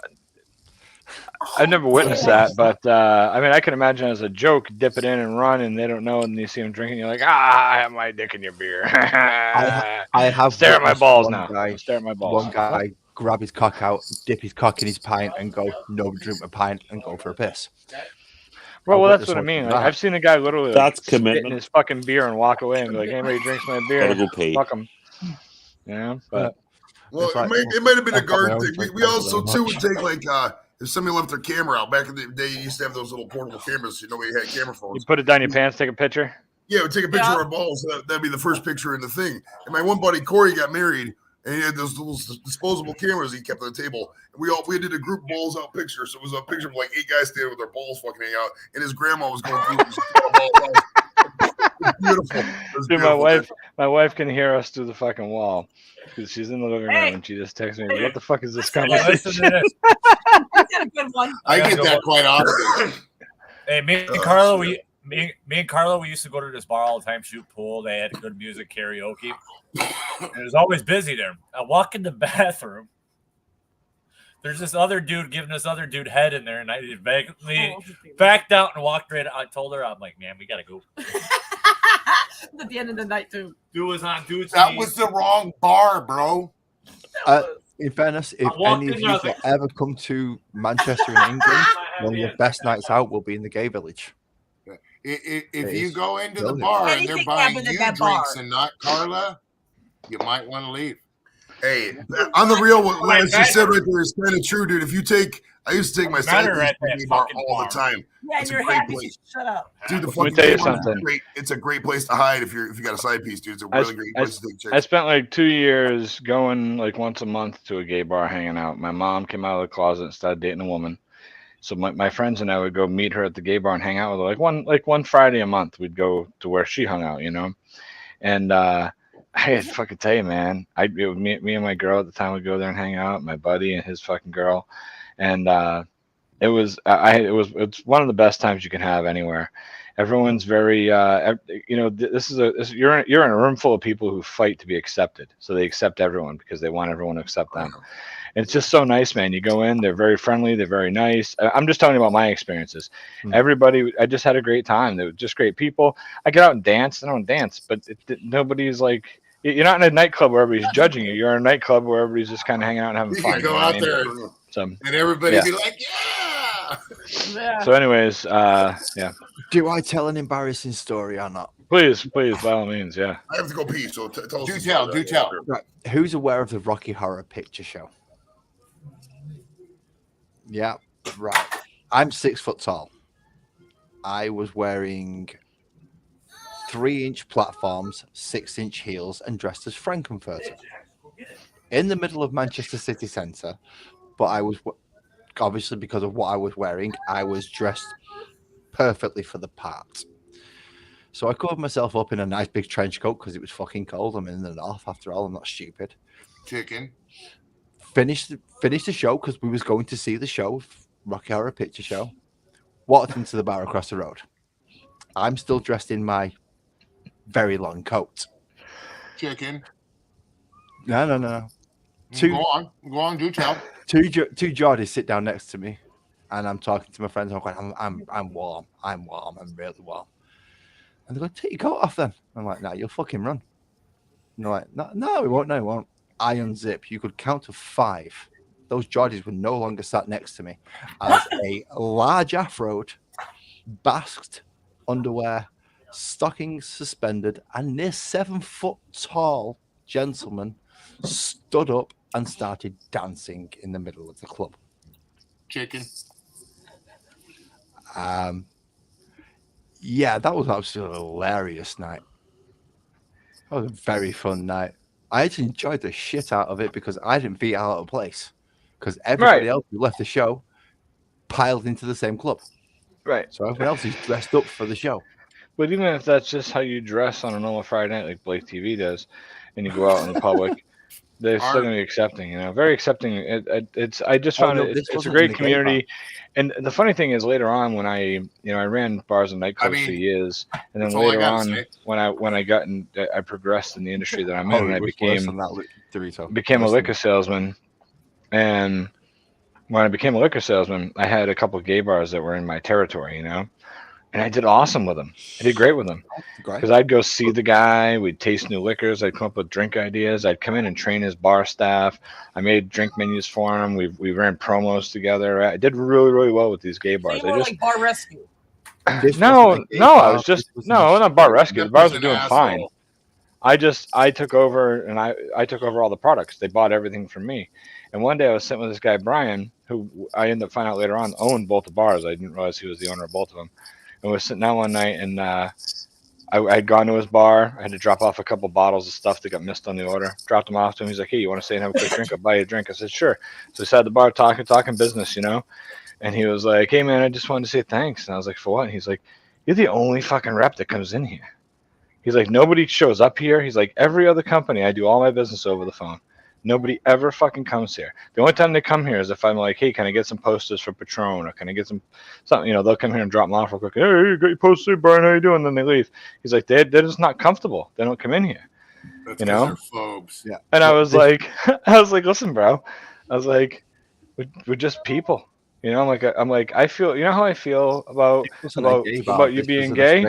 I've never witnessed that, but I mean, I can imagine as a joke, dip it in and run, and they don't know, and you see them drinking, you're like, I have my dick in your beer. I have stare at my balls one now. Guy, stare at my balls. One guy grab his cock out, dip his cock in his pint, and go, no, drink my pint, and go for a piss. Well, that's what I mean. Like, I've seen a guy literally That's spit in commitment. his fucking beer and walk away and be like, anybody drinks my beer, Gotta go pee. fuck him. Yeah, but Well, it might have been a guard thing. We also too would take if somebody left their camera out back in the day, you used to have those little portable cameras. Nobody had camera phones. you put it down your pants, take a picture. Yeah, we'd take a picture of our balls. That'd be the first picture in the thing. And my one buddy Corey got married, and he had those little disposable cameras he kept on the table. And we did a group balls out picture. So it was a picture of like 8 guys standing with their balls fucking hanging out, and his grandma was going through. It was beautiful. It was Dude, beautiful. my wife can hear us through the fucking wall because she's in the living room and she just texts me, "What the fuck is this conversation?" Listen to this. That's a good one. I get that quite often. Hey, me and Carlo, we used to go to this bar all the time, shoot pool. They had good music, karaoke. And it was always busy there. I walk in the bathroom. There's this other dude giving this other dude head in there, and I backed out and walked right. I told her, I'm like, man, we gotta go. At the end of the night, too. Dude was on dude's That knees. was the wrong bar, bro. In fairness, if walked any of in, you I was like- ever come to Manchester in England, one of your best nights out will be in the gay village. If you go into the brilliant. bar and Anything they're buying happens at you that drinks bar. and not Carla, you might want to leave. Hey, on the real, what she said right there is kind of true, dude. If you take I used to take my Doesn't side matter piece at to that the bar fucking all the farm. time. Yeah, It's and a you're great happy. place. So shut up. Dude, the Let me fucking tell you gay bar is something. great. It's a great place to hide if you got a side piece, dude. It's a really great place to take I chicks. spent like 2 years going like once a month to a gay bar hanging out. My mom came out of the closet and started dating a woman. So my friends and I would go meet her at the gay bar and hang out with her. Like one Friday a month, we'd go to where she hung out, you know. And I had to fucking tell you, man, me and my girl at the time would go there and hang out. My buddy and his fucking girl, and it's one of the best times you can have anywhere. Everyone's very you're in a room full of people who fight to be accepted, so they accept everyone because they want everyone to accept them. And it's just so nice, man. You go in, they're very friendly, they're very nice. I'm just telling you about my experiences. Everybody, I just had a great time. They were just great people. I get out and dance. I don't dance, but nobody's like, you're not in a nightclub where everybody's judging you. You're in a nightclub where everybody's just kind of hanging out and having You fun. can go you know what out I mean? there So, and everybody yeah. be like, yeah. So, anyways, yeah. Do I tell an embarrassing story or not? Please, by all means, yeah. I have to go pee, so tell us. Do tell. Right. Who's aware of the Rocky Horror Picture Show? Yeah, right. I'm 6 foot tall. I was wearing 3-inch platforms, 6-inch heels, and dressed as Frankenfurter in the middle of Manchester city centre. But I was obviously, because of what I was wearing, I was dressed perfectly for the part. So I covered myself up in a nice big trench coat because it was fucking cold. I'm in the north after all. I'm not stupid. Chicken. Finished the show because we was going to see the show, Rocky Horror Picture Show. Walked into the bar across the road. I'm still dressed in my very long coat. Chicken. No. Go on, do tell. Two Geordies sit down next to me, and I'm talking to my friends. I'm going, I'm warm. I'm really warm. And they go, take your coat off then. I'm like, nah, you'll fucking run. And they're like, no, we won't. No, we won't. I unzip. You could count to 5. Those Geordies were no longer sat next to me as a large afroed, basked underwear, stockings suspended, and near 7 foot tall gentleman stood up and started dancing in the middle of the club. Chicken. Yeah, that was absolutely hilarious night. That was a very fun night. I actually enjoyed the shit out of it because I didn't feel out of place. Because everybody else who left the show piled into the same club. Right. So everyone else is dressed up for the show. But even if that's just how you dress on a normal Friday night, like Blake TV does, and you go out in the public, they're still going to be accepting. Very accepting. I just found it's a great community. And the funny thing is, later on, when I ran bars and nightclubs for years, and then later on, when I progressed in the industry that I'm in, and I became a liquor salesman. And when I became a liquor salesman, I had a couple of gay bars that were in my territory, and I did awesome with them. I did great with them because I'd go see the guy. We'd taste new liquors. I'd come up with drink ideas. I'd come in and train his bar staff. I made drink menus for him. We ran promos together. I did really, really well with these gay bars. So you were like bar rescue. No, I was just not bar rescue. The bars were doing fine. I took over and I took over all the products. They bought everything from me. And one day I was sitting with this guy, Brian, who I ended up finding out later on owned both the bars. I didn't realize he was the owner of both of them. And we were sitting down one night, and I had gone to his bar. I had to drop off a couple bottles of stuff that got missed on the order. Dropped them off to him. He's like, hey, you want to stay and have a quick drink? I'll buy you a drink. I said, sure. So we sat at the bar talking business, And he was like, hey, man, I just wanted to say thanks. And I was like, for what? And he's like, you're the only fucking rep that comes in here. He's like, nobody shows up here. He's like, every other company, I do all my business over the phone. Nobody ever fucking comes here. The only time they come here is if I'm like, hey, can I get some posters for Patron, or can I get something? They'll come here and drop them off real quick. Hey, you got your poster, Brian? How you doing? And then they leave. He's like, they're just not comfortable. They don't come in here. That's because they're phobes. Yeah. And I was like, listen, bro. I was like, we're just people. I'm like, I feel. You know how I feel about you being gay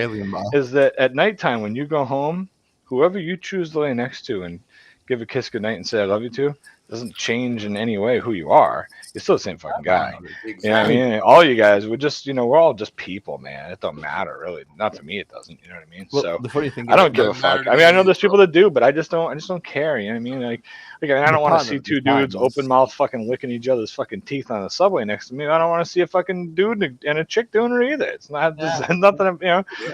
is that at nighttime when you go home, whoever you choose to lay next to and give a kiss goodnight and say I love you to doesn't change in any way who you are. You're still the same fucking guy. Exactly. You know what I mean? All you guys would just, we're all just people, man. It don't matter really. Not to me, it doesn't. You know what I mean? Well, so the funny thing I is, don't give a fuck. I mean, I know there's people that do, but I just don't care. You know what I mean? Like I don't want to see two dudes open mouth fucking licking each other's fucking teeth on the subway next to me. I don't want to see a fucking dude and a chick doing it either. It's not nothing.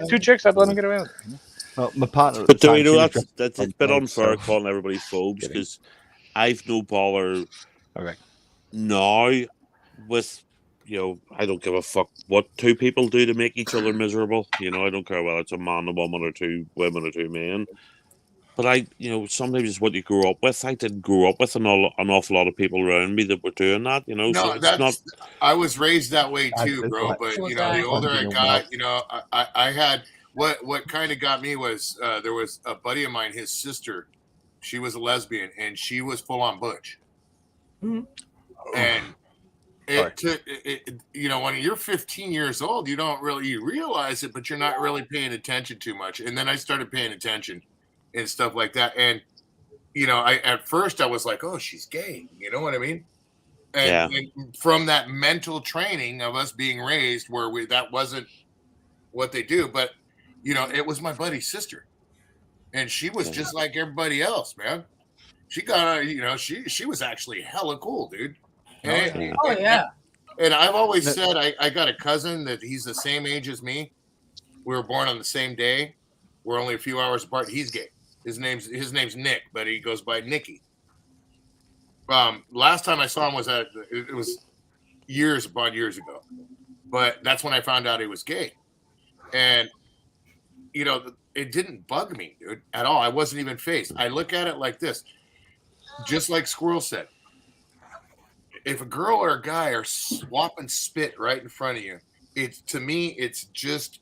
Two chicks, I'd let them get away with it. Well, my partner. But do you know that's a bit unfair calling everybody phobes because I've no bother now with I don't give a fuck what two people do to make each other miserable. I don't care whether it's a man, a woman, or two women or two men. But sometimes it's what you grew up with. I didn't grow up with an awful lot of people around me that were doing that. No, so it's that's not. I was raised that way too, bro. But the older I got, I had what kind of got me was there was a buddy of mine, his sister, she was a lesbian and she was full on butch. Mm-hmm. And it took when you're 15 years old, you realize it, but you're not really paying attention too much. And then I started paying attention and stuff like that. And at first I was like, oh, she's gay. You know what I mean? And from that mental training of us being raised where that wasn't what they do, but it was my buddy's sister, and she was just like everybody else, man. She got she was actually hella cool, dude. And I've always said I got a cousin that he's the same age as me. We were born on the same day. We're only a few hours apart. He's gay. His name's Nick, but he goes by Nicky. Last time I saw him it was years upon years ago, but that's when I found out he was gay. And it didn't bug me, dude, at all. I wasn't even phased. I look at it like this, just like Squirrel said. If a girl or a guy are swapping spit right in front of you, to me, it's just.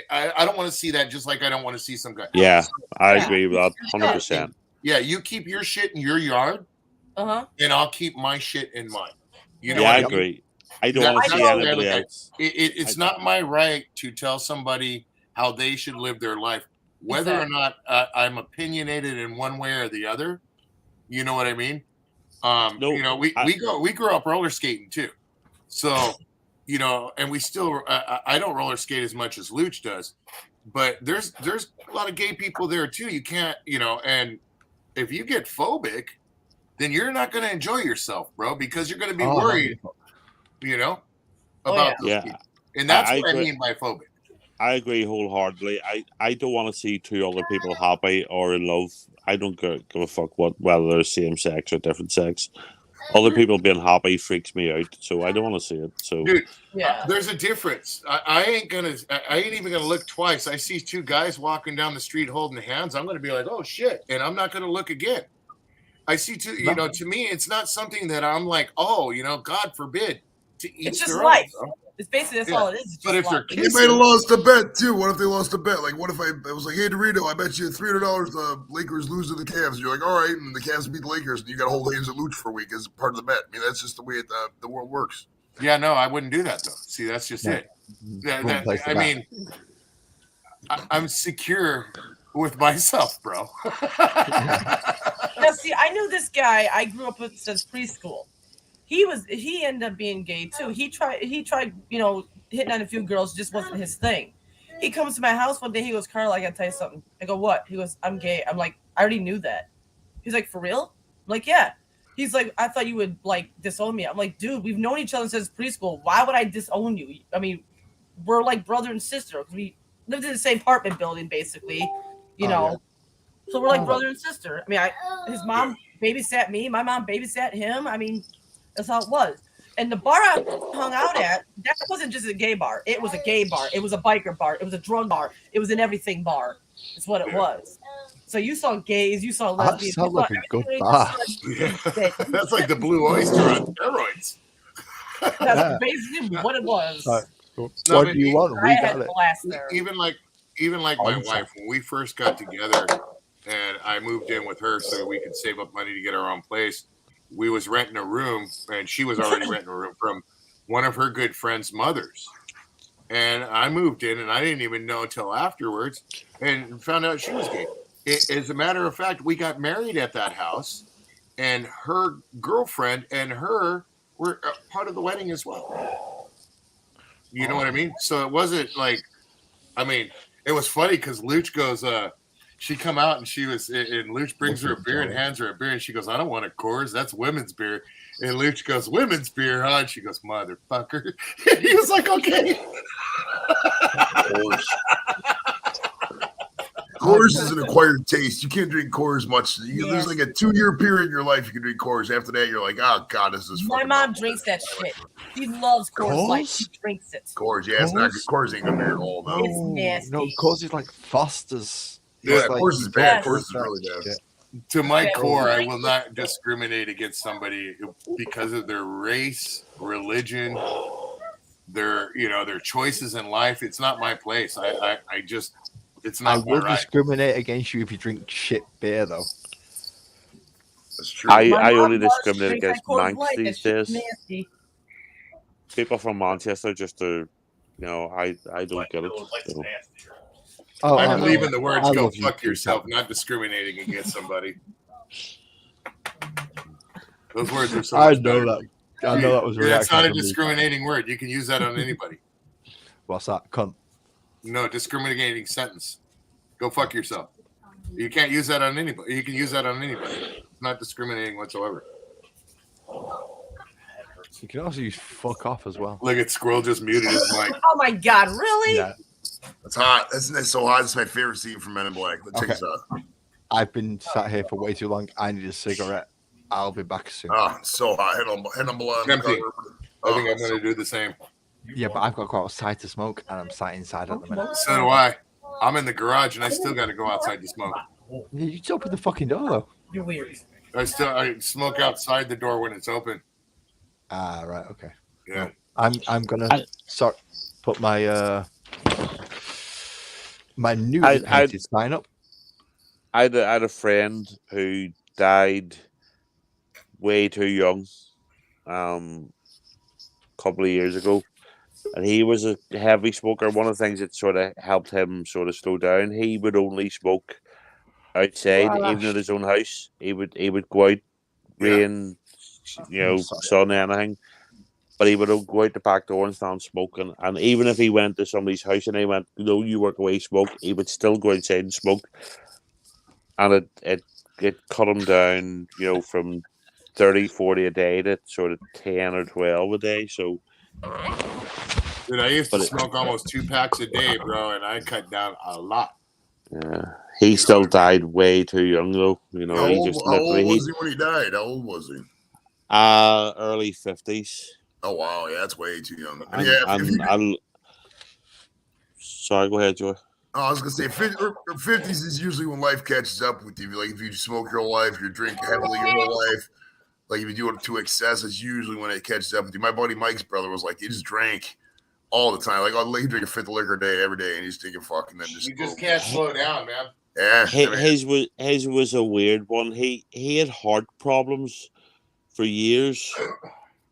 I don't want to see that, just like I don't want to see some guy. Yeah, I agree with that 100%. Yeah, you keep your shit in your yard, and I'll keep my shit in mine. I agree. I don't want to see anybody else. It's not my right to tell somebody how they should live their life, whether or not I'm opinionated in one way or the other. You know what I mean? We grew up roller skating too, so and we still. I don't roller skate as much as Luch does, but there's a lot of gay people there too. You can't, and if you get phobic, then you're not going to enjoy yourself, bro, because you're going to be worried. About those people. And that's what I mean by phobic. I agree wholeheartedly. I don't want to see two other people happy or in love. I don't give a fuck whether they're same sex or different sex. Other people being happy freaks me out, so I don't want to see it. So, dude, there's a difference. I ain't even gonna look twice. I see two guys walking down the street holding hands. I'm gonna be like, oh shit, and I'm not gonna look again. I see two. To me, it's not something that I'm like, oh, God forbid. It's just life. It's basically that's all it is. But if they're kissing, they might have lost a bet too. What if they lost a bet? Like, what if I was like, hey Dorito, I bet you $300 the Lakers lose to the Cavs. You're like, all right, and the Cavs beat the Lakers, and you got to hold hands at Luch for a week as part of the bet. I mean, that's just the way the world works. Yeah, no, I wouldn't do that though. See, that's just it. I mean, I'm secure with myself, bro. Now, see, I knew this guy I grew up with since preschool. He ended up being gay too. He tried, hitting on a few girls, just wasn't his thing. He comes to my house one day, he goes, Carl, I gotta tell you something. I go, what? He goes, I'm gay. I'm like, I already knew that. He's like, for real? I'm like, yeah. He's like, I thought you would like disown me. I'm like, dude, we've known each other since preschool. Why would I disown you? I mean, we're like brother and sister. We lived in the same apartment building, basically, So we're like brother and sister. I mean, his mom babysat me. My mom babysat him. I mean, that's how it was. And the bar I hung out at, that wasn't just a gay bar. It was a gay bar. It was a biker bar. It was a drug bar. It was an everything bar. That's what it was. So you saw gays, you saw lesbians. That sounds like a good bar. That's like the Blue Oyster on steroids. That's basically what it was. What do you want? We got it. Even like my wife, when we first got together and I moved in with her so we could save up money to get our own place, we was renting a room, and she was already renting a room from one of her good friend's mothers. And I moved in, and I didn't even know until afterwards, and found out she was gay. As a matter of fact, we got married at that house, and her girlfriend and her were part of the wedding as well. You know what I mean? So it wasn't like, I mean, it was funny because Luch goes, she come out and she was, and Luch brings her a beer and hands her a beer, and she goes, I don't want a Coors, that's women's beer. And Luch goes, women's beer, huh? And she goes, motherfucker. He was like, okay. Coors is an acquired taste. You can't drink Coors much. There's like a 2-year period in your life you can drink Coors. After that, you're like, oh god, this is My fucking mom drinks that shit. She loves Coors Light. She drinks it. Coors. Yeah, it's not good. Coors ain't good beer at all. No. It's nasty. No, Coors is like Foster's. Yeah, It's like- Coors is bad. Yes. Coors is really bad. To my Yeah. core, I will not discriminate against somebody because of their race, religion, their choices in life. It's not my place. I just, it's I not will right. discriminate against you if you drink shit beer, though. That's true. I My mom only loves discriminate drinks against that Coors Manx Light. That these shit's days. nasty. People from Manchester just to, I don't get it. So. Oh, I I believe know. in the words I "go love you fuck too, yourself," Tom. not discriminating against somebody. Those words are so I much know better. that. I know that was a That's reaction not a from me. discriminating word. You can use that on anybody. What's that? Cunt. No, discriminating sentence. Go fuck yourself. You can't use that on anybody. You can use that on anybody. It's not discriminating whatsoever. You can also use fuck off as well. Look at Squirrel just muted his mic. Oh my god, really? Yeah. That's hot. That's so hot. It's my favorite scene from Men in Black. Check Okay. this out. I've been sat here for way too long. I need a cigarette. I'll be back soon. Oh, so hot. Head on below. Empty. I think I'm going to do the same. Yeah, but I've got to go outside to smoke, and I'm sat inside at the minute. So do I. I'm in the garage, and I still got to go outside to smoke. Yeah, you just open the fucking door, though. You're weird. I smoke outside the door when it's open. Ah, right, okay. Yeah. I'm gonna start put my my new I- painted sign up. I had a friend who died way too young, couple of years ago, and he was a heavy smoker. One of the things that sort of helped him sort of slow down, he would only smoke outside, even at his own house. He would go out, rain, sun, anything. But he would go out the back door and stand smoking. And even if he went to somebody's house and they went, you work away, smoke, he would still go outside and smoke. And it cut him down, from 30, 40 a day to sort of 10 or 12 a day. So, Dude, I used to smoke almost 2 packs a day, bro, and I cut down a lot. yeah, he still died way too young, though. How He old, just how old literally was he when he died? How old was he? early 50s. Oh wow, yeah, that's way too young. And, Yeah, sorry, go ahead, Joy. I was gonna say 50s is usually when life catches up with you. Like if you smoke your whole life, you're drinking heavily your whole life. Like if you do it to excess, it's usually when it catches up with you. My buddy Mike's brother was like, he just drank all the time. Like he drink a fifth of liquor a day every day, and he's drinking fucking then just. You just can't slow down, man. Yeah, His was a weird one. He had heart problems for years,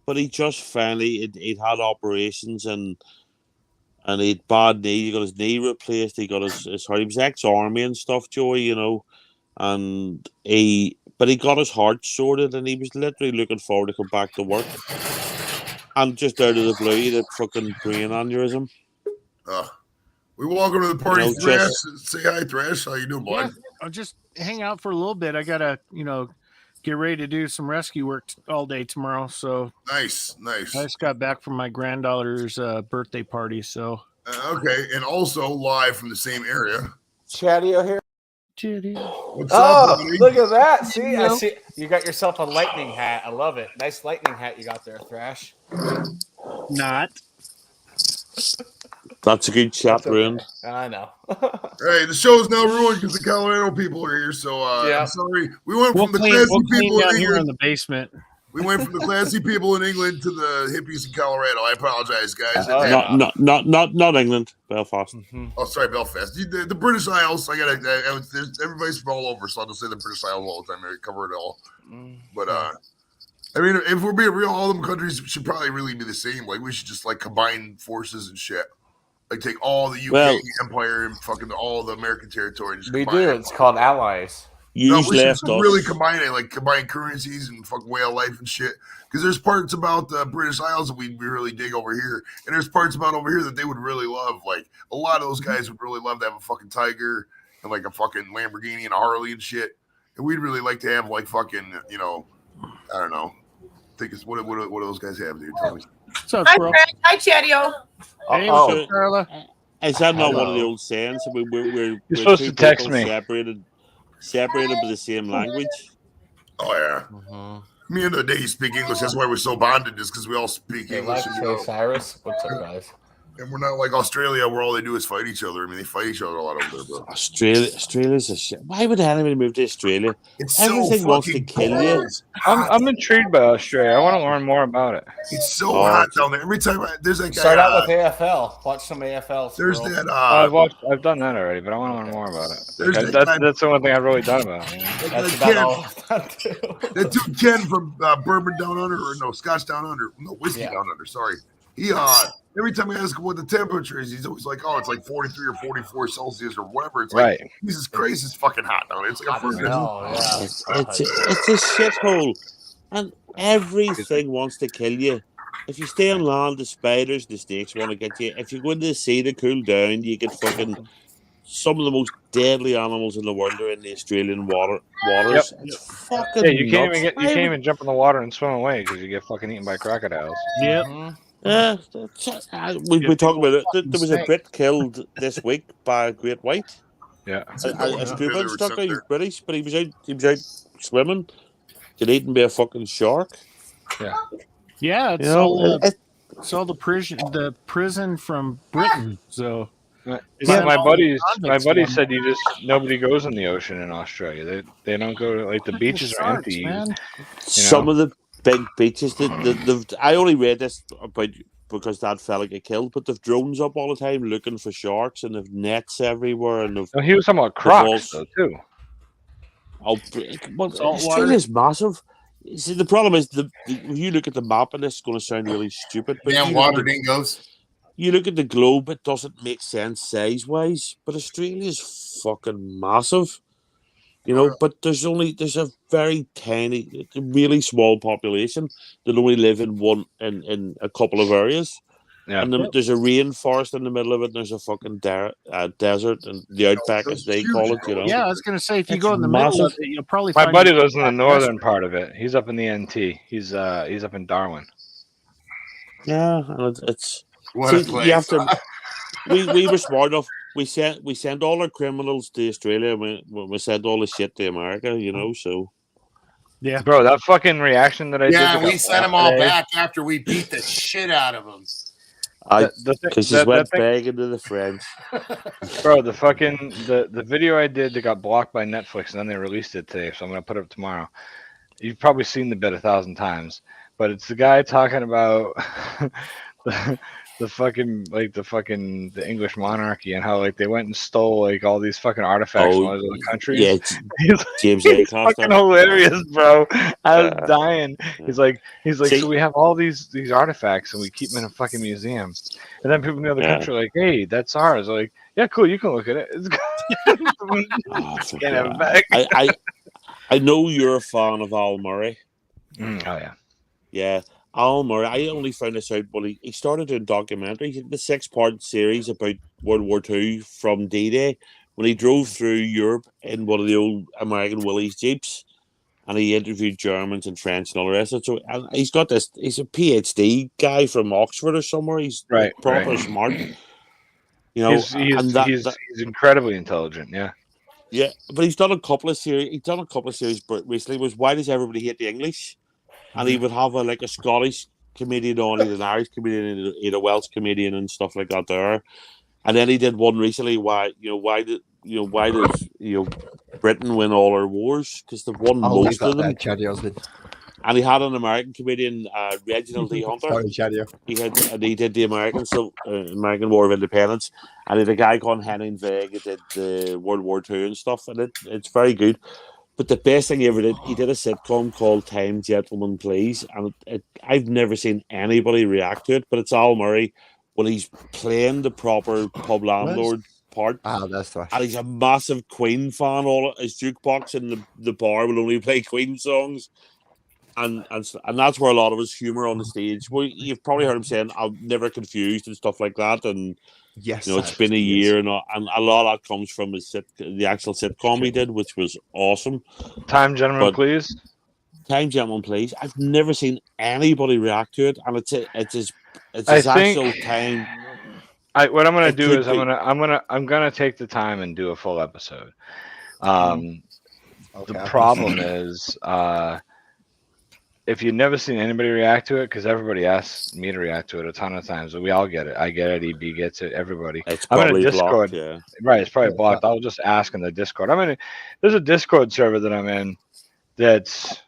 but he just finally he'd had operations and he'd bad knee. He got his knee replaced. He got his heart. He was ex-army and stuff, Joey, and he got his heart sorted, and he was literally looking forward to come back to work. And just out of the blue, he had a fucking brain aneurysm. We welcome to the party, You know, Thrash. just- Say hi, Thrash. How you doing, bud? Yeah, I'll just hang out for a little bit. I gotta, get ready to do some rescue work all day tomorrow. So Nice. I just got back from my granddaughter's birthday party. So Okay, and also live from the same area. Chatio here. What's Oh, up, buddy? look at that. See, I Yo. see you got yourself a lightning hat. I love it. Nice lightning hat you got there, Thrash. Not. That's a good chat, That's okay. ruined. I know. Hey, the show's now ruined because the Colorado people are here. So Yeah. I'm sorry. We went We'll from the clean classy people down in here in England. the basement. We went from the classy people in England to the hippies in Colorado. I apologize, guys. Not England, Belfast. Oh, sorry, Belfast. The British Isles. Everybody's from all over, so I'll just say the British Isles all the time. I cover it all. But I mean, if we're being real, all them countries should probably really be the same. Like we should just like combine forces and shit. Like take all the UK empire and fucking all the American territory. And just We combine do. it. It's called allies. No, Use we should left us. really combine it, like combine currencies and fucking way of life and shit. Because there's parts about the British Isles that we really dig over here, and there's parts about over here that they would really love. Like a lot of those guys would really love to have a fucking Tiger and like a fucking Lamborghini and a Harley and shit. And we'd really like to have like fucking, you know, I don't know. I think it's what do those guys have, dude? Tell me. What's up, Hi, bro? Frank. Hi, Chatio. Hey, what's up, Carla? Is that not one of the Hello. old sayings? We're supposed two to text people me. separated by the same language. Oh yeah. Me and the day you speak English. That's why we're so bonded, is because we all speak Hey, English. Lex, And, you hey, know, Cyrus. What's up, guys? and we're not like Australia, where all they do is fight each other. I mean, they fight each other a lot over there, bro. Australia's a shit. Why would anybody move to Australia? It's so Everything wants to fucking kill cold. you. I'm intrigued by Australia. I want to learn more about it. It's so hot down there. Every time there's that guy. Start out with AFL. Watch some AFL. There's Squirrel. that. I've done that already, but I want to learn more about it. There's Like, that guy- that's the one thing I've really done about it. You know? That's Ken, about all I've done too. that dude Ken from Bourbon Down Under, or no, Scotch Down Under, no, Whiskey Down Under. Sorry, he every time I ask him what the temperature is, he's always like, "Oh, it's like 43 or 44 Celsius or whatever." It's like, Right. Jesus Christ, it's fucking hot down there. It's like a furnace. It's a shithole, and everything wants to kill you. If you stay on land, the spiders, the snakes want to get you. If you go into the sea to cool down, you get fucking some of the most deadly animals in the world are in the Australian waters. Yep. It's fucking Yeah, you can't nuts. even you can't even jump in the water and swim away because you get fucking eaten by crocodiles. Yep. We talk about it. There was a Brit killed this week by a great white. Yeah, a scuba instructor. He's British, but he was out swimming. Get eaten by a fucking shark. Yeah. Yeah, it's all the prison from Britain. So My buddy said nobody goes in the ocean in Australia. They don't go to, like, the beaches are empty. Man. Some of the big beaches. I only read this about because that fella got killed, but they've drones up all the time looking for sharks, and they've nets everywhere. And he was talking about crocs though too. Oh, Australia's massive. See, the problem is if you look at the map, and this is going to sound really stupid, but Damn water dingoes. You look at the globe; it doesn't make sense size-wise, but Australia's fucking massive. You know, but there's a very tiny, really small population that only live in a couple of areas. Yeah. And there's a rainforest in the middle of it, and there's a fucking desert, and the outback, as they call it, you know. Yeah, I was going to say, if you It's go in the massive. middle of it, you'll probably My find buddy yourself lives in the back northern west. part of it. He's up in the NT. He's up in Darwin. Yeah, and it's What a see, place. you have to. We were smart enough. We sent all our criminals to Australia. We sent all the shit to America, you know. So yeah, bro, that fucking reaction that I did. Yeah, we sent them all today- back after we beat the shit out of them. because he went back into the French. Bro, the video I did that got blocked by Netflix and then they released it today, so I'm gonna put it up tomorrow. You've probably seen the bit 1,000 times, but it's the guy talking about the English monarchy and how like they went and stole like all these fucking artifacts from all these other countries. Yeah, James A. He's fucking hilarious, bro. I was dying. He's like, See- so we have all these artifacts and we keep them in a fucking museum. And then people in the other country are like, hey, that's ours. I'm like, yeah, cool, you can look at it. It's can't have it back. I know you're a fan of Al Murray. Oh yeah. Yeah, Al Murray. I only found this out when he started doing documentaries. He did the 6-part series about World War II from D-Day when he drove through Europe in one of the old American Willys Jeeps, and he interviewed Germans and French and all the rest of it. So and he's got this. He's a PhD guy from Oxford or somewhere. He's proper smart. You know, he's incredibly intelligent. Yeah. Yeah, but he's done a couple of series. He's done a couple of series recently. Was Why Does Everybody Hate the English? And he would have a Scottish comedian on, he'd an Irish comedian, he'd a Welsh comedian and stuff like that there. And then he did one recently. Why does Britain win all our wars? Because they've won I'll leave most of that them. there, Chaddy Osmond. And he had an American comedian, Reginald D. Hunter. Sorry, Chaddy. He did the American War of Independence, and he had a guy called Henning Veg who did the World War II and stuff, and it's very good. But the best thing he ever did, he did a sitcom called Time, Gentlemen, Please, and I've never seen anybody react to it. But it's Al Murray when he's playing the proper pub landlord part. That's Thrash. And he's a massive Queen fan. All his jukebox in the bar will only play Queen songs. And that's where a lot of his humor on the stage. Well, you've probably heard him saying, "I'm never confused" and stuff like that. And yes, it's been a year, and a lot of that comes from the actual sitcom he did, which was awesome. Time, gentlemen, please. Time, gentlemen, please. I've never seen anybody react to it, and it's his I actual think time. what I'm gonna It do could is be- I'm gonna take the time and do a full episode. Okay, The I'll problem listen. is if you've never seen anybody react to it, because everybody asks me to react to it a ton of times, we all get it. I get it. EB gets it. Everybody. It's I'm in a probably Discord. blocked, yeah. Right. It's probably blocked. I'll just ask in the Discord. There's a Discord server that I'm in. That's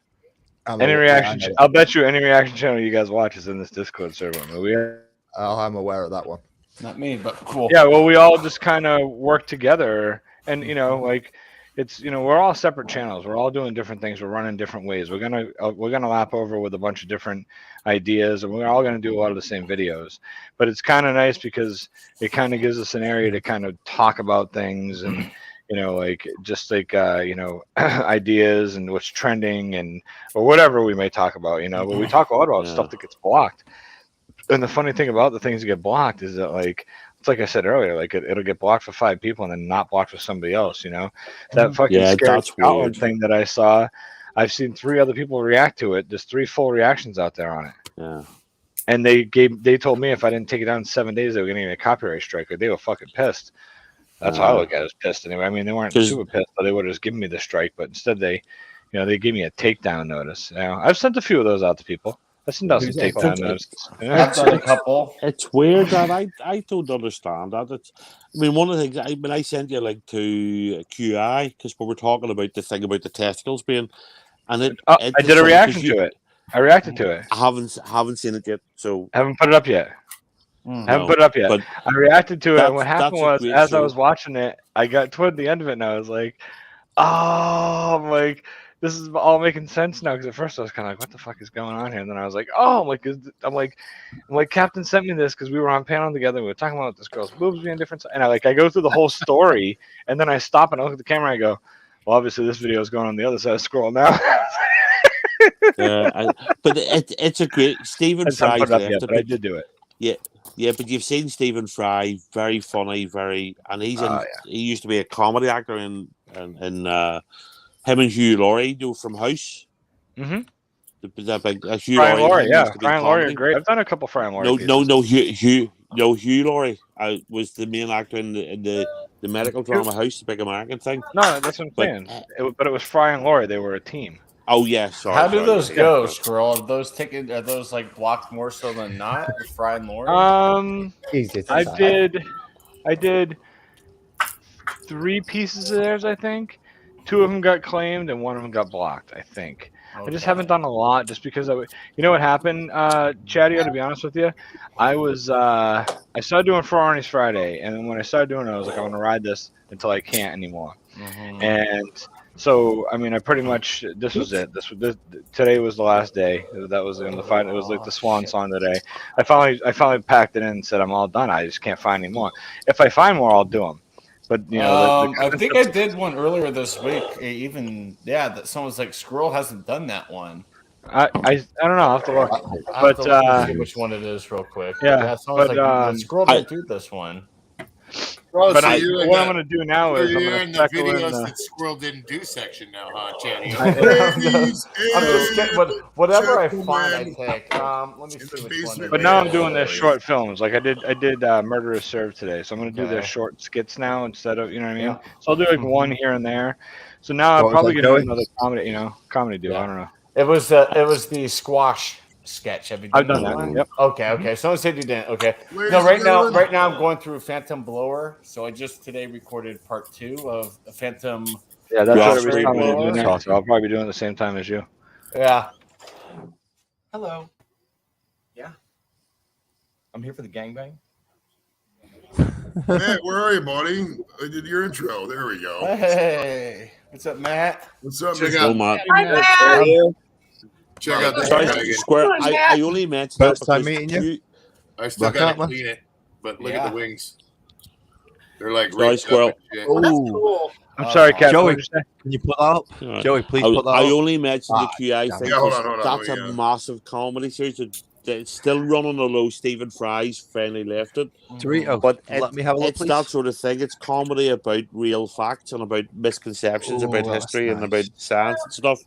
any reaction. I'll bet you any reaction channel you guys watch is in this Discord server. I'm aware of that one. Not me, but cool. Yeah, well, we all just kind of work together, and like it's we're all separate channels. We're all doing different things. We're running different ways. We're gonna lap over with a bunch of different ideas, and we're all gonna do a lot of the same videos. But it's kind of nice because it kind of gives us an area to kind of talk about things and ideas and what's trending or whatever we may talk about. But we talk a lot about stuff that gets blocked. And the funny thing about the things that get blocked is that it's like I said earlier, it'll get blocked for 5 people and then not blocked for somebody else. That fucking Scared that's Scotland weird. thing that I saw, I've seen 3 other people react to it. There's 3 full reactions out there on it. Yeah. And they told me if I didn't take it down in 7 days, they were gonna get me a copyright strike. They were fucking pissed. That's how I look at it, as pissed anyway. I mean, they weren't super pissed, but they would have just given me the strike. But instead, they gave me a takedown notice. I've sent a few of those out to people. I sent out some takedown notices. I've done a couple. It's weird that I don't understand that. One of the things I sent you to QI because we were talking about the thing about the testicles being, and I did a reaction to it. I reacted to it. I haven't seen it yet, so haven't put it up yet. Haven't put it up yet. But I reacted to it, and what happened that's a was, great as I show. was watching it, I got toward the end of it, and I was like, "Oh, I'm like, this is all making sense now." Because at first I was kind of like, "What the fuck is going on here?" And then I was like, "Oh, I'm like, Captain sent me this because we were on panel together. We were talking about this girl's boobs being different." And I go through the whole story, and then I stop and I look at the camera. And I go, "Well, obviously this video is going on the other side of scroll now." But it's a great Stephen I just haven't Fry's put it up left yet, it, but I did do it. Yeah, but you've seen Stephen Fry, very funny, and he's he used to be a comedy actor in him and Hugh Laurie from House. Mm-hmm. The big Hugh Fry and Laurie, used to be Fry and Laurie are comedy. great. I've done a couple Fry and Laurie. Hugh Laurie was the main actor in the medical drama House, the big American thing. No, that's what I'm saying. But it was Fry and Laurie. They were a team. Oh yeah, sorry. How do sorry, those yeah. go, Squirrel? Are those blocked more so than not? With Fry and Laurie? I did 3 pieces of theirs, I think. 2 of them got claimed and 1 of them got blocked, I think. I just haven't done a lot just because you know what happened, Chatio, to be honest with you? I started doing Ferrari's Friday, and then when I started doing it, I was like, I'm gonna ride this until I can't anymore. And so, I pretty much, this was it. Today was the last day. That was in the fight. It was like the swan song today. I finally packed it in and said, I'm all done. I just can't find any more. If I find more, I'll do them. But I think I did one earlier this week. That someone's like, Squirrel hasn't done that one. I don't know. I'll have to look. I'll have to look and see which one it is real quick. Someone's like, Squirrel didn't do this one. But what I'm going to do now is I'm you're going in to the tackle videos that Squirrel didn't do section now, huh, Chatty? I'm just kidding, but whatever I find, I take. Let me see which one. But now I'm doing their short films. Like I did Murderers Served today, so I'm going to do their short skits now instead of, you know what I mean? Yeah. So I'll do like one here and there. So now I'm probably going to do another comedy do. I don't know. It was the squash sketch. Have you done I've done that. one? Yep. Okay. Someone said you didn't. Okay. No, right now I'm going through Phantom Blower. So I just today recorded part 2 of Phantom. Yeah, that's what everybody's coming to do next. So I'll probably be doing it at the same time as you. Yeah. Hello. Yeah. I'm here for the gangbang. Matt, where are you, buddy? I did your intro. There we go. Hey, what's up, Matt? What's up, Check Mr. out Matt. Hi, Matt. Check out the Sorry, dragon. Square. I only mentioned that First time because meeting you. I still Rock gotta out, man. clean it. but look at the wings. They're like Sorry, rigged up squirrel. and shit. Oh, that's Ooh. cool. I'm sorry, Cat. Joey, What did you say? can you put that up? Alright. Joey, please put that I up. only mentioned the QI damn thing it. Yeah, hold because on, hold on. that's a massive comedy series. It's still running, although Stephen Fry's finally left it. Dorito, But let me have a look, it's that please. sort of thing. It's comedy about real facts and about misconceptions about Ooh, that's history and about nice. science and stuff.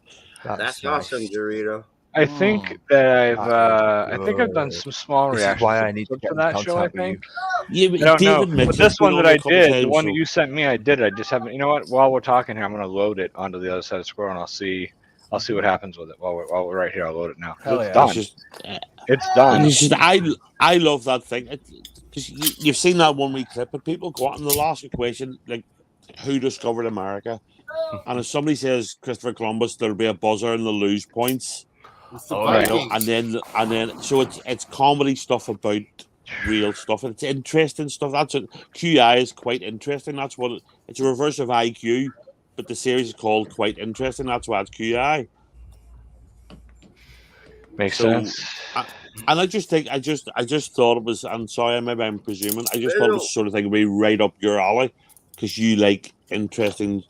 That's awesome, Dorito. I think that I've That is I think I've done good. some small This is reactions why I need to to get in that show. I contact with you. think. Yeah, I don't know. David But Mitchell's this been one on that a I couple did, the times, one so that you sent me, I did. I just haven't. You know what? While we're talking here, I'm gonna load it onto the other side of Squirrel, and I'll see what happens with it while we're right here. I'll load it now. Hell It's yeah. done. it's just It's done. it's just I love that thing because you've seen that one wee clip, but people go out and they'll ask a question like, "Who discovered America?" And if somebody says Christopher Columbus, there'll be a buzzer and they'll lose points. It's the Oh, Right. Vikings. And then so it's comedy stuff about real stuff and it's interesting stuff. That's it. QI is quite interesting. That's what it's a reverse of IQ, but the series is called Quite Interesting. That's why it's QI. Makes So, sense. and I just think I just thought it was. I'm sorry, maybe I'm presuming. I just thought it was the sort of thing would be right up your alley because you like interesting,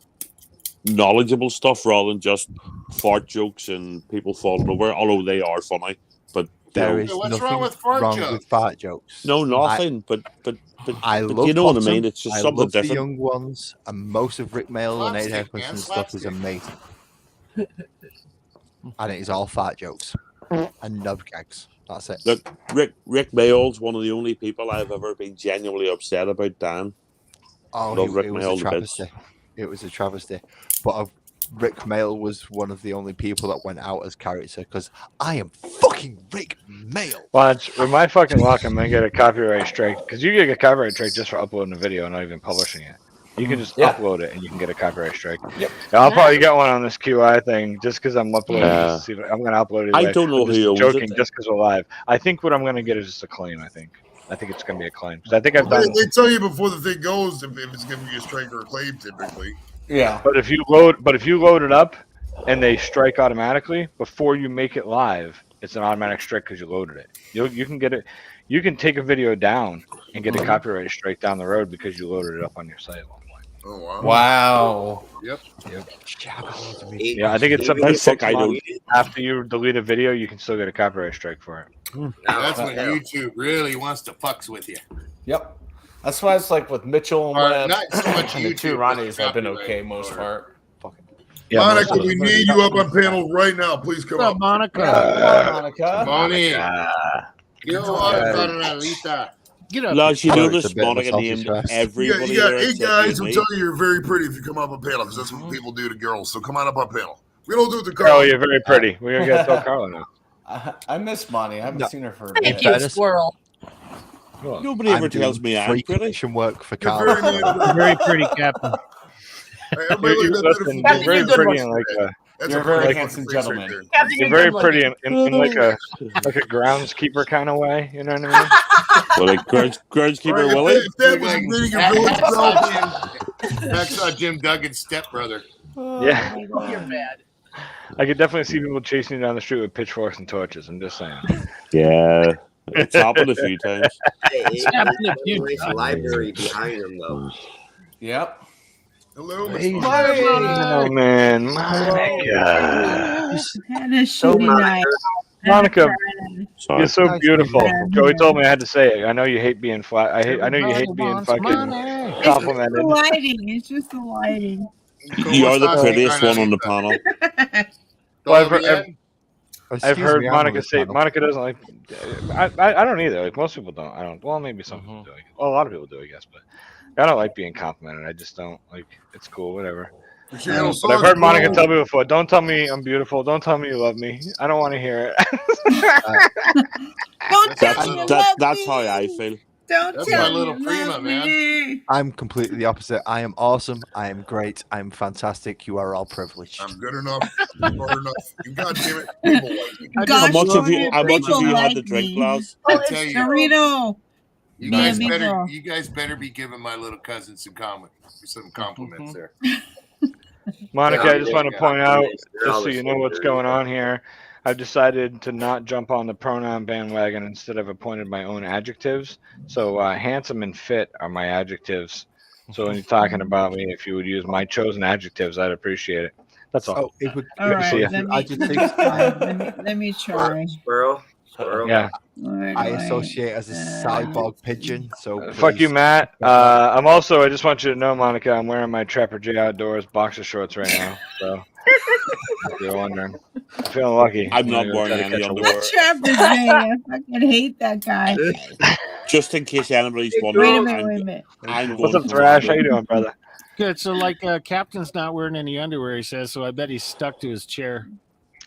knowledgeable stuff rather than just fart jokes and people falling over. Although they are funny, but There Hey, is what's wrong nothing with fart wrong jokes? with fart jokes. no, I nothing. But I you love know what I bottom. mean. It's just I something love the different. young ones, and most of Rick Mail and Aid Slapstick, man, Hepkinson's stuff is slapstick. amazing. And it is all fat jokes and nub gags. That's it. Look, Rick Mayall's one of the only people I've ever been genuinely upset about. Dan, Oh, love Rick it was a Mayall to bits. travesty. It was a travesty. But Rick Mail was one of the only people that went out as character because I am fucking Rick Mail. Watch with my fucking luck, I'm gonna get a copyright strike because you get a copyright strike just for uploading a video and not even publishing it. You can just Yeah. upload it and you can get a copyright strike. Yep. And I'll probably get one on this QI thing just because I'm uploading. Just to see if, I'm gonna upload it. I Anyway. don't know I'm just who owns joking, it. just because we're live. I think what I'm gonna get is just a claim. I think it's gonna be a claim because I think I've done. They tell you before the thing goes if it's going to be a strike or a claim, typically. Yeah. But if you load it up and they strike automatically before you make it live, it's an automatic strike because you loaded it. You can get it. You can take a video down and get a copyright strike down the road because you loaded it up on your site at one point. Oh wow! Wow. Yep. Yeah, I think it's something That's 6 fuck I months don't. after you delete a video, you can still get a copyright strike for it. That's when YouTube really wants to fucks with you. Yep. That's why it's like with Mitchell and Or Webb not so much and the two YouTube, but Ronnies, I've been copyright okay most or- part. Yeah, Monica, most of we them. need you up on panel right now. Please come What's up. up, Monica? Monica. Moni. Ah. Yo, Carnalita. Get up. Lads, you Sorry, know it's a this bit of a Monica selfish named fest. everybody You got there 8 except you guys and who me. tell you you're very pretty if you come up on panel because that's what people do to girls. So come on up on panel. We don't do it to Carl, girls. you're very pretty. We're gonna get to tell Carla now. I miss Monty. I haven't seen her for a Thank bit. you, Fairness. squirrel. Nobody ever tells me I'm free pretty. commission work for You're Carl. very nice. Very pretty, Captain. Everybody look at that Listen, beautiful Captain, you're very you're good pretty looking. and like a. That's You're a a very pretty handsome face right gentleman. there. Captain, You're you're very good pretty looking. in like a groundskeeper kind of way. You know what I mean? Well, like groundskeeper If Willie. that was dating a village girl, Hacksaw Jim Duggan's stepbrother. Yeah. You're bad. I could definitely see people chasing you down the street with pitchforks and torches. I'm just saying. Yeah, it's happened a few times. Hey, happened a it's few a nice times. library behind him, though. Yep. hello, Hey, Miss Monty. Oh man, Monica. Had a So shitty night. Monica, Sorry. you're so Nice beautiful. meeting you. Joey told me I had to say it. I know you hate being flat. I know you hate Everybody being wants fucking money. It's just complimented. the lighting. It's just the lighting. You are the Como estás, prettiest one on the Carnalita? panel. Well, I've ¿Todo heard, bien? I've Excuse heard me, I'm Monica on this say panel. Monica doesn't like. I don't either. Like most people don't. I don't. Well, maybe some people do. Well, a lot of people do, I guess. But I don't like being complimented. I just don't like. It's cool, whatever. But I've heard Monica tell me before. Don't tell me I'm beautiful. Don't tell me you love me. I don't want to hear it. Don't tell me you love That's me. how I feel. Don't That's tell my me little you prima, love man. me. I'm completely the opposite. I am awesome. I am great. I'm fantastic. You are all privileged. I'm good enough. Smart enough. You goddamn it. People like me. Gosh, How much have you people had like to drink, me. lads? I tell you, Dorito. you Be a guys big better girl. be giving my little cousin some compliments there. Monica, Yeah, I just want to yeah. point out, They're all just so the you know same what's dirty. going on here. I've decided to not jump on the pronoun bandwagon. Instead, I've appointed my own adjectives. So handsome and fit are my adjectives. So when you're talking about me, if you would use my chosen adjectives, I'd appreciate it. That's all. So if we, All Good to see right, you. let me try. Let me try. Squirrel. Yeah. Where do I associate as a cyborg pigeon. So Fuck you, please Matt. get that. I'm also. I just want you to know, Monica, I'm wearing my Trapper J Outdoors boxer shorts right now. So if you're wondering, I'm feeling lucky. I'm not gonna go wearing try to any catch a underwear. wolf. Trapper J. I fucking hate that guy. Just in case anybody's Wait a wondering, minute, wait a minute. I'm What's going up, Thrash? How you commando. doing, brother? Good. So, like, Captain's not wearing any underwear, he says. So I bet he's stuck to his chair.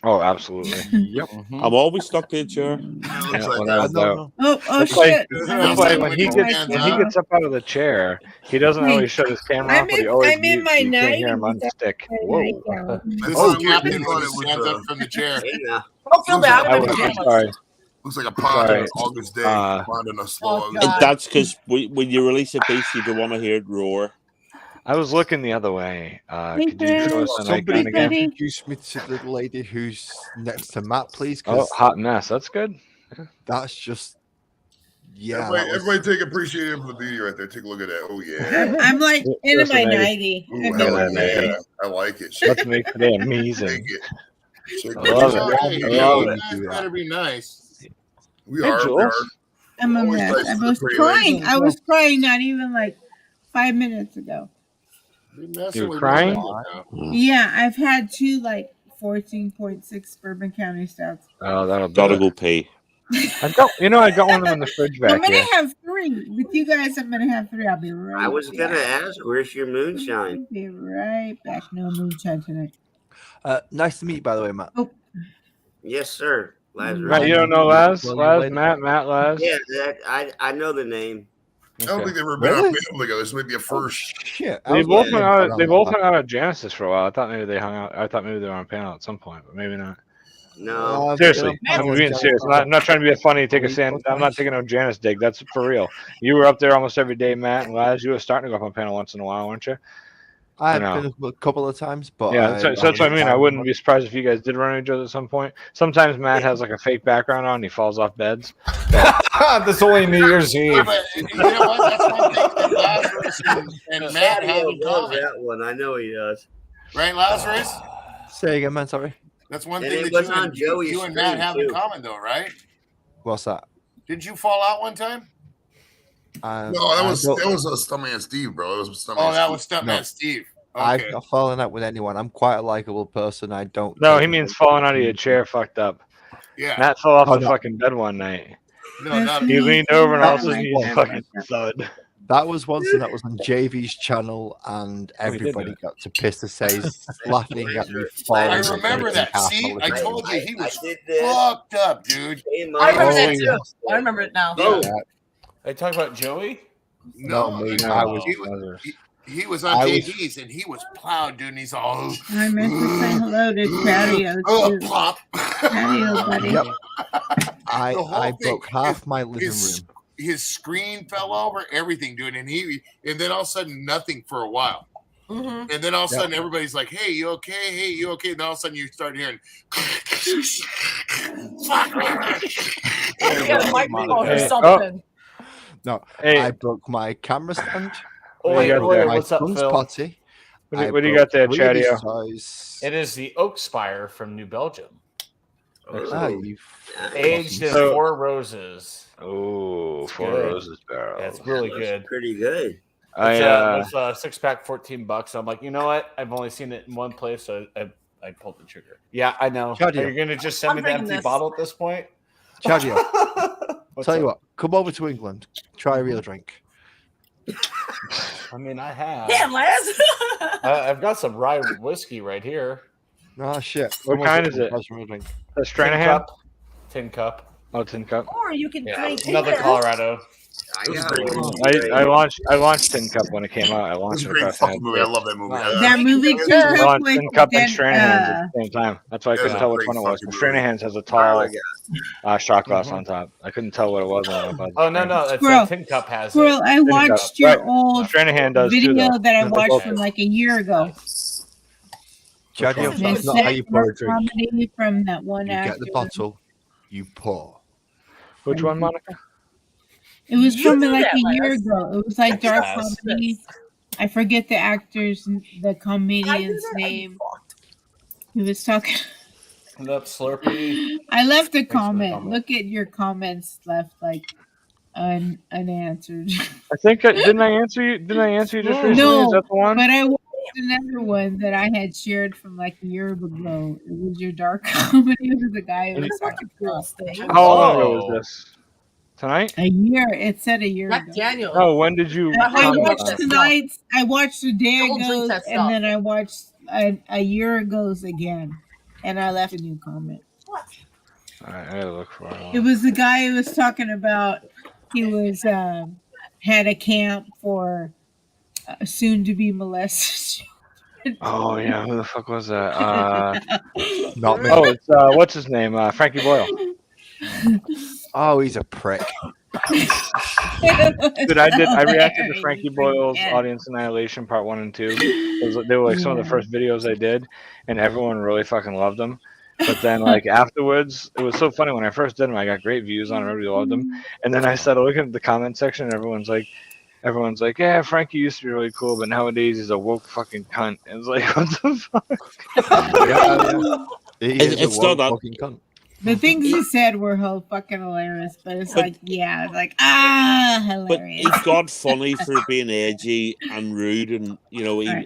Oh, absolutely. Yep. I'm always stuck to a chair. Yeah, without a doubt. Oh, That's why, shit. that's why when he gets up out of the chair, he doesn't Hey, always shut his camera off, but he always mutes. So you can't hear him unstick. Whoa. This Oh, is Captain you when thought he it was, stands up from the chair. Don't feel bad. I'm in I'm pajamas. sorry. Looks like a pond on Sorry. an August day. Pond in a slow August And day. that's because when you release a beast, you don't want to hear it roar. I was looking the other way. Hey, Could you show us an icon again? Introduce me to the lady who's next to Matt, please. Oh, hot mess. That's good. That's just Everybody take appreciation for the beauty right there. Take a look at that. Oh yeah. I'm like into Listen, my hey. 90. Ooh, I'm hell in my yeah. 90. I like it. Let's make today amazing. Take it. Shake I it. love Oh, it. hey, I love you it. guys better be nice. We Hey, are. We Jules. are. I'm a Always mess. nice I to the was pretty crying. ladies. I was crying not even like 5 minutes ago. Be messing You were with crying? me. Yeah, I've had two like 14.6 Bourbon County stouts. Oh, that'll do Gotta it. go pee. I got one of them in the fridge I'm back gonna here. have three with you guys. I'm gonna have three. I'll be right. I was gonna back. ask, where's your moonshine? Be right back. No moonshine tonight. nice to meet you, by the way, Matt. Oh. Yes, sir. Lazarus. Right, you don't know Laz? Matt, Laz? Yeah, I know the name. I don't think they've ever been on panel together. This may be a first. Shit. They both hung out at Genesis for a while. I thought maybe they hung out. I thought maybe they were on panel at some point, but maybe not. No. Seriously, I'm being serious. I'm not trying to be a funny. Take a stand. I'm not taking no Janice dig. That's for real. You were up there almost every day, Matt and Laz. You were starting to go up on panel once in a while, weren't you? I've been a couple of times, but yeah, so that's what I mean. I wouldn't be surprised if you guys did run into each other at some point. Sometimes Matt has like a fake background on, and he falls off beds. That's only New Year's Eve. Yeah, but you know what? That's one thing that Lazarus and Matt have in common. That one, I know he does. Right, Lazarus? Say again, man. Sorry. That's one And thing it that was on Joey's you and Matt stream, have in too. common, though, right? What's that? Did you fall out one time? No, that was a Stuntman Steve, bro. That was Stuntman Oh, that Steve. was Stuntman Steve. Okay. I've not fallen out with anyone. I'm quite a likable person. I don't. No, he means falling out of your chair, fucked up. Yeah. Matt fell off the no. fucking bed one night. No, not He leaned over and all of a sudden he fucking thud. That was once, and that was on JV's channel, and Oh, he did everybody that. got to piss to say, laughing at me. I falling remember and that. half See, my I living told room. you he was fucked up, dude. I remember that Oh, too. yes. I remember it now. Yeah. They talk about Joey? No, me. No. I was. he was on I was- JV's and he was plowed, dude. And he's all. I meant to say hello to Patio Oh, too. pop. Patio, buddy. Yep. The whole I thing, broke half my living his, room. His screen fell over, everything, dude, and then all of a sudden nothing for a while, Mm-hmm. and then all of a Yep. sudden everybody's like, "Hey, you okay? Hey, you okay?" And all of a sudden you start hearing. You got a microphone or Hey, something. No, Hey. I broke my camera stand. Oh, What do you wait, got wait, there? My what's up, son's Phil? potty. What do you got there, Chatio? It is the Oak Spire from New Belgium. Ah, you Aged in So- 4 roses. Oh, It's 4 good. roses barrel. Yeah, it's really good. Pretty good. It's I a 6-pack, $14. I'm like, you know what? I've only seen it in one place, so I pulled the trigger. Yeah, I know. Chadio. Are you gonna just send I'm me the drinking empty this. bottle at this point? Chadio, What's tell you up? what, come over to England, try a real drink. I mean, I have. Damn, Laz. I've got some rye whiskey right here. Oh shit! What Come kind over is to it? try a real drink. A Tin Stranahan? cup. Tin cup. Oh, tin cup. Or you can Yeah, drink another this. Colorado. I This is got great. one. I launched Tin Cup when it came out. I This launched is it a great across the fucking movie. I love that movie. That movie Yeah. Tin I Cup launched with Tin Cup and Dan, Stranahan's at the same time. That's why I couldn't Yeah, tell which great one it was. fucking The movie. Stranahan's has a Oh, tall shot glass on top. I couldn't tell what it was. Oh no, it's Squirrel. Tin Cup has Squirrel, it. I watched your Right. old Stranahan does too, video though. that I They watched both from do. like a year ago. Adios, They that's not how said you pour a dark drink. comedy from that one You actor. get the bottle, you pour. Which one, Monica? It was You from knew like that, a year Les. ago. It was like dark Yes. comedy. I forget the actor's, the comedian's that, I'd be name. He was talking. End up Slurpee. I left a Thanks for the comment. comment. Look at your comments left like unanswered. I think didn't I answer you? Didn't I answer you just recently? No, Is that the one? but I watched another one that I had shared from like a year ago. It was your dark comedy. It was the guy who was talking about How long ago was this? Tonight? a year. It said a year Not ago. Daniel. Oh, when did you? I comment watched on it? tonight's. I watched a day Don't drink ago, that and stuff. then I watched a year ago's again, and I left a new comment. I gotta look for it. It was the guy who was talking about. He was had a camp for soon to be molested. Oh yeah, who the fuck was that? Not me. Oh, it's what's his name? Frankie Boyle. Oh, he's a prick. Dude, I reacted to Frankie Boyle's Audience Annihilation Part 1 and 2. They were like some of the first videos I did, and everyone really fucking loved them. But then, like, afterwards, it was so funny. When I first did them, I got great views on them. Everybody loved them. And then I started looking at the comment section, and everyone's like, yeah, Frankie used to be really cool, but nowadays he's a woke fucking cunt. And it's like, what the fuck? Yeah. He is It's a not woke that. fucking cunt. The things he said were fucking hilarious, but it's But- like, yeah, it's like, But hilarious. he got funny for being edgy and rude, and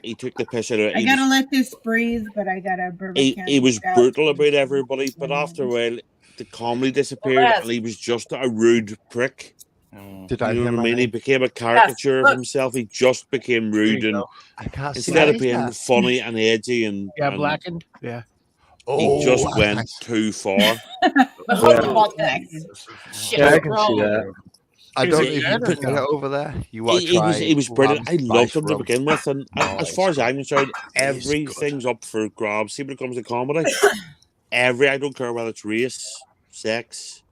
he took the piss out of it. I gotta let this breathe, but I gotta Bourbon He County was Stout. brutal about everybody, but after a while, the comedy disappeared, and he was just a rude prick. Did You I know hear what I my mean? He name? became a caricature of Look. himself. He just became rude, and I can't see instead that. of being funny and edgy, and Yeah, and blackened. Yeah. he just Oh, went nice. too far. But how's about that? Shit, Yeah, I can see bro. that. I Is don't it know if dead you or put no? it over there. You want to try? He was brilliant. I lamb loved spice him to rub? begin with, and Oh, as it's far as good. I'm concerned, It's good. everything's up for grabs. See, when it comes to comedy, I don't care whether it's race, sex,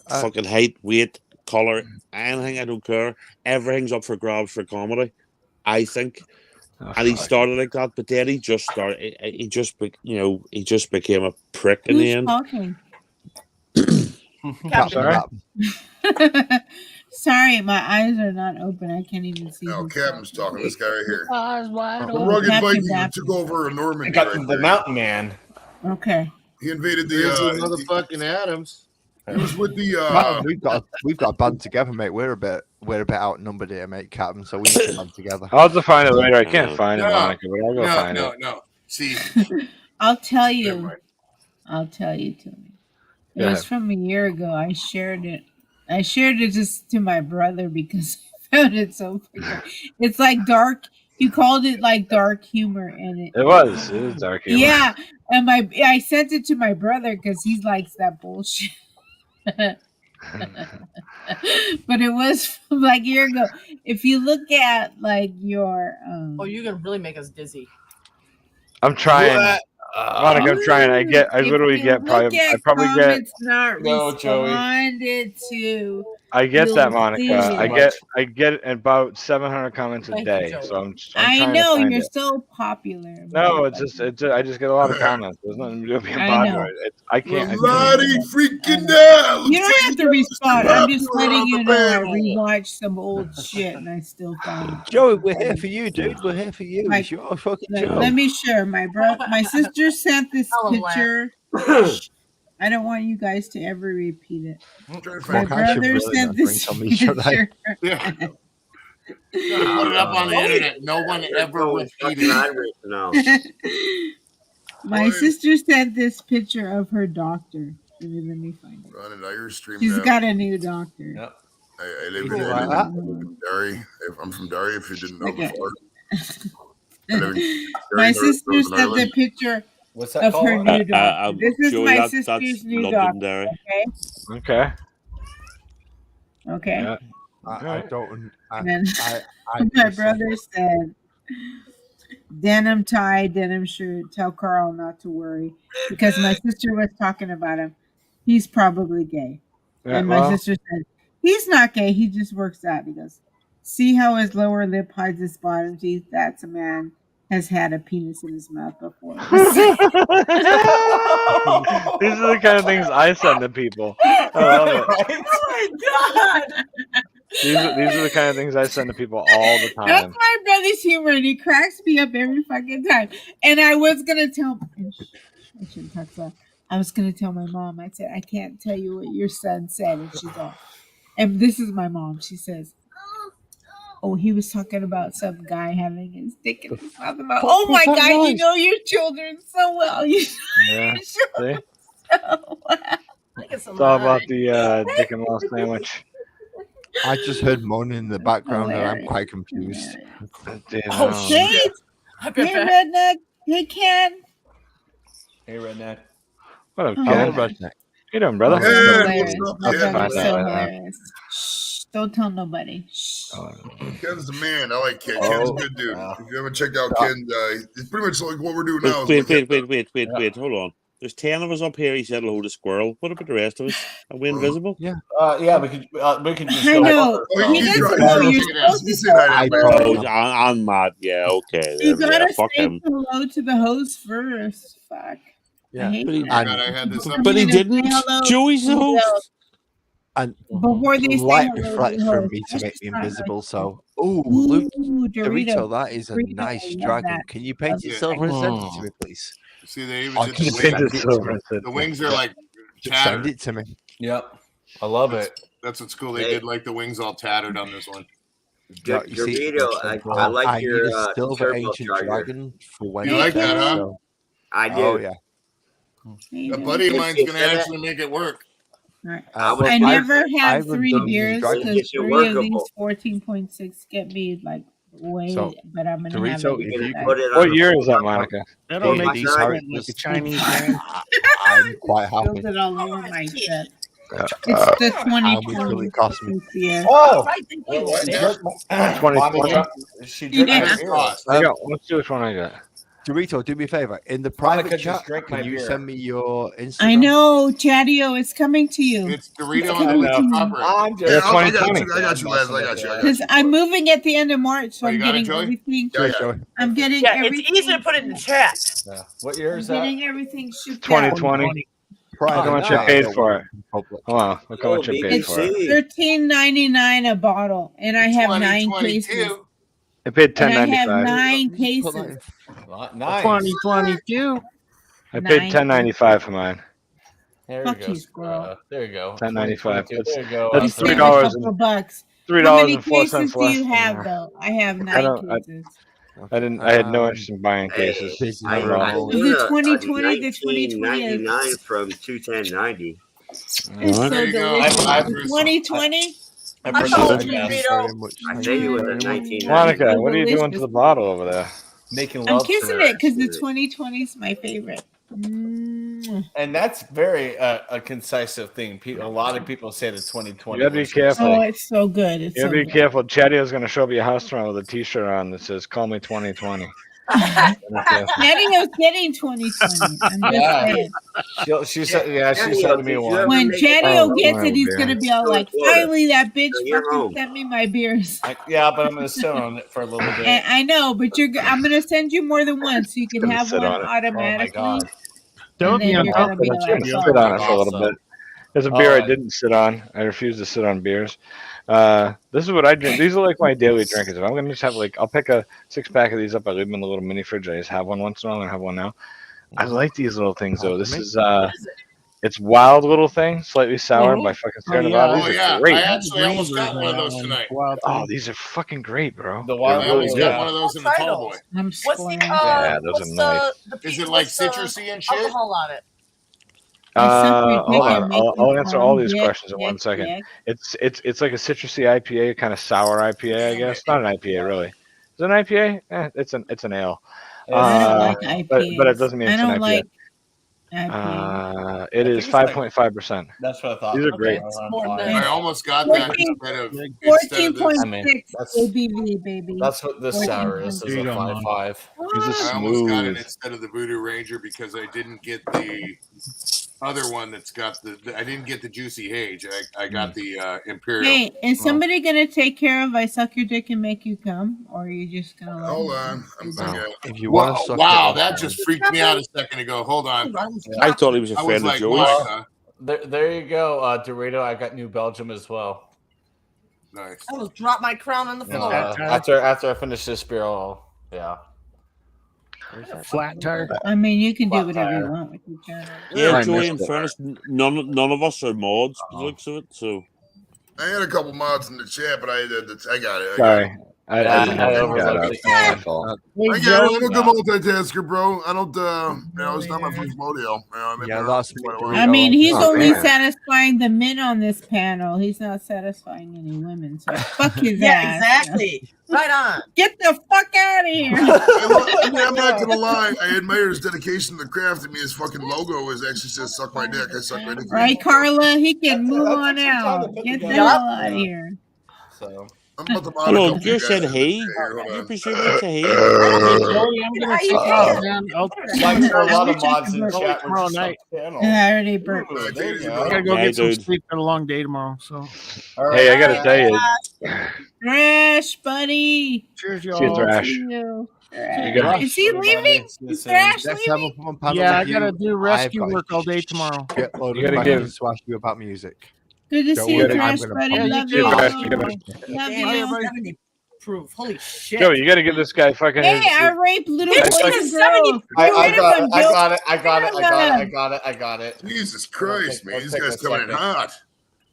Uh, fucking height, weight, color, anything. I don't care. Everything's up for grabs for comedy, I think. Oh, And he fuck. started like that, but then he just started. He just became a prick in the Who's end. talking? Captain Sorry? Lap. Sorry, my eyes are not open. I can't even see. No, who's Captain's talking. This guy right here. Eyes wide The open. rugged Captain Viking who Captain. took over a I Normandy got right the there. mountain man. Okay. He invaded Grizzly the. motherfucking Adams. He was with the. Captain, we've got a band together, mate. We're a bit outnumbered here, mate, Captain. So we need to band together. I'll have to find it later. I can't find it, No, Monica, but I'll go find it. no. See, I'll tell never you. mind. I'll tell you, Tony. It Go was ahead. from a year ago. I shared it. I shared it just to my brother because I found it so freaking. It's like dark. You called it like dark humor, and It was. It is dark humor. yeah. And I sent it to my brother because he likes that bullshit. But it was from like a year ago. If you look at like your Oh, you're gonna really make us dizzy. I'm trying. Monica, I'm trying. I if literally you get look probably. at I probably get. comments not No, Joey. responded to. I get that, you'll Monica. see it. I get about 700 comments a Thank you, day. Joey. So I'm I trying know to find you're it. so popular. No, but- it's just I just get a lot of comments. There's nothing to do with being I popular. know. I can't. Bloody freaking hell! You don't have to respond. I'm just Popular letting on you the know I panel. rewatched some old shit and I still found it. Joey, we're here for you, dude. We're here for you. Like- It's your fucking Like, show. let me share my sister sent this Tell 'em, picture. I don't want you guys to ever repeat it. Trying to My find Fuck, I should brother really sent not this drink on me, should I? picture. Yeah. You're gonna put it up on the internet. No one ever repeated it. My sister sent this picture of her doctor. Let me find it. Run an Irish stream She's now. got a new doctor. Yep. I live Cool, in like that. Derry. I'm from Derry. If you didn't know Okay. before. I live in My Derry, sister Northern sent the Ireland. picture What's that of called? her new doctor. This is Joey, my that's sister's new Londonderry. doctor. Okay. Okay. Yeah. I don't. And then I my brother said, denim tie, denim shirt. Tell Carl not to worry because my sister was talking about him. He's probably gay. Yeah, And my well, sister said, he's not gay. He just works out. He goes, see how his lower lip hides his bottom teeth? That's a man. has had a penis in his mouth before. These are the kind of things I send to people. I love it. Oh my god! These are the kind of things I send to people all the That's time. my brother's humor, and he cracks me up every fucking time. And I was gonna tell. I shouldn't talk so loud. I was gonna tell my mom. I said I can't tell you what your son said, and she's all. And this is my mom. She says, "Oh, he was talking about some guy having his dick in his mouth." About, oh my god, you know your children so well. You Yeah. know See? your so well. It's all about the dick and mouth sandwich. I just heard moaning in the background, and I'm quite confused. Oh shit! Hey, I bet hey, that. redneck. Hey, Ken. Hey, redneck. What up, Oh, Ken? my How you doing, brother? That's Ken, hilarious. what's up, My Ken? brother's What's so up? hilarious. Shh, don't tell nobody. Shh. Ken's the man. I like Ken. Ken's a good dude. If you haven't checked out Ken, it's pretty much like what we're doing now. Wait, hold on. There's 10 of us up here. He said hello to Squirrel. What about the rest of us? Are we invisible? Yeah. Yeah, we can just I go. know. He doesn't know. You're supposed to say hello. I'm mad. Yeah, okay. You Then, gotta fuck say him. hello to the host first. Fuck. I hate but he, that. I had this up. but he You know, say didn't. hello Joey's the to host. And before they say light hello to reflects the from host. me to That's make just me not invisible. like So, Luke, Ooh, Dorito, that is a Dorito, nice I love dragon. that. Can you paint it Yeah. silver and send it to me, please? See, they even Or did just the send wings. it to me. The wings are like Just send tattered. it to me. Yep. I love it. That's what's cool. They Hey. did like the wings all tattered on this one. No, you see, Dorito, I like I your need a silver turbo ancient charger. dragon for when You like that, huh? So, I do. oh yeah. A buddy of mine's gonna actually make it work. I never had I've 3 done beers dragons. because It's 3 of these workable. 14.6 get me like way, So, but I'm gonna have Dorito, it. if you later. Put it What on year a is that, Monica? That'll Hey, make these you sweat like a characters- Chinese man. I'm quite happy. Spilled it all over my shirt. Uh, It's the How much will it cost me? 2020 beer. Oh, What? she Yeah. jerked my, 2020. she jerked Yeah. my That's beer. cost. I got. Let's see which one I got. Dorito, do me a favor. In the private Monica, just chat, drink my can you beer. send me your Instagram? I know, Chadio, it's coming to you. It's Dorito It's on the coming list to of you. copper. I'm just. Yeah, I got 2020. you. I got you, Les. I got you. Because I'm moving at the end of March, so Oh, you I'm got it, getting Joey? everything. Yeah, Joey. I'm getting Yeah, everything. it's easy to put it in the chat. Yeah. What year I'm is that? getting everything shipped 2020. out. Look how much I paid for it. Hold on. Look how Oh, much I paid for it. BBC. $13.99 a bottle, and I have 9 cases. 2022. I paid And I have $10.95. 9 Put that cases. in. Nice. 2022. I paid Nine. $10.95 for mine. There Fuck you go. you, squirrel. There you go. $10.95. 2022. There you go. That's You $3 saved a couple of bucks. How many $3.04 cases do you less. have, though? I have 9 I don't. cases. I didn't. I had no interest in buying cases. Busy Not at for all. a moment. Is it won a 2020? The 2020 1999 is from 21090. it's Alright. so There you go. delicious. I- The 2020? I I'm appreciate so you, man. Thank you Dorito. very much. I Thank think it you was a very much. 1990. Monica, what are you doing to Delicious. the bottle over there? Making I'm love kissing to it because the 2020 is my favorite. And that's very a concisive thing. A lot of people say the 2020. You gotta be was- careful. Oh, it's so good. It's You so gotta be good. careful. Chatty gonna show up at your house tomorrow with a T-shirt on that says "Call me 2020." Daddy-O's getting 2020. I'm just Yeah. saying. She said, yeah, she said to me once. When Chatty-O gets it, he's dear. going to be all like, Florida. finally, that bitch So you're fucking home. sent me my beers. Yeah, but I'm going to sit on it for a little bit. And I know, but I'm going to send you more than one so you can Gonna have sit one on it. Oh my automatically. god. Don't be then on you're top gonna of be the like, Gonna Chatty-O. sit on it for a Awesome. little bit. There's a beer Oh, I didn't sit on. I refuse to sit on beers. This is what I drink. These are like my daily drinkers. If I'm gonna just have I'll pick a 6-pack of these up. I leave them in the little mini fridge. I just have one once in a while. I'm gonna have one now. I like these little things though. This is it's wild little thing, slightly sour by fucking Sierra Nevada. Oh, These are yeah. great. I actually almost got one of those tonight. Oh, these are fucking great, bro. The They're wild I almost really got good. one of those in the tall boy. I'm What's the spoiling. Yeah, those what's are nice. Is it like what's the citrusy and shit? alcohol on it? Hold on. Make it I'll answer all fun. these Dick, questions in dick, 1 second. dick. It's like a citrusy IPA, kind of sour IPA, I guess. Not an IPA, really. Is it an IPA? It's an ale. I don't like IPAs. But it doesn't mean I it's an don't IPA. like IPAs. It is it's like- 5.5%. That's what I thought. These are great. It's more than I that. almost got that instead of this. 14.6 that's- ABV, baby. That's what this sour is. Is a 5.5. These are I almost got it smooth. instead of the Voodoo Ranger because I didn't get the other one that's got I didn't get the juicy Hage. I got the Imperial. Hey, is somebody gonna take care of I suck your dick and make you come, or are you just gonna let Hold me on. I'm do that? If you want to suck wow, it, that just freaked me out a second ago. Hold on. I thought he was a I was friend of like, Joey's. why, huh? There you go, Dorito. I got New Belgium as well. Nice. I will drop my crown on the floor. After I finish this beer, yeah. Flat tire. I mean, you can do Flat whatever you tire. want with your channel. Yeah, I Joey, missed in it. fairness, none of us are mods, by the looks of it, so. I had a couple mods in the chat, but I got it. Sorry. I didn't have I that overlooked up. it, man. My fault. I got it. I'm a good multitasker, bro. I don't, it's not my first rodeo. I've been around for quite a while. I mean, he's Oh, only man. satisfying the men on this panel. He's not satisfying any women. So fuck his Yeah, ass. exactly. Right on. Get the fuck out of here. I mean, I'm not gonna lie. I admire his dedication to the craft. I mean, his fucking logo is actually says "suck my dick." I suck my dick. Right, Carla? He can move on out. Get the hell out of here. So I'm about to mod a Hello, couple you guys said in hey. here. Hold You on. presume it's a hey. Joey, I'm gonna check out, man. Like there are a lot of I'll mods in check chat. We're tomorrow just night. on panel. Yeah, I already burped. Ooh, there you I go. gotta go Yeah, get some dude. sleep. Got a long day tomorrow. So Hey, I gotta tell you, Thrash, buddy. cheers, see you, y'all. Thrash. See you. You got- Is he leaving? Is Thrash Next time leaving? I'm on panel Yeah, I with gotta you, do rescue I've got work all day tomorrow. a shitload You of gotta questions to ask you about music. Good to Don't see you, worry, I'm Thrash, gonna buddy. pop- Love See you, you. Thrash. You gotta- Love Damn, you. 70 proof. Holy shit. Joey, you gotta give this guy fucking Hey, his. I raped little Hey, boys look and at girls. 70 Get I rid of got them, it. I Bill. got it. I got it. Get I rid of got it. I them. got it. I got it. Jesus Christ, man! I'll These take guys a coming in second. hot.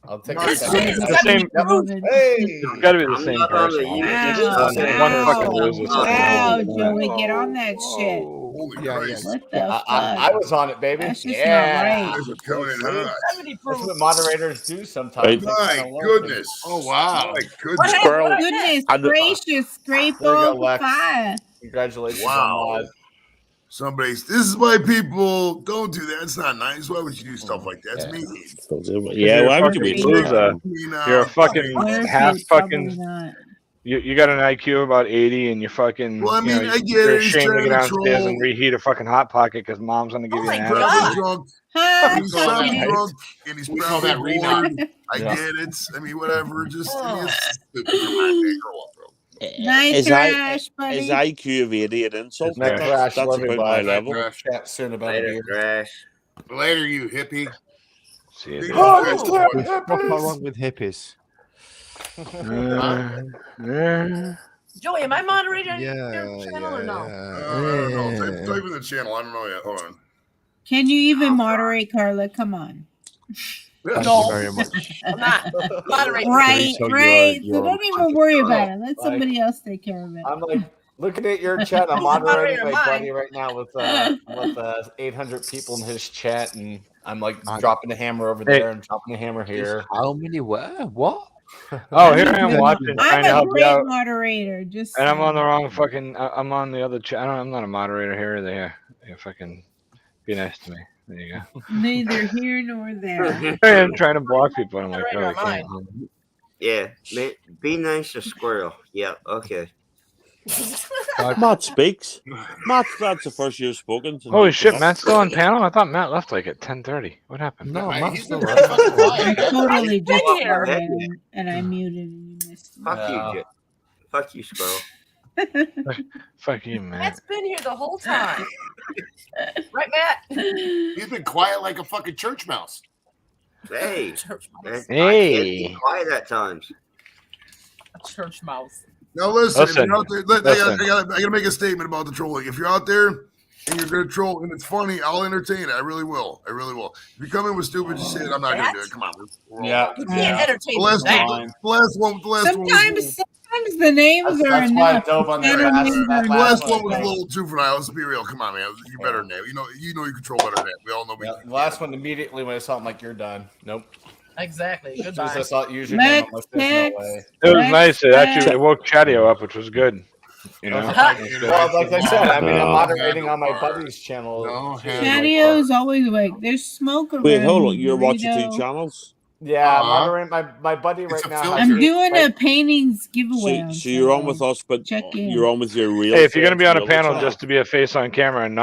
I'll take My a It's second. the same. Hey, It's gotta be the same not on the person. Ow, One fucking ow, loses. ow, something. Joey, get on that shit. Holy Yeah, Christ! What the Yeah, fuck? I was on it, baby. That's just Yeah. not right. These are coming in hot. 70 That's proof. what moderators do sometimes. Right. They My kinda work and- goodness! Oh, wow. My What goodness! happened? Squirrel. What happened? Goodness I do- gracious, scrape There you go, all the Lex. fire. Congratulations Wow. on mod. This is why people don't do that. It's not nice. Why would you do stuff like that? It's mean. Yeah, You're why a would you fucking waste loser. your time? You're a fucking Honestly, half probably fucking. not. You got an IQ of about 80, and you're fucking. Well, I you know, mean, I get you're it. He's ashamed to trying get to downstairs troll. and reheat a fucking hot pocket because mom's gonna give Oh you my an Probably attitude. drunk. Hot He's call probably that- drunk, and he's we call probably that renard. bored. I Yeah. get it. I mean, whatever. Just I mean, Oh. it's stupid. Come on, man, grow up, bro. Nice Is Thrash, Is buddy. IQ of 80 an insult? Night Yeah. Thrash, That's love you, about my bud. level. We'll chat soon about Later, beer. Trash. Later, you hippie. See you. These dude. guys There's fucking- what's wrong with hippies? Joey, am I moderating Yeah, your channel or no? I don't know. Type in the channel. I don't know yet. Hold on. Can you even moderate, Carla? Come on. Thank No. you very much. I'm not moderating. Right, So right. you're So don't even worry about it. Let somebody else take care of it. I'm like looking at your chat. I'm Moderator moderating my mine. buddy right now with 800 people in his chat, and I'm like I- dropping the hammer over Hey. there and dropping the hammer here. How many where? What? Oh, here I am watching, trying I'm to a help you great out, moderator. Just and I'm on the wrong fucking. I'm on the other chat. I'm not a moderator here either. Here, you fucking be nice to me. There you go. neither here nor there. I am trying to block people. And I'm like, Moderator oh, I of can't. Yeah, be nice to Squirrel. Yeah, okay. Matt speaks. That's the first you've spoken to. Holy shit, Matt's still on panel? I thought Matt left like at 10:30. What happened? No, He's Matt's been still very fucking quiet. I totally Been just here. farted and I muted and you missed it. Fuck Yeah. you, fuck you, Squirrel. Fuck you, man. Matt's been here the whole time. Right, Matt? He's been quiet like a fucking church mouse. Hey, Church I mouse. can't Hey. be quiet at times. Church mouse. Now listen, if Listen, you're out there, I listen. gotta make a statement about the trolling. If you're out there and you're gonna troll and it's funny, I'll entertain it. I really will. I really will. If you come in with stupid shit, I'm not gonna do it. Come on. We're all Yeah. You can't entertain The last that. one, the last one was Sometimes the names are That's why I enough. dove on The their channel ass. names That are the last last one was a enough. little too for now. Let's be real. Come on, man. You better than that. You know you control better than that. We all know we Yeah, the last one immediately when I saw him, like, you're done. Nope. Exactly. As soon as I Goodbye. saw username, I'm like, there's Next, no way. It was nice. It actually it woke Chatio up, which was good. You know. Well, like I said, I mean, I'm No. moderating on my buddy's channel. No, Chatio's always awake. There's smoke around Wait, hold on. me, You're watching burrito. two channels? Yeah, monitoring my buddy right now. I'm doing a paintings giveaway. So, on so you're on Sunday. with us, but Check in. you're on with your real. Hey, if you're gonna be on a friends, panel real just to be a face on camera and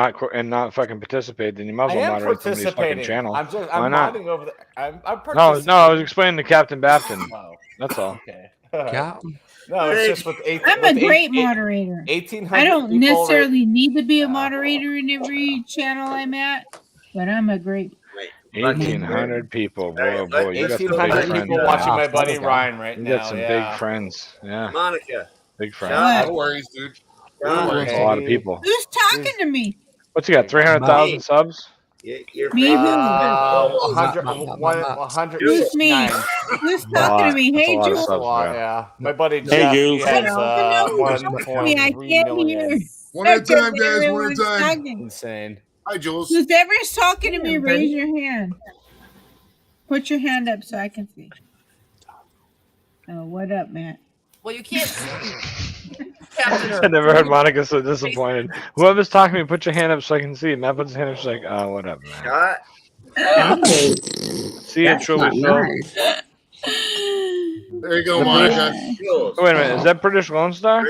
not fucking participate, then you might as I well am moderate somebody's fucking participating. channel. I'm Why not? modding over there. I'm No, participating. no, I was explaining to Captain Bapton. Oh, That's all. okay. Captain. No, it's just with I'm a great moderator. 1,800 I don't people necessarily need to be a moderator in every channel I'm at, but I'm a great. 1,800 people, boy, you got some big 1,800 friends. people man. watching my buddy Ryan right You now. got some yeah. big friends. Yeah, Monica. big friends. What? No worries, dude. That's a lot of people. Who's talking to me? What's he got? 300,000 subs? You're Me who? 100. Who's me? Who's talking to me? Hey, That's a lot of Jules. subs, bro. Yeah, my buddy Hey, Jeff. He Jules. has Me, I 1.3 can't million. hear. One at a time, guys. One at a Everyone's time. talking. Insane. Hi, Jules. Who's ever talking to me, raise your hand. Put your hand up so I can see. Oh, what up, Matt? Well, you can't see. I never heard Monica so disappointed. Whoever's talking to me, put your hand up so I can see. Matt puts his hand up. She's like, "Oh, what up, man?" See you, truly, Phil. There you go, Monica. Oh, wait a minute, is that British Lone Star?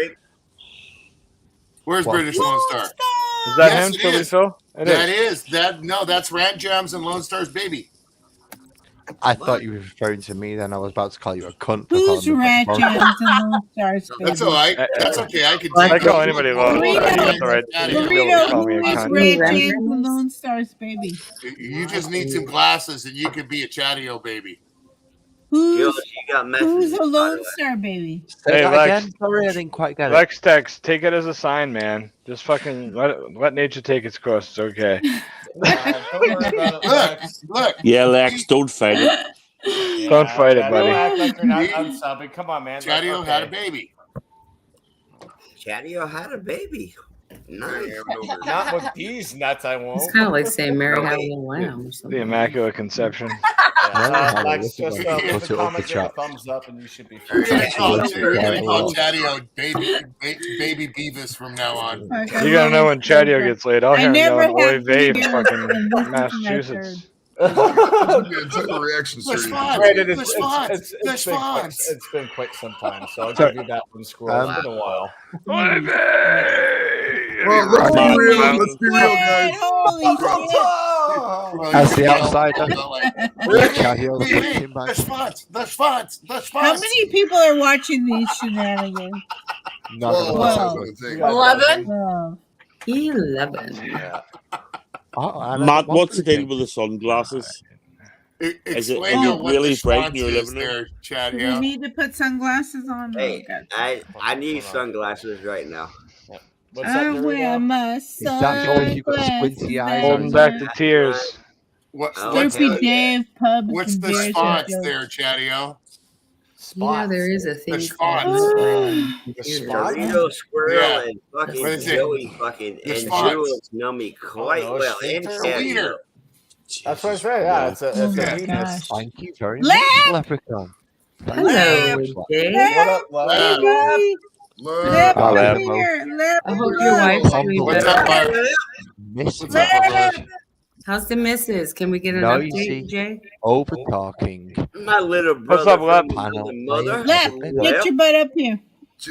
Where's British Lone Star? Is that Yes, him, it Truly is. Phil? That is. That's Rat Jams and Lone Star's baby. I thought you were referring to me. Then I was about to call you a cunt. for Who's calling me Rat a cunt. Jams and Lone Stars? That's all right. That's okay. I can I take call it. anybody Lone Star. That's all right. You should be able to call me a Who is cunt. Rat Jams and Lone Stars, baby? You just need some glasses and you could be a Chatio baby. Who's you got who's a Lone Star, baby? Say Hey, that Lex. again. Sorry, I didn't quite get it. Lex Tex, take it as a sign, man. Just fucking let nature take its course. It's okay. Look. Yeah, Lex, don't fight it. Don't fight it, Don't buddy. act like you're not unsubbing. Come on, man. Chatio had a baby. Chatio had a baby. Nice. Not with these nuts, I won't. It's kind of like saying Mary had a little lamb or The something. Immaculate Conception. Lex, just Put it up leave the the comment, give a chat. thumbs up, and you should be We're fine. gonna call Chatio baby Beavis from now on. You gotta know when Chatio gets laid. I'll I have him never yelling "Oy had vey" in videos fucking and this is my Massachusetts. It's like a reaction There's series. fun. Granted, There's fun. There's fun. It's been quite some time, so I'll give you that one, Squirrel. It's been a while. Well, let's be real. Let's be real, guys. Holy shit. As the outsider, There's fun. There's fun. There's fun. How many people are watching these shenanigans? none of Well, us. that's what I think. 11? Oh. 11. Yeah. Matt, what's the deal with the sunglasses? Is it Explain to what really the bright in response your is living room? there, Chad. Do we Yeah. need to put sunglasses on? Hey, Oh, God. I need sunglasses right now. What's I up, wear Dorito? my that because you've got sunglasses. squinty eyes Holding back the tears. What's Slurpee the, Dave pub. what's the spots there, Chatio? You know, there is a thing spots. called The spots? Dorito, Squirrel, Yeah. and fucking What is it? Joey fucking The and spots. Jules know me quite Oh, no, well. And Schaefer? The leader. That's what I said. Yeah, it's a Oh my weakness. gosh. Thank you very Left! much, Leprechaun. Hello, Jay. What up, love? Baby. Look. Left Hello. over here. Left I hope over your here. wife's doing What's up, better. Byron? Miss What's up, Byron? How's the missus? Can we get an No, you update, see. Jay? Over talking. My little What's brother up, Lep? from another mother. Left. Get your butt up here.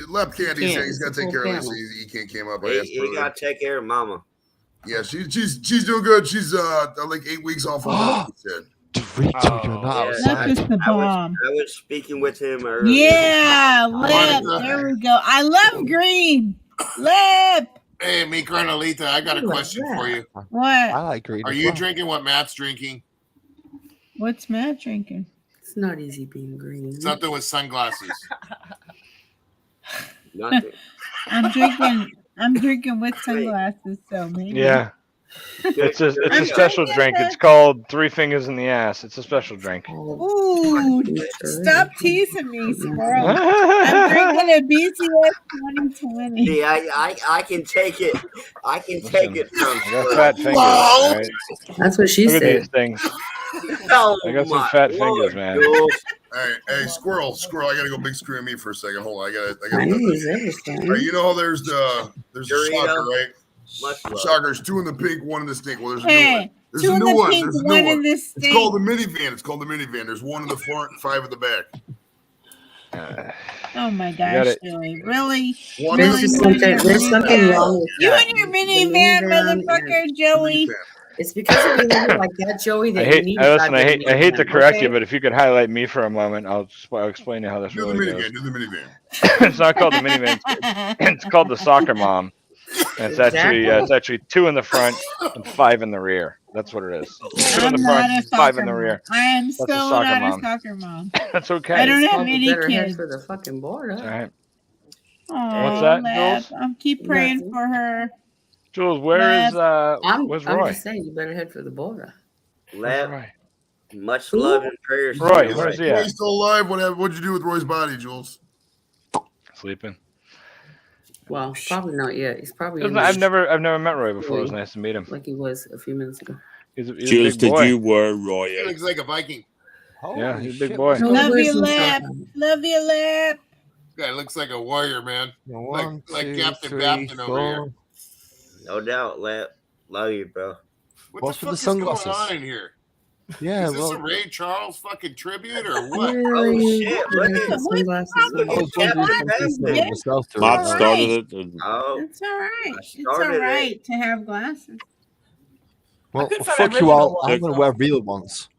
Lep can't. He's can't. got to It's a take care full of this. panel. He can't came up. I He, asked he got to take care of mama. Yeah, she's doing good. She's like 8 weeks off of what he said. Dorito, you're not Yeah, outside. Left is the bomb. I was speaking with him earlier. Yeah, left. Monica. There we go. I love green. Left. Hey, me, Carnalita, I got a question for you. What? I like green. Are as you well. drinking what Matt's drinking? What's Matt drinking? It's not easy being green. Something with sunglasses. Nothing. I'm drinking with sunglasses, so maybe. Yeah. It's a I'm special drinking drink. the- It's called Three Fingers in the Ass. It's a special drink. Ooh, stop teasing me, squirrel. I'm drinking a BCS 2020. See, I can take it. I can take it from. I got fat fingers, all right? That's what she Look at said. these things. Oh I got some my fat Lord, fingers, man. Jules. Hey, squirrel, I gotta go big screen me for a second. Hold on, I gotta. Chinese, everything. All right, you know there's the Dorito. soccer, right? Much love. Soccer's 2 in the pink, 1 in the stink. Well, there's a new Hey, one. There's Two a in new the one. pink, There's a one new in one. the It's called the minivan. It's called the minivan. There's one in the front and 5 in the back. Oh my You got gosh, it. Joey. Really? One Really? is You and your There's something minivan? wrong with You that. and your The minivan, minivan, motherfucker, Joey. it's because of behavior like that, Joey, that you need to drive I the hate to minivan, correct you, okay? but if you could highlight me for a moment, I'll explain to you how this Do the really goes. minivan. Do the minivan. It's not called the minivan. It's called the soccer mom. And it's actually 2 in the front and 5 in the rear. That's what it is. 2 in the I'm front, not a 5 soccer in the mom. rear. I am That's a still soccer not mom. a soccer mom. That's okay. I don't have Probably any better head kids. for the fucking border. All right. Oh, that, Lep. Jules? I'm keep praying Nothing. for her. Jules, where's I'm Roy? just saying you better head for the border. Lep, Roy? much love and prayers. to Roy, you, where's he Roy's at? still alive. What'd you do with Roy's body, Jules? Sleeping. Well, probably not yet. He's probably in I've there never met Roy before. It was nice to meet him. like he was a few minutes ago. He's a Jules, big boy. did you wear Roy? He looks like a Viking. Yeah, he's a big boy. Love you, Lep. Love you, Lep. Guy looks like a warrior, man. One, like two, Captain three, Bapton over here. 4. No doubt, Lep. Love you, bro. What What's the with fuck the is going sunglasses? on in here? Yeah, Is this well, a Ray Charles fucking tribute or what? Oh shit! Look at Sunglasses. I was wondering something Yeah. myself to Matt it. started it. And Oh, It's all right. It's all started it. right to have glasses. Well, couldn't find fuck you original all. ones, I'm going to though. wear real ones.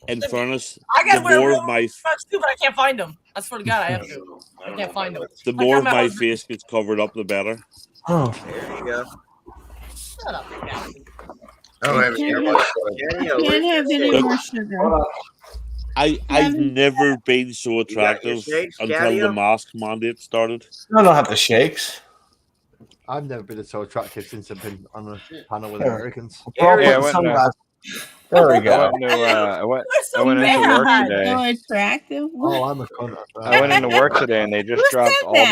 in fairness, I the gotta wear more real of my ones too, but I can't find them. I swear to God, I have to. I can't find them. the more of my face gets covered up, the better. Oh, there you go. Shut up, guys. I don't have Can't any. have, can't have any more sugar. I've never been so attractive shakes, until the Caddio? mask mandate started. I don't have the shakes. I've never been so attractive since I've been on a panel with Americans. Yeah, I went There we go. I went into work today. So attractive. Oh, I'm a cunt. I went into work today, and they just dropped said all that?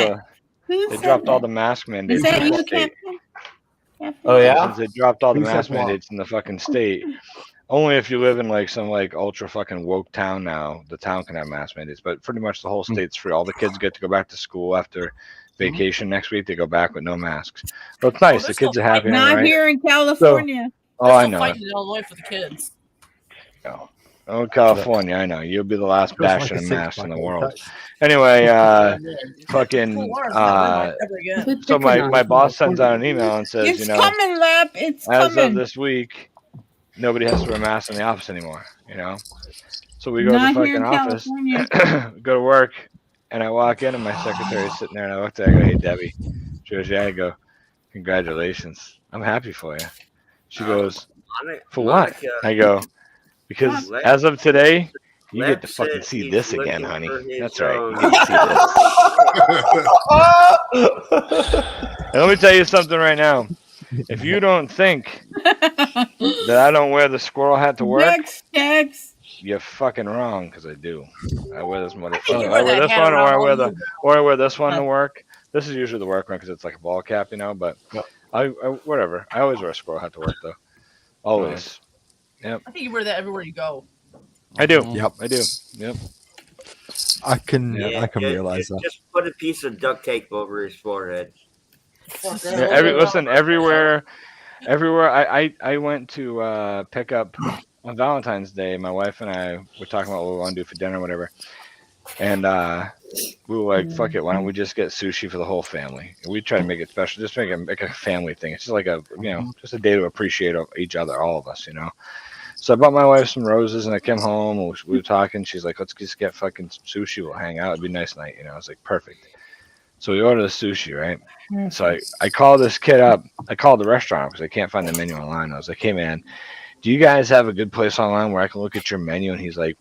the Who they said dropped all that? the mask mandates Is that in the you, state. Captain? Oh yeah. Since they dropped all the Who said mask what? mandates in the fucking state, only if you live in like some like ultra fucking woke town now, the town can have mask mandates. But pretty much the whole state's free. All the kids get to go back to school after vacation next week. They go back with no masks. Well, it's nice. The kids are happy. Not right? here in California. Oh, I know. Fighting it all the way for the kids. Oh, California, I know. You'll be the last Just like bastion a of masks in six-pack the of world. touch. Anyway, Cool words, never again. so my boss sends out an email and says, It's coming, Lep. It's as coming. of this week, nobody has to wear masks in the office anymore, So we go Not to the here in fucking office, California. go to work, and I walk in and my secretary's sitting there and I looked at her, I go, hey, Debbie. She goes, yeah. I go, congratulations. I'm happy for you. She goes, for what? Monica, I go, because Lep- as of today, you Lep get to fucking said see he's this again, looking honey. for his That's right. own- You get to see this. And let me tell you something right now. If you don't think that I don't wear the squirrel hat to work, Dex. you're fucking wrong, because I do. I wear this you motherfucker. wear I wear that this hat one, or around I wear all the, year. or I wear this one to work. This is usually the work one because it's like a ball cap, But I whatever. I always wear a squirrel hat to work though. Always. Yep. I think you wear that everywhere you go. I do. Yep. I do. Yep. I can Yeah, realize that. Just put a piece of duct tape over his forehead. Yeah, everywhere. I went to pick up on Valentine's Day. My wife and I were talking about what we want to do for dinner or whatever, and we were like, "Fuck it, why don't we just get sushi for the whole family?" And we try to make it special, just make a family thing. It's just like just a day to appreciate each other, all of us, So I bought my wife some roses, and I came home, and we were talking. She's like, let's just get fucking sushi. We'll hang out. It'd be a nice night, I was like, perfect. So we ordered the sushi, right? So I called this kid up. I called the restaurant because I can't find the menu online. I was like, hey, man, do you guys have a good place online where I can look at your menu? And he's like,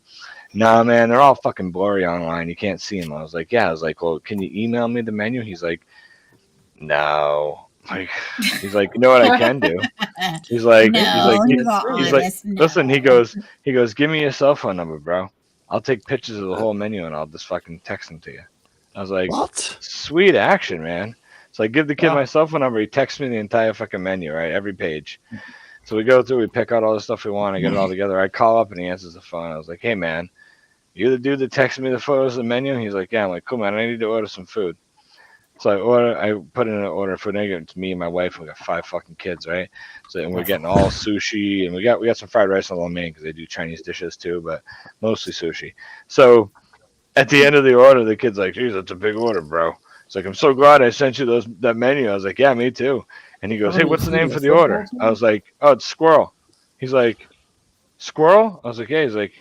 nah, man, they're all fucking blurry online. You can't see them. I was like, yeah. I was like, well, can you email me the menu? He's like, no. He's like, you know what I can do? He's like, listen, he goes, give me your cell phone number, bro. I'll take pictures of the whole menu and I'll just fucking text them to you. I was like, what? Sweet action, man. So I give the kid my cell phone number. He texts me the entire fucking menu, right? Every page. So we go through, we pick out all the stuff we want. I get it all together. I call up and he answers the phone. I was like, hey, man, you the dude that texted me the photos of the menu? And he's like, yeah. I'm like, cool, man. I need to order some food. So I put in an order for negative to me and my wife. We got 5 fucking kids, right? So and we're getting all sushi, and we got some fried rice and lo mein because they do Chinese dishes too, but mostly sushi. So at the end of the order, the kid's like, "Geez, that's a big order, bro." It's like, "I'm so glad I sent you that menu." I was like, "Yeah, me too." And he goes, "Hey, what's the name for the order?" I was like, "Oh, it's Squirrel." He's like, "Squirrel?" I was like, "Yeah." He's like,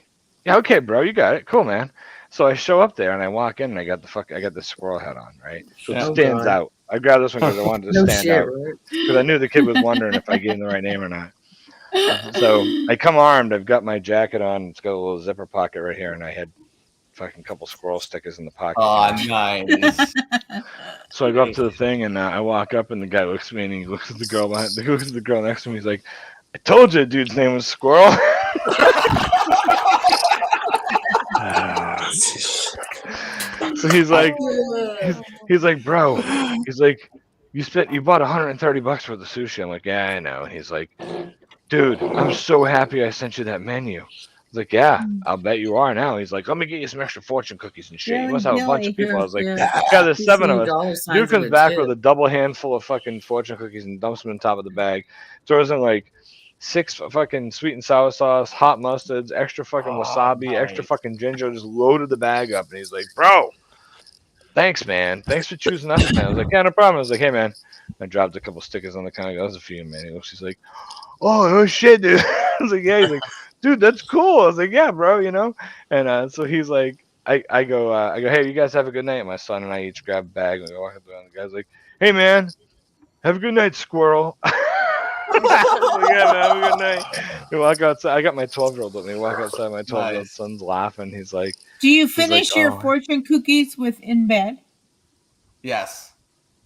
"Yeah, okay, bro, you got it. Cool, man." So I show up there and I walk in and I got the squirrel head on, right? So it Oh, stands God. out. I grabbed this one because I wanted to No stand shit, out right? because I knew the kid was wondering if I gave him the right name or not. So I come armed. I've got my jacket on. It's got a little zipper pocket right here, and I had fucking couple squirrel stickers in the pocket. Oh, nice. So I go up to the thing and I walk up, and the guy looks at me and he looks at the girl behind. He looks at the girl next to me. He's like, "I told you, the dude's name was Squirrel." So he's like, he's like, "Bro," he's like, "You bought $130 for the sushi." I'm like, "Yeah, I know." And he's like, "Dude, I'm so happy I sent you that menu." I was like, "Yeah, I'll bet you are now." He's like, "Let me get you some extra fortune cookies and shit. You Feeling must have a bunch of guilty. people." I was like, Yeah. "Yeah, there's He's 7 of seeing us." dollar Dude signs comes in it, back too. with a double handful of fucking fortune cookies and dumps them on top of the bag. Throws in like 6 fucking sweet and sour sauce, hot mustards, extra fucking wasabi, extra fucking ginger. Just loaded the bag up, and he's like, "Bro, thanks, man. Thanks for choosing us, man." I was like, "Yeah, no problem." I was like, "Hey, man." I dropped a couple stickers on the counter. That was a few, man. He looks, he's like, "Oh, no shit, dude." I was like, "Yeah." He's like, "Dude, that's cool." I was like, "Yeah, bro, you know." And so he's like, I go, "Hey, you guys have a good night." My son and I each grab a bag and we walk up there, and the guy's like, "Hey, man, have a good night, Squirrel." I was like, "Yeah, man, have a good night." We walk outside. I got my 12-year-old with me. We walk outside. My 12-year-old Nice. son's laughing. He's like, Do you he's like, finish your "Oh." fortune cookies with in bed? Yes.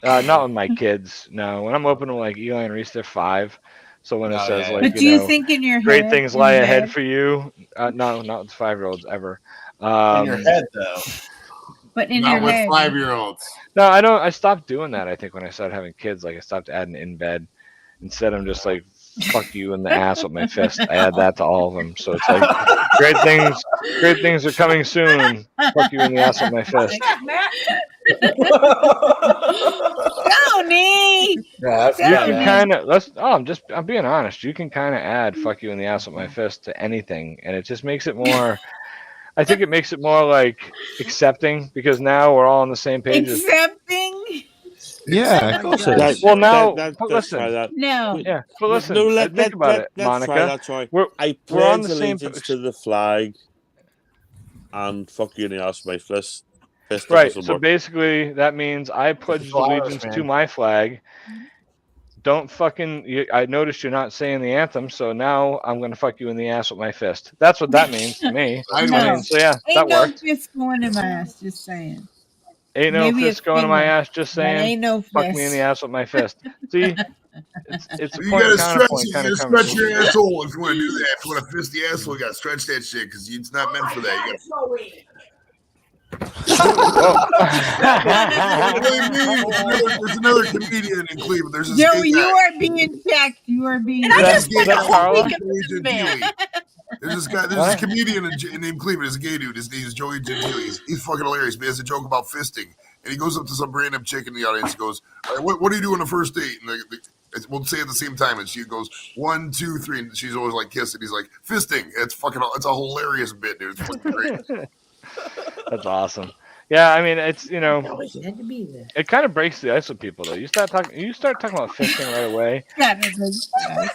Not with my kids. No, when I'm opening like Eli and Reese, they're 5. So when it Oh, says yeah. like, But do you think in your great head things in lie ahead bed? for you, no, not with 5-year-olds ever. In your head, though. But in Not your with head. 5-year-olds. No, I don't. I stopped doing that. I think when I started having kids, like I stopped adding in bed. Instead, I'm just like, "Fuck you in the ass with my fist." I add that to all of them. So it's like, great things are coming soon. Fuck you in the ass with my fist. Tony! Yeah, that's You can badass. kind of I'm being honest. You can kind of add "fuck you in the ass with my fist" to anything, and it just makes it more. I think it makes it more like accepting because now we're all on the same page. Accepting? Yeah, of course it is. Well, now, let's try listen. that. No. Wait, Yeah, but no, listen. no, Think about it, let's try Monica. that. Sorry. We're I we're on pledge the same. allegiance to the flag and "fuck you in the ass with my fist." Fist Right. doesn't So work. basically, that means I pledge Typical allegiance to Irishman. my flag. Don't fucking. I noticed you're not saying the anthem, so now I'm gonna fuck you in the ass with my fist. That's what that means to me. I No. mean, so yeah, that Ain't no worked. fist going in my ass, just saying. Ain't no Maybe a fist going to my finger, ass. Just but saying, ain't no fuck me in the fist. ass with my fist. See, it's a You point gotta stretch counterpoint it. kind You of gotta stretch your conversation. asshole if you want to do that. If you want to fist the asshole, you gotta stretch that shit because it's not meant for that. You Well, there's another comedian in Cleveland. There's this Joe, gay you guy. are being checked. You are being And I checked. just spent a whole Carla? weekend with this man. There's this guy. There's What? this comedian named Cleveland. He's a gay dude. His name is Joey Gentile. He's fucking hilarious. But he has a joke about fisting, and he goes up to some random chick in the audience. He goes, "All right, what do you do on the first date?" And we'll say at the same time, and she goes 1, 2, 3, and she's always like kissing. He's like fisting. It's a hilarious bit, dude. It's fucking great. That's awesome. Yeah, I mean, it's You had to be there. it kind of breaks the ice with people though. You start talking about fisting right away.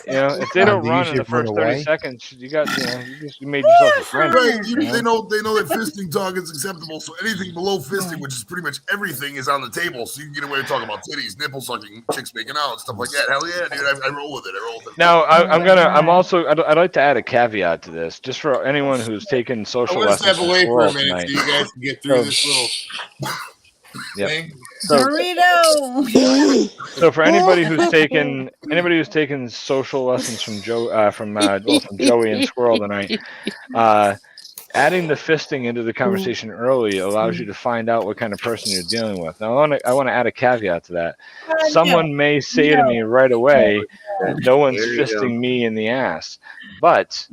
You know, if they don't They run in usually the first run 30 away. seconds, you made yourself a friend. Right, You know? they know that fisting talk is acceptable. So anything below fisting, which is pretty much everything, is on the table. So you can get away with talking about titties, nipple sucking, chicks making out, stuff like that. Hell yeah, dude! I roll with it. I roll with it. Now, I'd like to add a caveat to this, just for anyone who's taken I social want to lessons step from away for a Squirrel minute tonight. so you guys can get through this little Yep. thing. Dorito. So for anybody who's taken social lessons from from Joey and Squirrel tonight, adding the fisting into the conversation early allows you to find out what kind of person you're dealing with. Now, I want to add a caveat to that. Someone may say to me right away, "No one's There you go. fisting me in the ass," but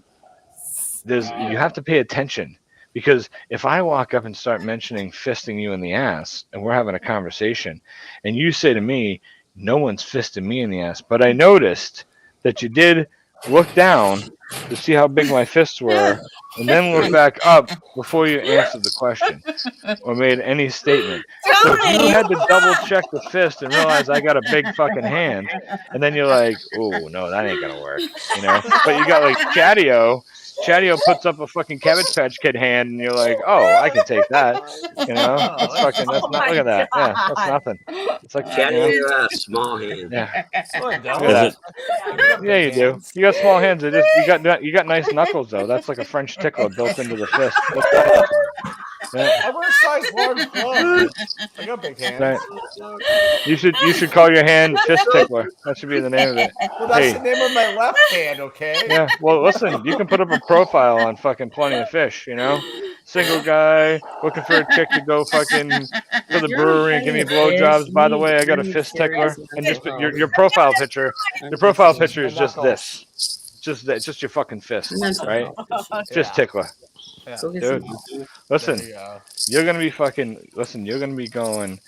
you have to pay attention Because if I walk up and start mentioning fisting you in the ass, and we're having a conversation, and you say to me, "No one's fisting me in the ass," but I noticed that you did look down to see how big my fists were, and then look back up before you answered the question or made any statement. So if you had to double check the fist and realize I got a big fucking hand, and then you're like, "Oh no, that ain't gonna work," you know. But you got like Chatio. Chatio puts up a fucking Cabbage Patch Kid hand, and you're like, "Oh, I can take that," you know. That's fucking. That's not. Look at that. Yeah, that's nothing. It's like, you know, You got a small hand. yeah. No, I don't. Look at Is that. Yeah, you do. You got small hands. It just you got nice knuckles though. That's like a French tickler built into the fist. Yeah. I wear size large gloves. I got big hands. Right. You should call your hand Fist Tickler. That should be the name of it. Well, that's Hey. the name of my left hand, okay? Yeah. Well, listen, you can put up a profile on fucking Plenty of Fish. You know, single guy looking for a chick to go fucking to the brewery and give me blowjobs. By the way, I got a fist tickler, and just your profile picture. Your profile picture is just this. Just your fucking fist, right? Fist tickler. Yeah. Dude, listen, you're gonna be fucking. Listen, you're gonna be going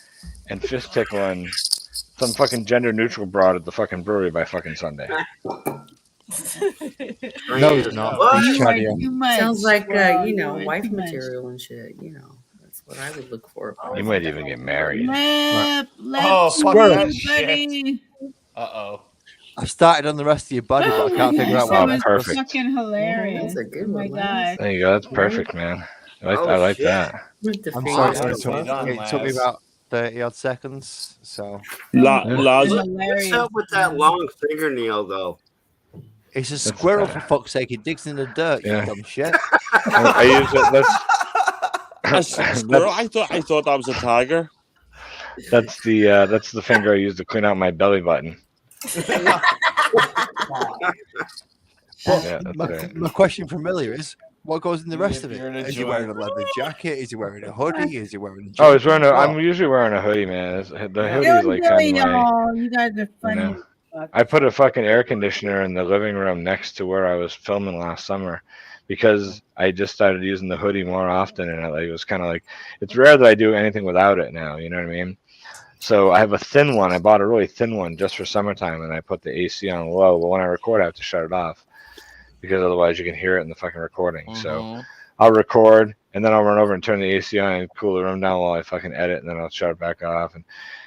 and fist tickling some fucking gender neutral broad at the fucking brewery by fucking Sunday. No, it's not. It's Chatio. Sounds like Well, you know, you're wife too much. material and shit. You know, that's what I would look for. You might even get married. Oh, fuck that shit. Buddy. Uh-oh. I've started on the rest of your body, but I can't figure out That what was perfect. fucking hilarious. That's a good Oh my one, god. There you go. That's perfect, man. I Oh, like shit. that. With the I'm fingers. sorry, Well it took me about 30 odd seconds. So Laz, What's up with that long fingernail, though? it's a squirrel, for fuck's sake. It digs in the dirt, Yeah. you dumb shit. I use it. a squirrel. I thought that was a tiger. That's the finger I use to clean out my belly button. But Yeah, that's right. my question from earlier is, what goes in the rest of it? You're in a Is he joint. wearing a leather jacket? Is he wearing a hoodie? Is he wearing a Oh, he's wearing jumper? I'm usually wearing a hoodie, man. The hoodie Yo, is like Billy, kind of my. y'all. You guys are funny. know. I put a fucking air conditioner in the living room next to where I was filming last summer because I just started using the hoodie more often, and it was kind of like it's rare that I do anything without it now. You know what I mean? So I have a thin one. I bought a really thin one just for summertime, and I put the AC on low. But when I record, I have to shut it off because otherwise you can hear it in the fucking recording. So I'll record, and then I'll run over and turn the AC on and cool the room down while I fucking edit, and then I'll shut it back off, and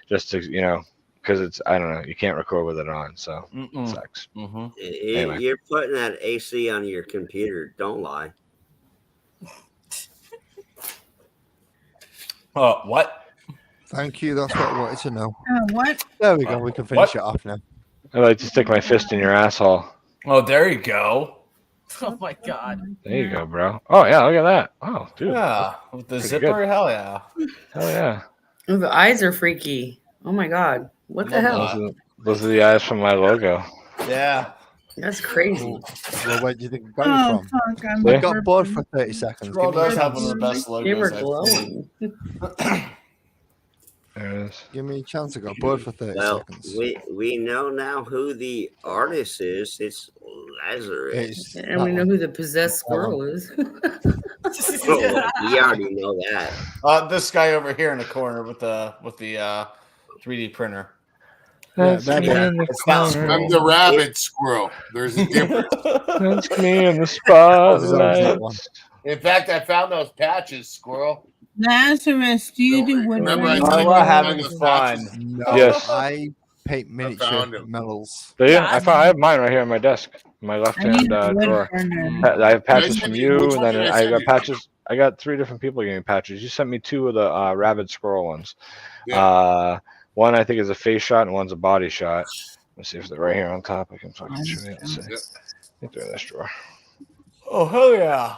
just to because it's I don't know, you can't record with it on, so it sucks. Anyway. You're putting that AC on your computer. Don't lie. What? Thank you. That's what I wanted to know. What? There we go. We can finish it off now. I like to stick my fist in your asshole. Oh, there you go. Oh my god. There you go, bro. Oh yeah, look at that. Oh, dude. Yeah, with the Pretty zipper, good. hell yeah. Hell yeah. Oh, the eyes are freaky. Oh my god. What the hell? Those are the eyes from my logo. Yeah. That's crazy. Well, where do you think it got Oh, it from? fuck. I'm I got bored for 30 seconds. Scroll Give me a does have chance. one of the best logos. They were I've seen. glowing. There it is. Give me a chance. I got bored for 30 Well, seconds. we know now who the artist is. It's Lazarus. And we know who the possessed squirrel is. Oh, we already know that. This guy over here in the corner with the 3D printer. That's that me guy. in the It's not corner. I'm the rabbit squirrel. There's a difference. That's me in the There's always that spotlight. one. In fact, I found those patches, squirrel. Lazarus, do you do Remember I woodworking? told you we're I having found those fun. patches? No, Yes. I paint miniature found him. medals. Do you? Yeah, I have mine right here on my desk, my left I need hand a wood drawer. burner. I have patches Did I from send you- you, which and one then did I I send got you? patches. I got 3 different people giving me patches. You sent me 2 of the rabid squirrel ones. Yeah. One I think is a face shot, and one's a body shot. Let's see if they're right here on top. I can fucking show you. Let's see. Yep. I think they're in this drawer. Oh, hell yeah.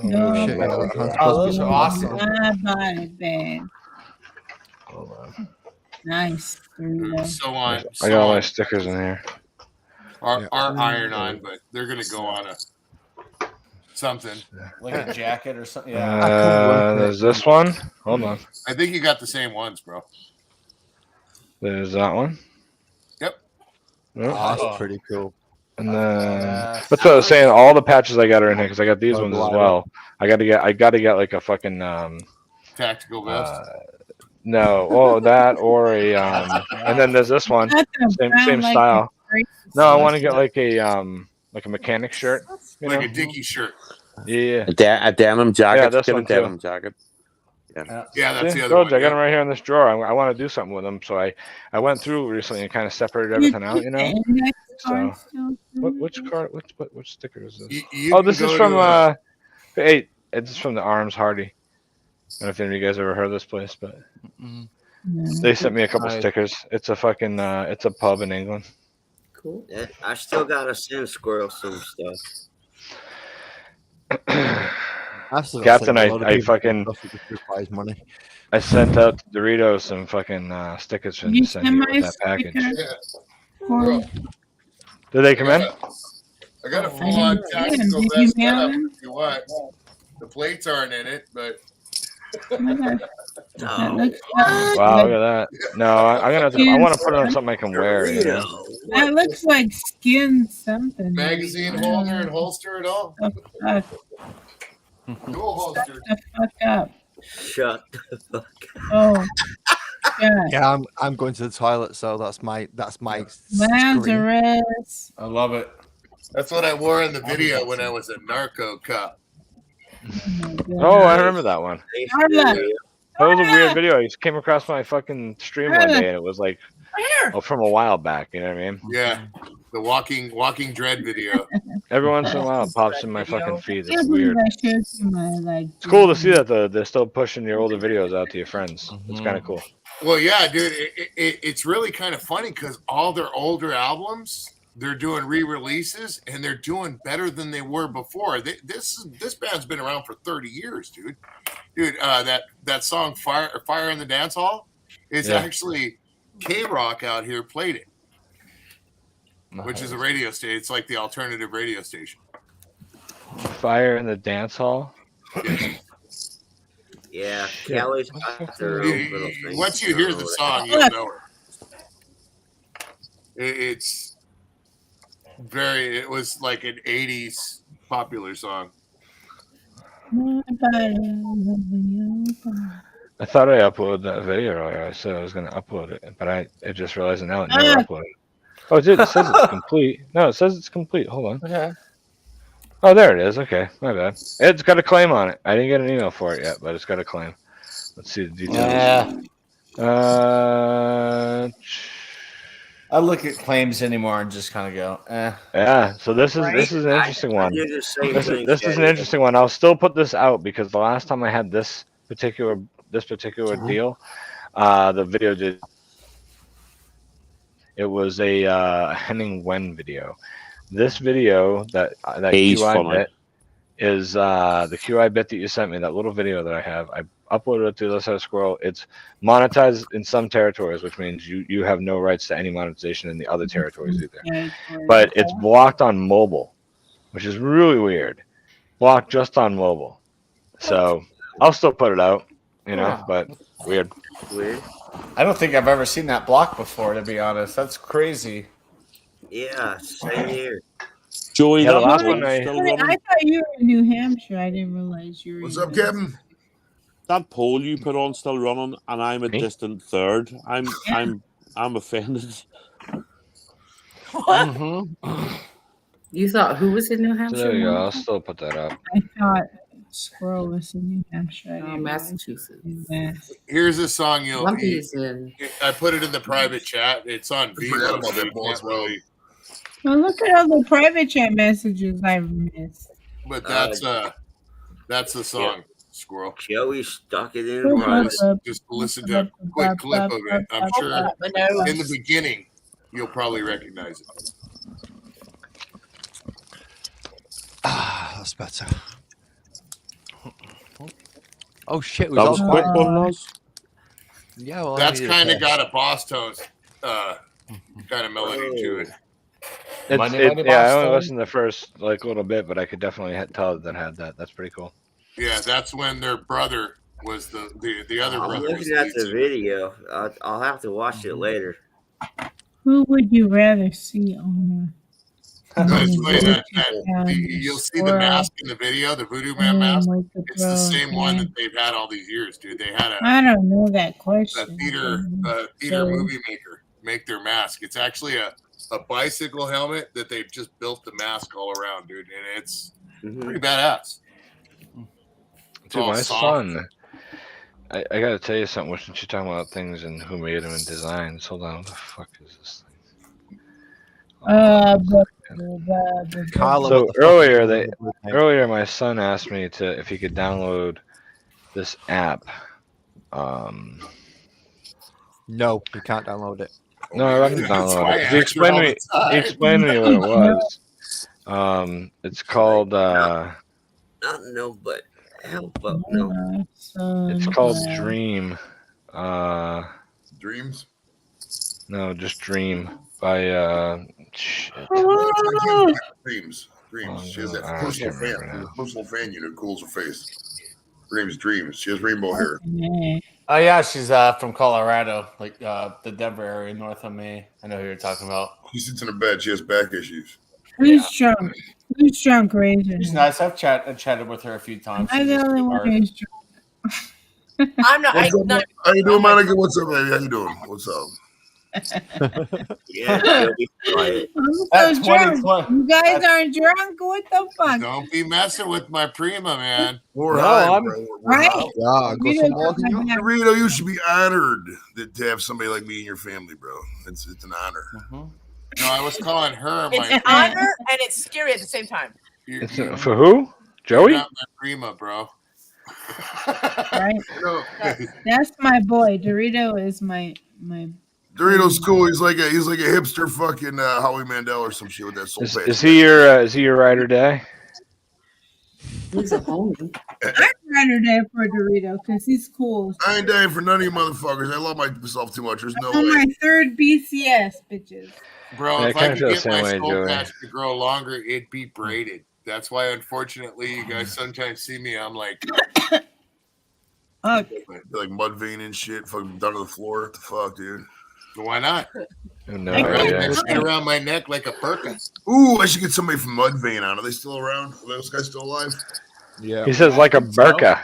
No. Shit, yeah, that's Oh, supposed those to are be awesome. My body bed. Hold on. Nice. There you go. So on. I got all my stickers in here. Our iron on, but they're gonna go on a something. Like a jacket or something. Yeah. There's this one. Hold on. I think you got the same ones, bro. There's that one. Yep. Yep. Oh, that's Oh. pretty cool. And then that's what I was saying. All the patches I got are in here because I got these ones as well. I gotta get like a fucking Tactical vest. No, that or a and then there's this one, same style. No, I want to get like a mechanic shirt, Like a Dickie shirt. Yeah. A denim jacket. Yeah, this Get a one denim too. jacket. Yeah. Yeah, that's See, the other told one. you, I got Yeah. them right here in this drawer. I want to do something with them, so I went through recently and kind of separated everything out, you know. So which card? Which sticker is this? You Oh, can this is go from to, hey, it's from the Arms Hardy. I don't know if any of you guys ever heard of this place, but they sent me a couple stickers. It's a fucking it's a pub in England. Cool. I still gotta send Squirrel some stuff. Captain, I fucking money. I sent out Doritos some fucking stickers for him You to send send you my with that package. sticker for Did they come in? I got a I full on didn't see 'em. tactical Did you vest mail setup them? if you want. The plates aren't in it, but. That looks Wow, look at that. No, I want to put it on something I can wear, you know. That looks like skin something. Magazine holder and holster and all. Fuck. Dual holster. Shut the fuck up. Shut the fuck up. Oh. God. Yeah, I'm going to the toilet, so that's my screen. Lazarus. I love it. That's what I wore in the video when I was a narco cop. Oh, I remember that one. Carla. That was a weird video. I just came across my fucking stream one day, and it was like, from a while back. You know what I mean? Yeah, the Walking Dread video. Every once in a while, it pops in my fucking feed. Yeah, It's weird. I showed you my, like, It's cool to see that they're still pushing your older videos out to your friends. It's kind of cool. Well, yeah, dude, it's really kind of funny because all their older albums, they're doing re-releases, and they're doing better than they were before. This band's been around for 30 years, dude. Dude, that song "Fire in the Dance Hall" is actually K-Rock out here played it, which is a radio station. It's like the alternative radio station. Fire in the Dance Hall. Yeah, Kelly's got their own little thing. Once you hear the song, you'll know it. It's very. It was like an '80s popular song. I thought I uploaded that video earlier. I said I was going to upload it, but I just realized now it never uploaded. Oh, dude, it says it's complete. No, it says it's complete. Hold on. Okay. Oh, there it is. Okay, my bad. It's got a claim on it. I didn't get an email for it yet, but it's got a claim. Let's see the details. I look at claims anymore and just kind of go, eh. Yeah. So this is an interesting one. This is an interesting one. I'll still put this out because the last time I had this particular deal, the video did. It was a Henning Wen video. This video that QI bit is the QI bit that you sent me. That little video that I have, I uploaded it to the side Squirrel. It's monetized in some territories, which means you have no rights to any monetization in the other territories either. But it's blocked on mobile, which is really weird. Blocked just on mobile. So I'll still put it out, you know, but weird. Weird. I don't think I've ever seen that block before, to be honest. That's crazy. Yeah, same here. Joey, Yeah, the last one one I thought you were in New Hampshire. I didn't realize you were. What's up, Kevin? That poll you put on still running, and I'm a distant third. I'm offended. What? You thought who was in New Hampshire? So there you go. I'll still put that up. I thought Squirrel was in New Hampshire. I didn't realize Massachusetts. he was in Here's a song you'll. Lumpy's in. I put it in the private chat. It's on Vivo. So you can't really, Well, look at all the private chat messages I've missed. but that's the song. Squirrel. Joey stuck it in. Just listen to a quick clip of it. I'm sure in the beginning you'll probably recognize it. That's better. Oh shit! That was quick one, Ross. Yeah, well, That's kind of got a boss tone, kind of melody to it. Yeah, I only listened to the first little bit, but I could definitely tell that had that. That's pretty cool. Yeah, that's when their brother was the other brother. I'm was looking the at lead the singer. video. I'll have to watch it later. Who would you rather see on That's Mm, funny that, Gucci you'll see the squirrel. mask in the video, the Voodoo Man mask. With the It's the bro, same one yeah. that they've had all these years, dude. They had I don't know that a question. theater So- movie maker make their mask. It's actually a bicycle helmet that they've just built the mask all around, dude, and it's pretty badass. It's Dude, all my soft. son. I gotta tell you something. Since you're talking about things and who made them and designs, hold on. What the fuck is this thing? Carla, So what the fuck is earlier, wrong with you, mate? earlier my son asked me if he could download this app. No, you can't download it. No, I can download it. He explained to me what it was. It's called Not no, but help up no. it's called Dream. Dreams. No, just Dream by shit. Dreams. Oh, She has that I personal can't fan. remember now. Personal fan unit cools her face. Her name's Dreams. She has rainbow hair. Oh yeah, she's from Colorado, like the Denver area, north of me. I know who you're talking about. She sits in her bed. She has back issues. Who's drunk? Who's drunk? Raise your She's hand. nice. I've chatted with her a few times. Am I She's the a only one sweetheart. who's drunk? I'm not. What's up, how you doing, Monica? What's up, baby? How you doing? What's up? Yeah, she'll be quiet. I'm so drunk. You guys aren't drunk? What the fuck? Don't be messing with my prima, man. We're No, high, I'm- bro. We're Right? high. Yeah, go some more. Dorito, you should be honored to have somebody like me in your family, bro. It's an honor. No, I was calling her It's my an honor and it's scary at the same time. It's for who? Joey? You're not my prima, bro. Right? No. That's my boy. Dorito is my Dorito's cool. He's like a hipster fucking Howie Mandel or some shit with that soul patch. Is he your ride or die? He's a homie. I'm ride or die for Dorito because he's cool. I ain't dying for none of you motherfuckers. I love myself too much. There's no I'm on way. my third BCS, bitches. Bro, Yeah, I if I kinda could feel the get same my way, soul Joey. patch to grow longer, it'd be braided. That's why, unfortunately, you guys sometimes see me. I'm like, like mud vein and shit, fucking down to the floor. What the fuck, dude? why not? No I wrap idea. that shit around my neck like a burqa. Ooh, I should get somebody from Mudvayne on. Are they still around? Are those guys still alive? Yeah. He says like a burqa.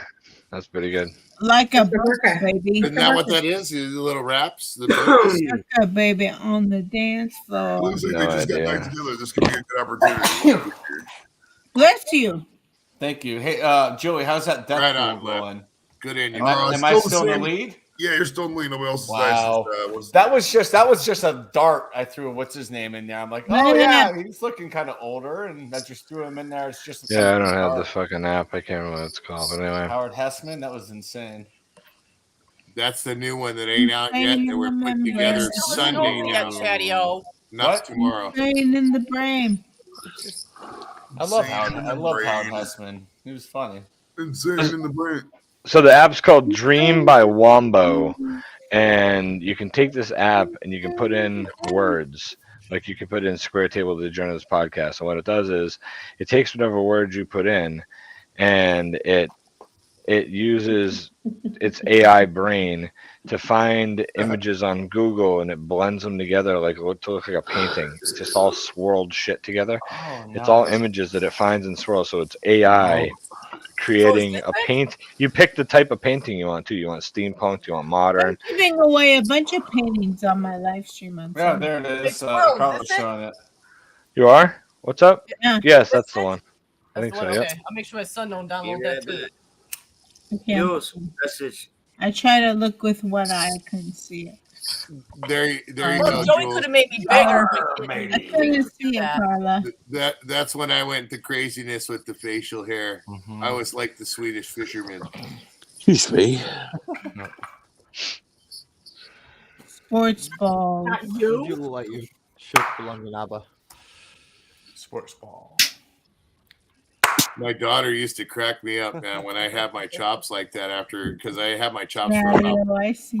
That's pretty good. Like a burqa, baby. Isn't that what that is? The little raps? The burqas? Burqa, baby, on the dance floor. Looks like No they just got idea. back together. This could be a good opportunity. Bless you. Thank you. Hey, Joey, how's that death Right pool on, bud. going? Good in you. Am I still in the lead? Yeah, you're still in the lead. Nobody else is Wow. nice. That was just a dart I threw. What's his name in there? I'm like, oh yeah, he's looking kind of older, and I just threw him in there. It's just Yeah, I don't have dart. the fucking app. I can't remember what it's called, but anyway. Howard Hessman. That was insane. That's the new one that ain't out yet that we're putting together Sunday now. Not tomorrow. Pain in the brain. I love Howard Hessman. He was funny. Insane in the brain. So the app's called Dream by Wombo, and you can take this app and you can put in words. Like you can put in square table to join this podcast. And what it does is it takes whatever words you put in and it uses its AI brain to find images on Google and it blends them together like to look like a painting. It's just all swirled shit together. It's all images that it finds and swirls. So it's AI creating a paint. You pick the type of painting you want to. You want steampunk, you want modern. I'm giving away a bunch of paintings on my live stream on Yeah, Sunday. there it is. Carla's showing it. You are? What's up? Yeah. Yes, that's the one. I That's think the so, one. yep. Okay, I'll make sure my son don't download that too. Message. I try to look with one eye, I couldn't see it. There you Well, go. Joey Jules. could have made me bigger. I couldn't see it, Carla. That's when I went to craziness with the facial hair. Mm-hmm. I was like the Swedish fisherman. Excuse me. Sports ball. You look like you should belong in ABBA. Sports ball. My daughter used to crack me up, man, when I had my chops like that after, because I had my chops Yeah, for I see.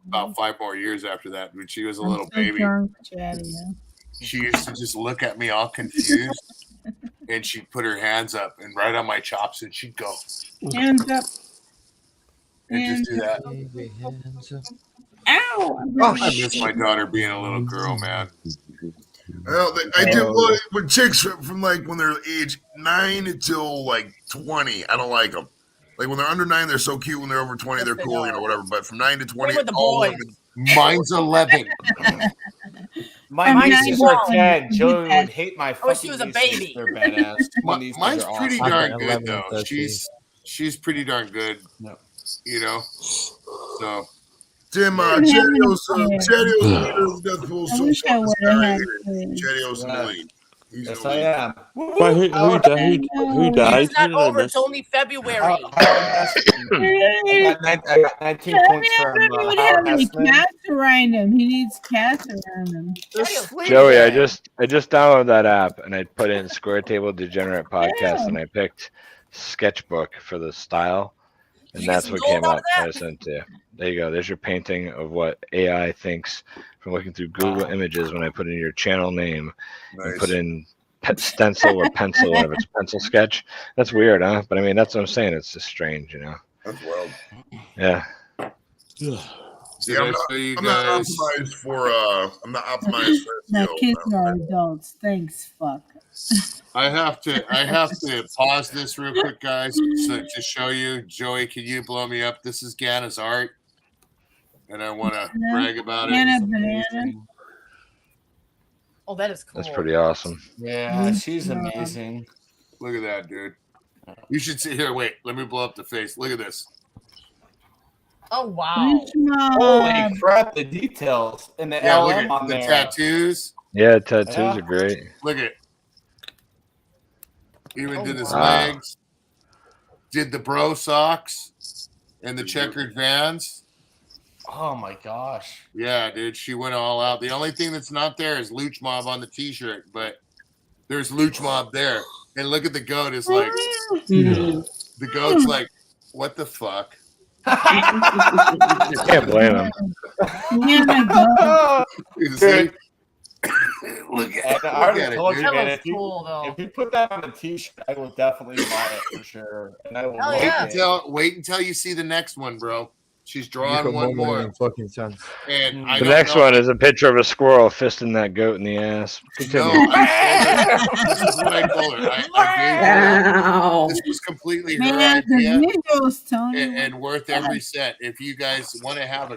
about 5 more years after that. When she was a I'm little so baby, drunk, Chatty. she used to just look at me all confused, and she'd put her hands up and right on my chops, and she'd go Hands up. and just do that. Ow! I miss my daughter being a little girl, man. Well, I do look with chicks from like when they're age 9 until like 20. I don't like them. Like when they're under 9, they're so cute. When they're over 20, they're cool, whatever. But from 9 to 20, with the all boys. women. Mine's 11. My From nieces 9 are to 10. Joey would hate my I fucking wish she was a nieces. baby. They're badass. My nieces Mine's are pretty awesome. darn good though. She's pretty darn good. You know. So. Tim, I'm having Chatio's a leader of the Death Pool. I So wish I fuck this would guy have right had here. kids. Chatio's in the lead. He's Yes, in the I lead. am. Why, who died? It's not Who did I over. miss? It's only February. I got 19 points from Everyone Howard having Hessman. cats around him. He needs cats around him. Joey, I just downloaded that app and I put in Square Table Degenerate Podcast and I picked Sketchbook for the style, and that's what came up. I sent to you. There you go. There's your painting of what AI thinks from looking through Google Images when I put in your channel name and put in stencil or pencil, whatever it's pencil sketch. That's weird, huh? But I mean, that's what I'm saying. It's just strange, you know. That's wild. Yeah. See, I'm not optimized for My SEO. kids are adults. Thanks, fuck. I have to pause this real quick, guys, so to show you. Joey, can you blow me up? This is Gana's art, and I want to brag about Banana, it. banana. Oh, that is cool. That's pretty awesome. Yeah, she's amazing. Look at that, dude. You should see here. Wait, let me blow up the face. Look at this. Oh wow! Holy crap! The details and the Look LM at on the there. tattoos. Yeah, tattoos are great. Look at. Even did his wow. legs. Did the bro socks and the checkered Vans. Oh my gosh. Yeah, dude, she went all out. The only thing that's not there is Luch Mob on the t-shirt, but there's Luch Mob there. And look at the goat. It's like the goat's like, what the fuck? Can't blame him. Yeah, my God. You see? Look at I already it, told dude. you, man. That looks cool, though. If you put that on a t-shirt, I will definitely buy it for sure. And I will Hell like yeah. it. Wait until you see the next one, bro. She's You drawing got one more money more. than fucking sense. And I The don't next know. one is a picture of a squirrel fisting that goat in the ass. Continue. No, I told her. This is what I told her. I gave her. Wow. This was completely her Man, the idea visuals, Tony. and worth every cent. If you guys want to have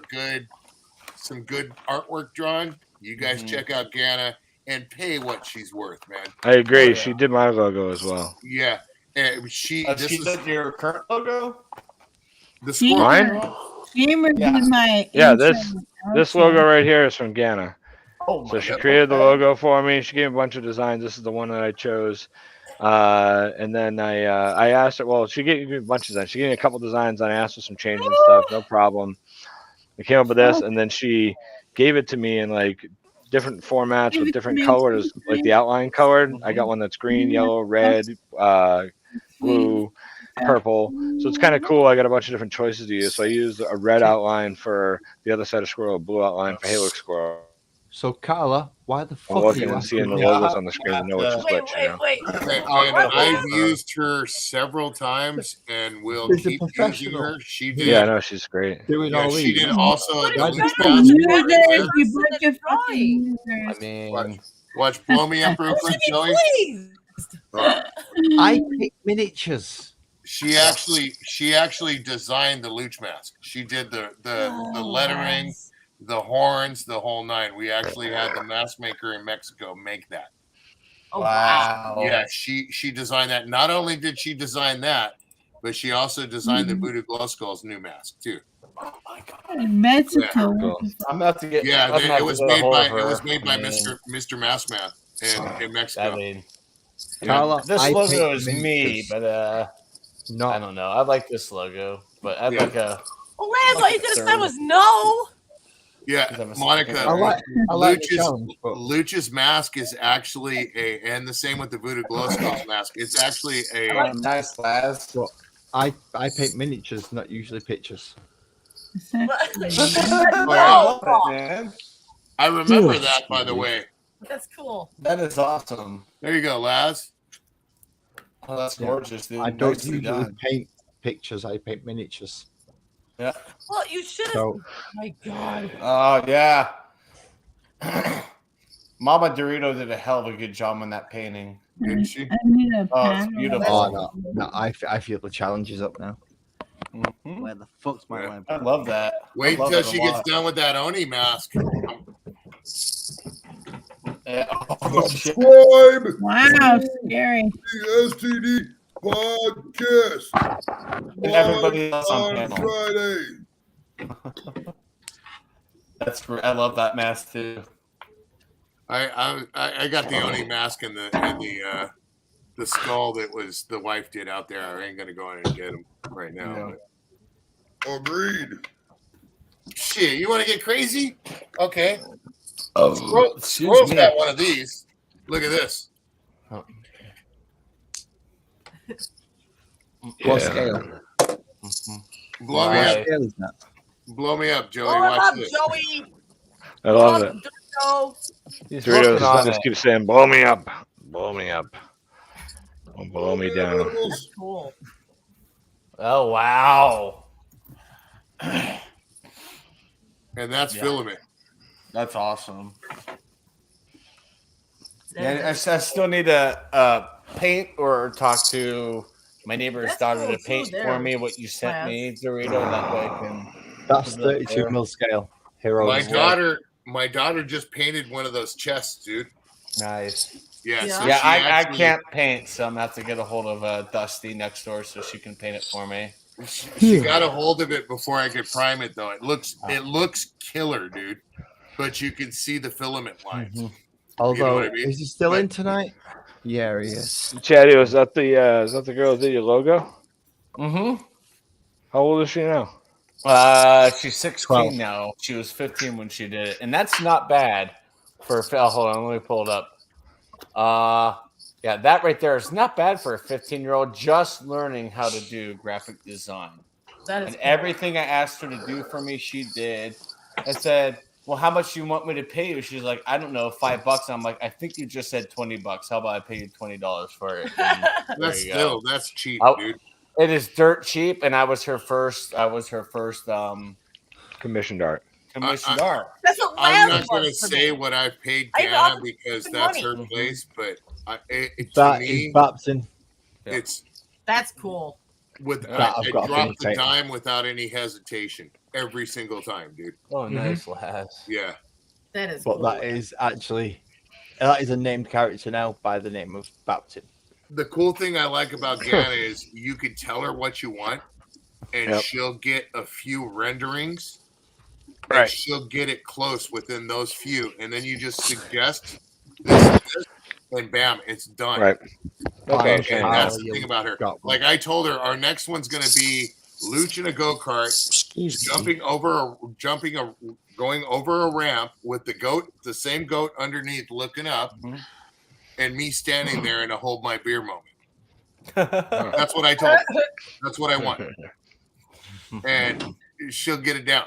some good artwork drawn, you guys check out Gana and pay what she's worth, man. I agree. Oh, yeah. She did my logo as well. Yeah, and she. This She is did your current logo? the She- squirrel. Mine? Gamer did my Yeah, intro this also. logo right here is from Ghana. Oh So my she God. created the logo for me. She gave me a bunch of designs. This is the one that I chose. And then I asked her. Well, she gave me a bunch of designs. She gave me a couple designs, and I asked her some changes and stuff. No problem. I came up with this, and then she gave it to me in like different formats with different colors, like the outline colored. I got one that's green, yellow, red, blue, purple. So it's kind of cool. I got a bunch of different choices to use. So I used a red outline for the other side of squirrel, a blue outline for Halo Squirrel. So, Carla, why the fuck I'm are looking you and seeing the asking me? logos on the screen to know which is which. You know? And I've used her several times, and will She's a keep using professional. her. She did. Yeah, I know she's great. Doing Yeah, all she these. did also Why the the Luch fuck- Mouse part Users, right you bunch of fucking I users. mean, Watch, blow me up real quick, Joey. I pick miniatures. She actually designed the Luch mask. She did the lettering, the horns, the whole nine. We actually had the mask maker in Mexico make that. Oh, wow. Yeah, she designed that. Not only did she design that, but she also designed the Voodoo Glow Skull's new mask too. In Mexico. Cool. I'm about to get. Yeah, I'm gonna have it to was get a made hold by of her. Mr. Maskman in Mexico. I mean, Carla, this I logo pick is me, miniatures. but No. I don't know. I like this logo, but I'd Yeah. like a. Well, Lance, all you could have said was no. Yeah, Monica. I like the challenge, but Luch's mask is actually and the same with the Voodoo Glow Skull's mask. It's actually a. Nice last. well, I paint miniatures, not usually pictures. Well, Man, I remember that, by the way. That's cool. that is awesome. There you go, Laz. Oh, that's Yeah. gorgeous, dude. I don't Nicely usually done. paint pictures. I paint miniatures. Yeah. Well, you should have. So My God. Oh yeah. Mama Dorito did a hell of a good job on that painting. Didn't she? I need a Oh, it's panel. beautiful. Oh no, I feel the challenge is up now. Where the fuck's my lamp? I love that. Wait I love until it a she gets lot. done with that Oni mask. Oh, shit. Subscribe Wow, to scary. the STD podcast And everybody else on on panel. Friday. I love that mask too. I got the Oni mask and the skull that was the wife did out there. I ain't gonna go in and get him right now. Yeah. Agreed. Shit, you want to get crazy? Okay. Oh, Squirrel's got one of these. Look at this. What scale? Blow me up. Blow me up, Joey. Blow him Watch up, this. Joey. I love it. He's Doritos working on just it. keep saying, "Blow me up, blow me up, don't blow me down." That's cool. Oh wow. And that's filament. That's awesome. Yeah, I still need to paint or talk to my neighbor's That's daughter cool, to paint too, for there. me what you sent Class. me, Dorito. That way I can. That's put it up 32 there. mil scale. Heroes. My daughter just painted one of those chests, dude. Nice. Yeah. So Yeah, she I actually- can't paint, so I'm gonna have to get a hold of Dusty next door so she can paint it for me. She got a hold of it before I could prime it, though. It looks killer, dude. But you can see the filament lines. Although, You know what I mean? is he still in tonight? Yeah, he is. Chatty, is that the girl that did your logo? Mm-hmm. How old is she now? She's 16 12. now. She was 15 when she did it, and that's not bad for. Hold on, let me pull it up. Yeah, that right there is not bad for a 15-year-old just learning how to do graphic design. That is And cool. everything I asked her to do for me, she did. I said, "Well, how much do you want me to pay you?" She's like, "I don't know, $5." I'm like, "I think you just said $20. How about I pay you $20 for it?" And there you go. That's cheap, Oh, dude. It is dirt cheap, and I was her first. Commissioned art. Commissioned art. That's what I'm Laz not going to was for say me. what I've paid I Dana love because the that's money. her place, but to That me, is Babson. it's That's cool. with That I've I got to dropped the take. dime without any hesitation every single time, dude. Oh, nice, Laz. Yeah. That is But cool. that is actually that is a named character now by the name of Babson. The cool thing I like about Gana is you can tell her what you want, and Yep. she'll get a few renderings. Right. And she'll get it close within those few, and then you just suggest this, and bam, it's done. Right. Okay, Okay. and that's the thing about her. Got one. Like I told her, our next one's going to be Luch in a go kart, going over a ramp with the same goat underneath, looking up, and me standing there in a hold my beer moment. That's what I told her. That's what I want, and she'll get it down.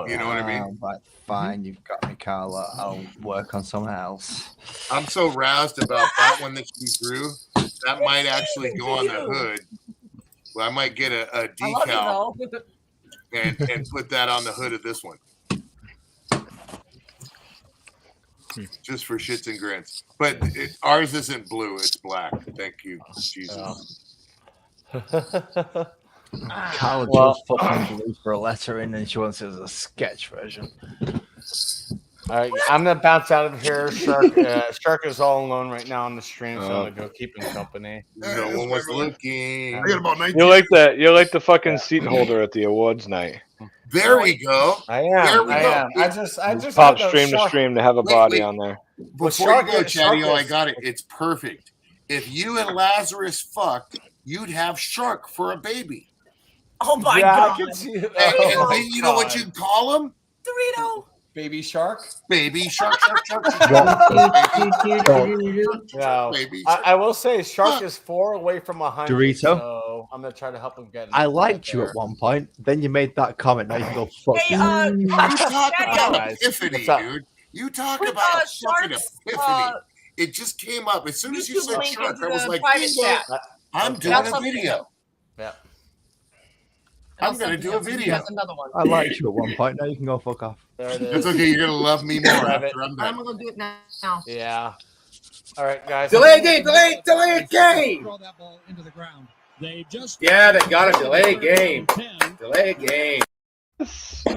You know what I mean? Right, fine, you've got me, Carla. I'll work on something else. I'm so roused about that one that she drew. That might actually go on the hood. Well, I might get a I love decal you, though. and put that on the hood of this one. Just for shits and grins. But ours isn't blue, it's black. Thank you, Jesus. Carla Well- just fucking blue for a letter in, and she wants it as a sketch version. All right, I'm gonna bounce out of here. Shark is all alone right now on the stream, so I'm gonna go keep him company. No one was looking. I got about 19. You're like the fucking seat holder at the awards night. There we go. I There am. we I go. am. I just Pop had those stream to Shark- stream to have a Wait, body wait. on there. Before Shark you go, is- Shark Chatty, I is- got it. It's perfect. If you and Lazarus fucked, you'd have Shark for a baby. Oh my Yeah, I god. can see it. And Oh, then you know what God. you'd call him? Dorito. Baby Shark? Baby Shark, Shark. No. Baby I will say Shark is 4 away from 100. Dorito? So I'm gonna try to help him get it. I liked you at one point, then you made that comment. Now you can go fuck Hey, yourself. You talk Chatty, about guys. epiphany, What's up? dude. You talk Put, about a fucking Shark's, epiphany. It just came up. As soon as you YouTube said link Shark, into I was the like, private bingo, chat. I'm Okay. doing That's a up to video. Yeah. I'm gonna do a video. That's another one. I liked you at one point. Now you can go fuck off. There it That's is. okay. You're gonna love me more Grab it. after I'm I'm done. gonna do it now. Yeah. All right, guys. Delay game, delay game. Yeah, they got a delay game. Delay game.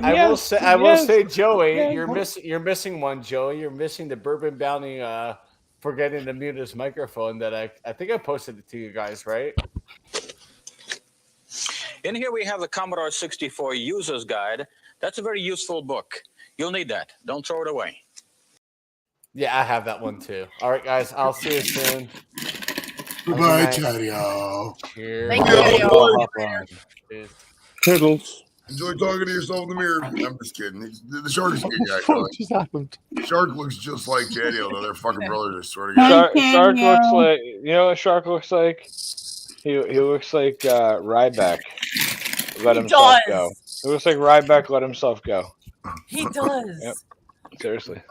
I will say, Joey, you're missing one, Joey. You're missing the bourbon bounty forgetting to mute his microphone that I think I posted it to you guys, right? In here we have the Commodore 64 User's Guide. That's a very useful book. You'll need that. Don't throw it away. Yeah, I have that one too. All right, guys. I'll see you soon. Goodbye, Chadio. Cheers. Thank you, Cheers. Piddles. Enjoy talking to yourself in the mirror. I'm just kidding. The shark's a good guy. What just happened? Shark looks just like Chadio, though. They're fucking brothers, I swear to God. Shark looks like, you know what Shark looks like? He looks like Ryback let himself go. He looks like Ryback let himself go. He does. Yep. Seriously.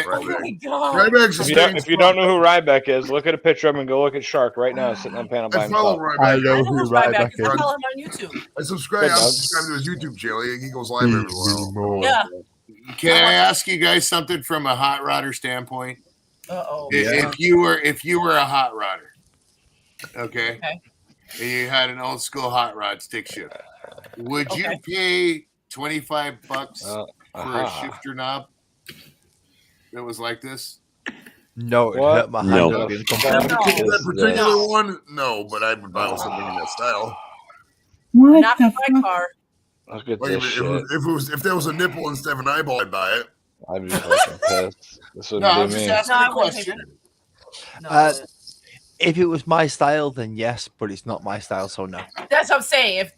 Oh my god. Ryback's If you don't know who Ryback is, look at a picture of him and go look at Shark right now sitting on panel by I follow himself. Ryback. I know who Ryback is. I follow him on YouTube. I subscribe to his YouTube channel. He goes live every while. Yeah. Can I ask you guys something from a hot rodder standpoint? Uh-oh. If you were a hot rodder, okay, and you had an old school hot rod stick shift, would you pay $25 for a shifter knob that was like this? No, it hurt my hand. No. That particular one, no, but I would buy something in that style. What Not the for my car. Look at Like this shit. if there was a nipple instead of an eyeball, I'd buy it. I'd be fucking pissed. This would No, I'm be just me. asking No, a I wouldn't pay question. Uh, if it was my style, then yes, but it's not my style, so no. That's what I'm saying.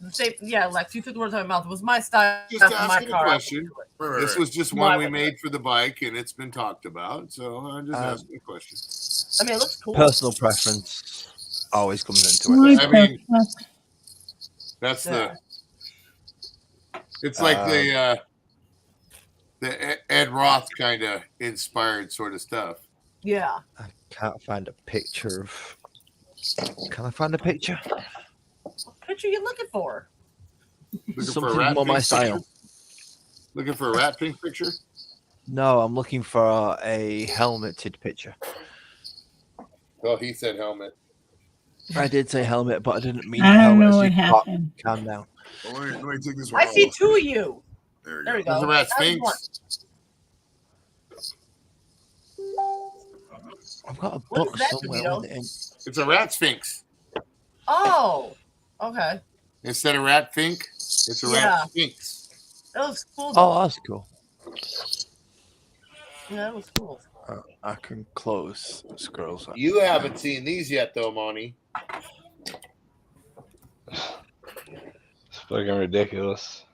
Lex, you took the words out of my mouth. It was my style. Just not for my asking a car. question. Right. This was just No, one I we wouldn't. made for the bike, and it's been talked about. So I'm just asking a question. I mean, it looks cool. Personal preference always comes into it. I mean, that's the. It's like the Ed Roth kind of inspired sort of stuff. Yeah. I can't find a picture of. Can I find a picture? What picture are you looking for? Looking for a Something rat more my pink style. picture? Looking for a rat pink picture? No, I'm looking for a helmeted picture. Well, he said helmet. I did say helmet, but I didn't mean I don't helmet. know so what you can't- happened. Calm down. Well, let me take this one. I see two of you. There we There's go. a rat That was sphinx. I've got a What is book that, somewhere DeVito? with it in. It's a rat sphinx. Oh, okay. Instead of rat fink, it's a Yeah. rat sphinx. That was cool. Though. Oh, that's cool. Yeah, that was cool. I can close scrolls. You haven't seen these yet, though, Monty. It's fucking ridiculous.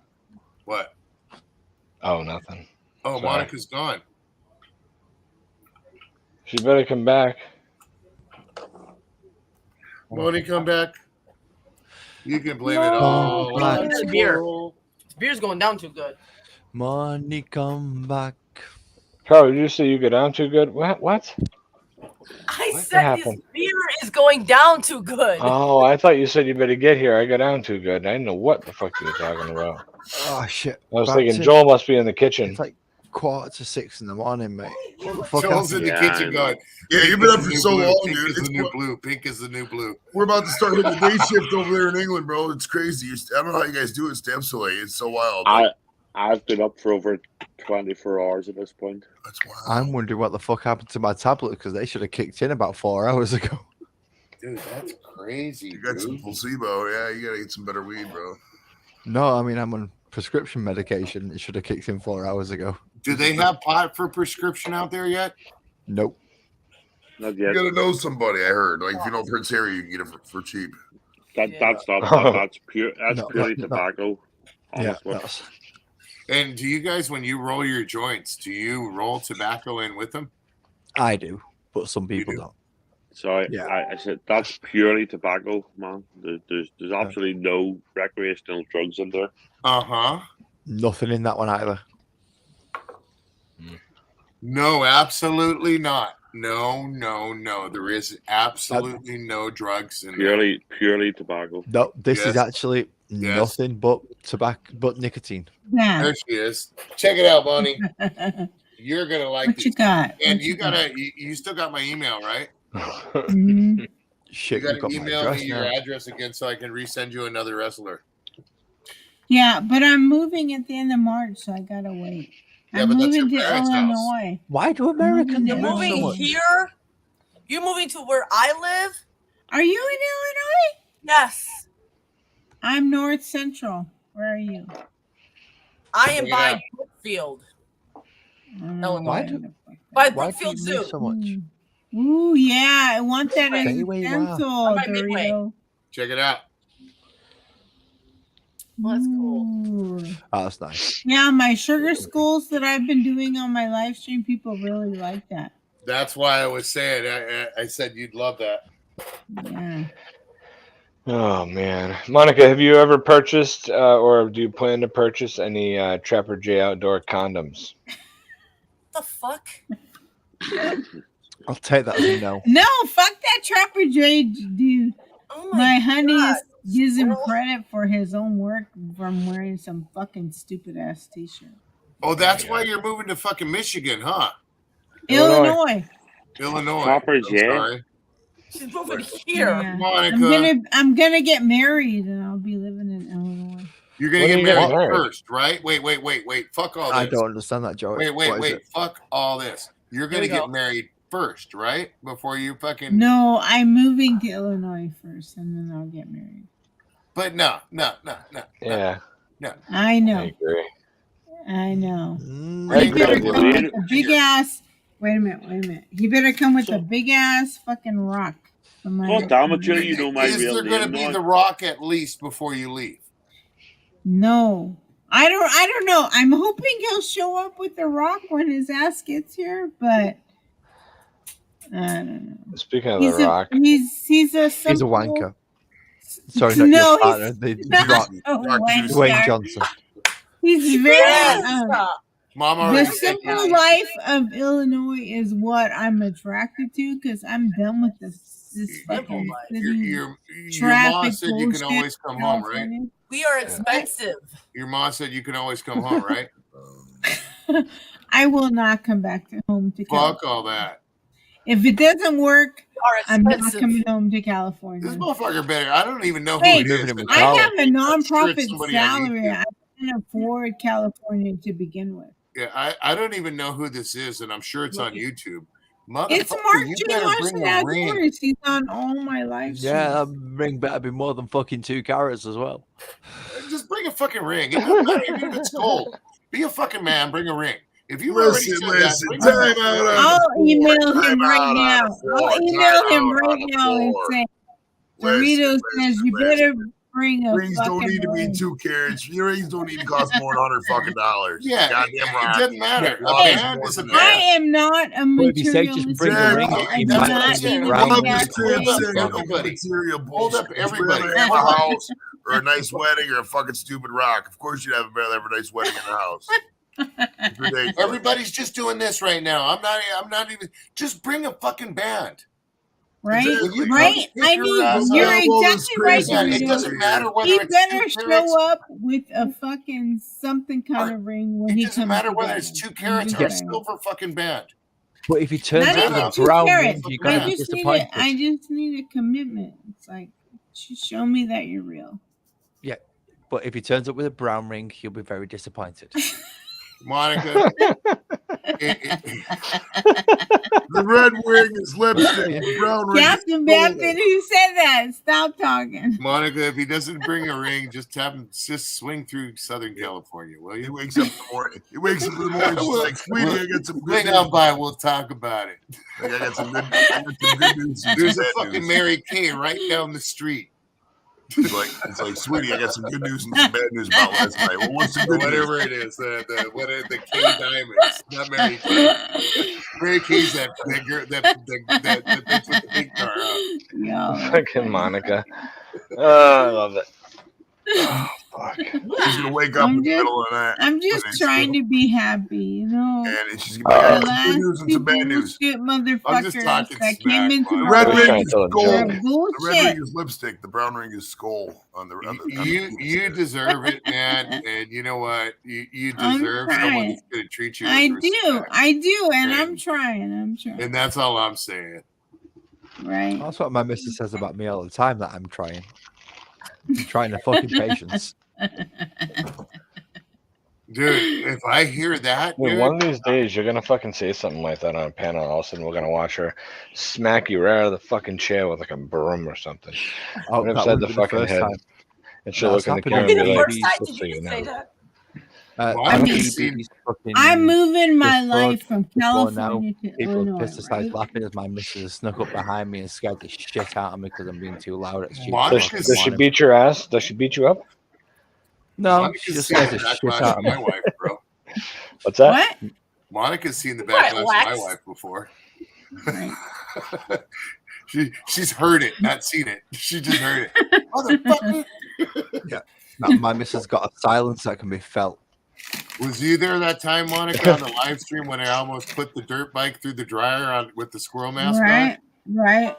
What? Oh, nothing. Oh, Sorry. Monica's gone. She better come back. Monty, come back. You can blame it No. all. Right. on It's beer. Beer's going down too good. Money come back. Carl, did you say you go down too good? What? I What said this happened? beer is going down too good. Oh, I thought you said you better get here. I go down too good. I didn't know what the fuck you were talking about. Oh shit! I was Back thinking to- Joel must be in the kitchen. It's like 5:45 in the morning, mate. What the fuck Joel's in happened? the kitchen going, Yeah, you've been up for so long, Pink dude. is the It's new what- blue. Pink is the new blue. We're about to start hitting the day shift over there in England, bro. It's crazy. I don't know how you guys do it. Stem so late. It's so wild. I've been up for over 24 hours at this point. That's wild. I'm wondering what the fuck happened to my tablet because they should have kicked in about 4 hours ago. Dude, that's crazy. You got some placebo. Yeah, you gotta eat some better weed, bro. No, I mean I'm on prescription medication. It should have kicked in 4 hours ago. Do they have pot for prescription out there yet? Nope. Not You yet. gotta know somebody. I heard. Like if you know Prince Harry, you can get it for cheap. That's not that's pure. That's No, purely no. tobacco. Yeah, Honestly. that's, And do you guys, when you roll your joints, do you roll tobacco in with them? I do, but some people do. don't. So Yeah. I said that's purely tobacco, man. There's absolutely no recreational drugs in there. Uh-huh. Nothing in that one either. No, absolutely not. No. There is absolutely no drugs in there. Purely tobacco. No, this is Yes. actually Nothing but tobacco, but nicotine. Yeah. There she is. Check it out, Bonnie. You're gonna like What this. you got? And What you you got? gotta. You still got my email, right? Mhm. Shit, You you've gotta got my email address me your now. address again so I can resend you another wrestler. Yeah, but I'm moving at the end of March, so I gotta wait. Yeah, I'm but that's moving your to parents' house. Illinois. Why do I'm moving Americans to You're move so moving much? here. You're moving to where I live. Are you in Illinois? Yes, I'm North Central. Where are you? I am Check it by out. Brookfield, I don't know Illinois. Why where do the fuck By why do you Brookfield move Zoo. so much? Ooh, yeah, I want that as Stay a where you are. stencil, I'm by Midway. Dorito. Check it out. Well, that's cool. Ooh. Oh, that's nice. Yeah, my sugar schools that I've been doing on my live stream, people really like that. That's why I was saying. I said you'd love that. Yeah. Oh man, Monica, have you ever purchased or do you plan to purchase any Trapper J outdoor condoms? The fuck? I'll take that as a no. No, fuck that Trapper J dude. Oh My honey God, gives him squirrel. credit for his own work from wearing some fucking stupid ass t-shirt. Oh, that's why you're moving to fucking Michigan, huh? Illinois. Illinois. Choppers, I'm yeah. sorry. She's moving here. Yeah. Monica. I'm gonna get married and I'll be living in Illinois. You're gonna When are get you married getting married? first, right? Wait. Fuck all this. I don't understand that, Joey. Wait. Fuck all this. You're There gonna you get go. married first, right? Before you fucking. No, I'm moving to Illinois first and then I'll get married. But no. Yeah, I know. I agree. I know. I He agree better with you. come with the big ass. Wait a minute. He better come with the big ass fucking rock. For my God damn it, Joey, you know my Is real there gonna name be now. the Rock at least before you leave? No. I don't know. I'm hoping he'll show up with the rock when his ass gets here, but I don't know. Speaking of the Rock, He's a He's a simple- wanker. Sorry, not No, your partner. he's The not Rock. a wanker. Dwayne Johnson. He's very Mom the already said simple life of Illinois is what I'm attracted to because I'm done with this fucking city Your traffic mom said you can bullshit always come home, right? California. We are expensive. Your mom said you can always come home, right? I will not come back to home to California. Fuck all that. If it doesn't work, Are I'm not expensive. coming home to California. This motherfucker better. I don't even know who Hey, it is. I have a I'm sure nonprofit it's somebody on salary. YouTube. I can afford California to begin with. Yeah, I don't even know who this is, and I'm sure it's on YouTube. It's Motherfucker, Mark you J. better Larson bring a as ring. Morris. He's on all my live streams. Yeah, that ring better be more than fucking 2 carats as well. Just bring a fucking ring. It doesn't matter even if it's gold. Be a fucking man. Bring a ring. If you already said that, bring a time fucking out ring. on I'll email him Time right out on now. the floor. I'll Time email him out right on the now and floor. say, Listen, Dorito says you better bring a Rings don't fucking need to be ring. 2 carats. Your rings don't need to cost more than $100 fucking dollars. Yeah, Goddamn right. it doesn't matter. A Lots band more is a than I that. am not a But if he said just materialistic bring a ring, girl. I he do might not have need a a brown big ring. ass Hold up, ring. everybody. Material Hold up, bullshit. Would you rather everybody. have a house or a nice wedding or a fucking stupid rock? Of course you'd have a nice wedding in the house. It's ridiculous. Everybody's just doing this right now. I'm not even. Just bring a fucking band. Right? When you Right? come kick I your need, ass you're out, exactly right, yeah, it Dorito. doesn't matter whether He it's better 2 carats. show up with a fucking something kind of ring when It he doesn't comes matter to whether get it's me. 2 I'm carats just or a saying. silver fucking band. But if he turns Not up even with a 2 brown ring, carats. you're going I to be just need disappointed. it. I just need a commitment. It's like, show me that you're real. Yeah, but if he turns up with a brown ring, you'll be very disappointed. Monica, the red ring is lipstick. The brown ring is Captain gold. Bampton, who said that? Stop talking. Monica, if he doesn't bring a ring, just have him just swing through Southern California, will you? He wakes up in the morning. He wakes up in the morning. She's like, sweetie, I got some good Bring news. on by. We'll talk about it. Like, I got some good news. and There's some a bad fucking news. Mary Kay right down the street. It's like, sweetie, I got some good news and some bad news about last night. Well, what's the Or good whatever news? it is, the Kay Diamonds, not Mary Kay. Mary Kay's that girl, that bitch with the big car. Huh? Yo. fucking Monica. Oh, I love it. Oh, fuck. She's gonna wake up in the middle of the night. I'm just trying to be happy, you know. And she's gonna be like, I The got some good last news and two some bad news. bullshit I'm just motherfuckers talking that smack, came into The my red life ring trying is to tell a gold. joke. The red bullshit. ring is lipstick. The brown ring is skull on the You deserve it, man. And you know what? You I'm deserve someone trying. that's going to treat you with I respect. do, and I'm And, trying. and that's all I'm saying. Right. That's what my missus says about me all the time. That I'm trying. I'm trying to fucking patience. Dude, if I hear that, Dude, dude, one of these days you're gonna fucking say something like that on a panel, all of a sudden we're gonna watch her smack you right out of the fucking chair with like a broom or something. Oh, Right that upside would the be the fucking first head. time. And she'll That's look in the happened camera and in be like, BB's "Good for you now." I mean, BB's fucking I'm moving my before- life from before now, California to people Illinois, pesticides right? laughing as my missus snuck up behind me and scared the shit out of me because I'm being too loud at stupid Does, o'clock in the does she morning. beat your ass? Does she beat you up? No, Monica's she just seen scares the the shit backlash out of of my me. wife, bro. What's that? What? Monica's seen the What, backlash of my Lex? wife before. She's heard it, not seen it. She just heard it. Motherfucker. Yeah. No, my missus got a silence that can be felt. Was you there that time, Monica, on the live stream when I almost put the dirt bike through the dryer on with the squirrel mask Right, right.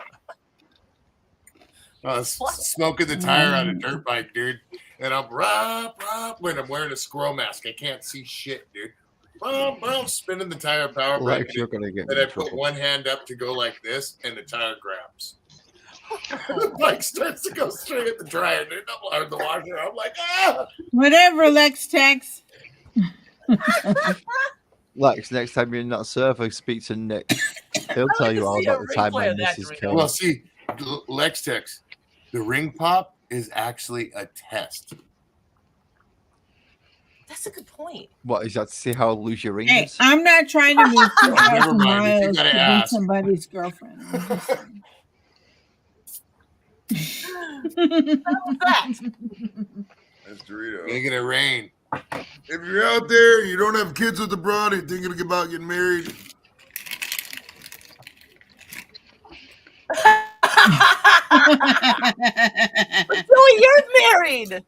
on? Smoking the tire on a dirt bike, dude. And I'm when I'm wearing a squirrel mask. I can't see shit, dude. Spinning the tire power brake. Lex, you're gonna get Then me I in put trouble. one hand up to go like this, and the tire grabs. The bike starts to go straight at the dryer, dude. Or the washer. I'm like, ah! Whatever, Lex Tex. Lex, next time you're in that server, speak to Nick. He'll tell you all see a about the time replay my of that, missus Dorito. killed Well, me. see, Lex Tex, the ring pop is actually a test. That's a good point. What is that to see how loose your ring Hey, is? I'm not trying to move Never 2,000 mind. If you miles gotta to be ask. somebody's girlfriend. I'm just saying. That's Dorito. Making it rain. If you're out there and you don't have kids with the broad and thinking about getting married, Joey, you're married.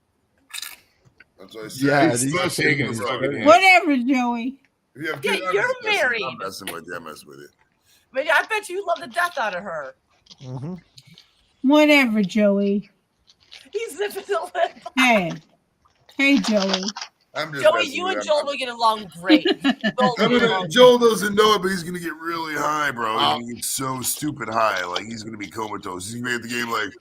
that's what I said. Yeah, He's these still are shaking things his fucking very- head. Whatever, Joey. If you have Yeah, kids, I'm you're just messing- married. I'm messing with you. I'm messing with you. Man, I bet you love the death out of her. Mm-hmm. Whatever, Joey. He's zipping the lip. Hey, Joey. I'm just Joey, messing you with and you. Joel will get along great. Joel doesn't know it, but he's gonna get really high, bro. He's Oh. gonna get so stupid high, like he's gonna be comatose. He's gonna be at the game like,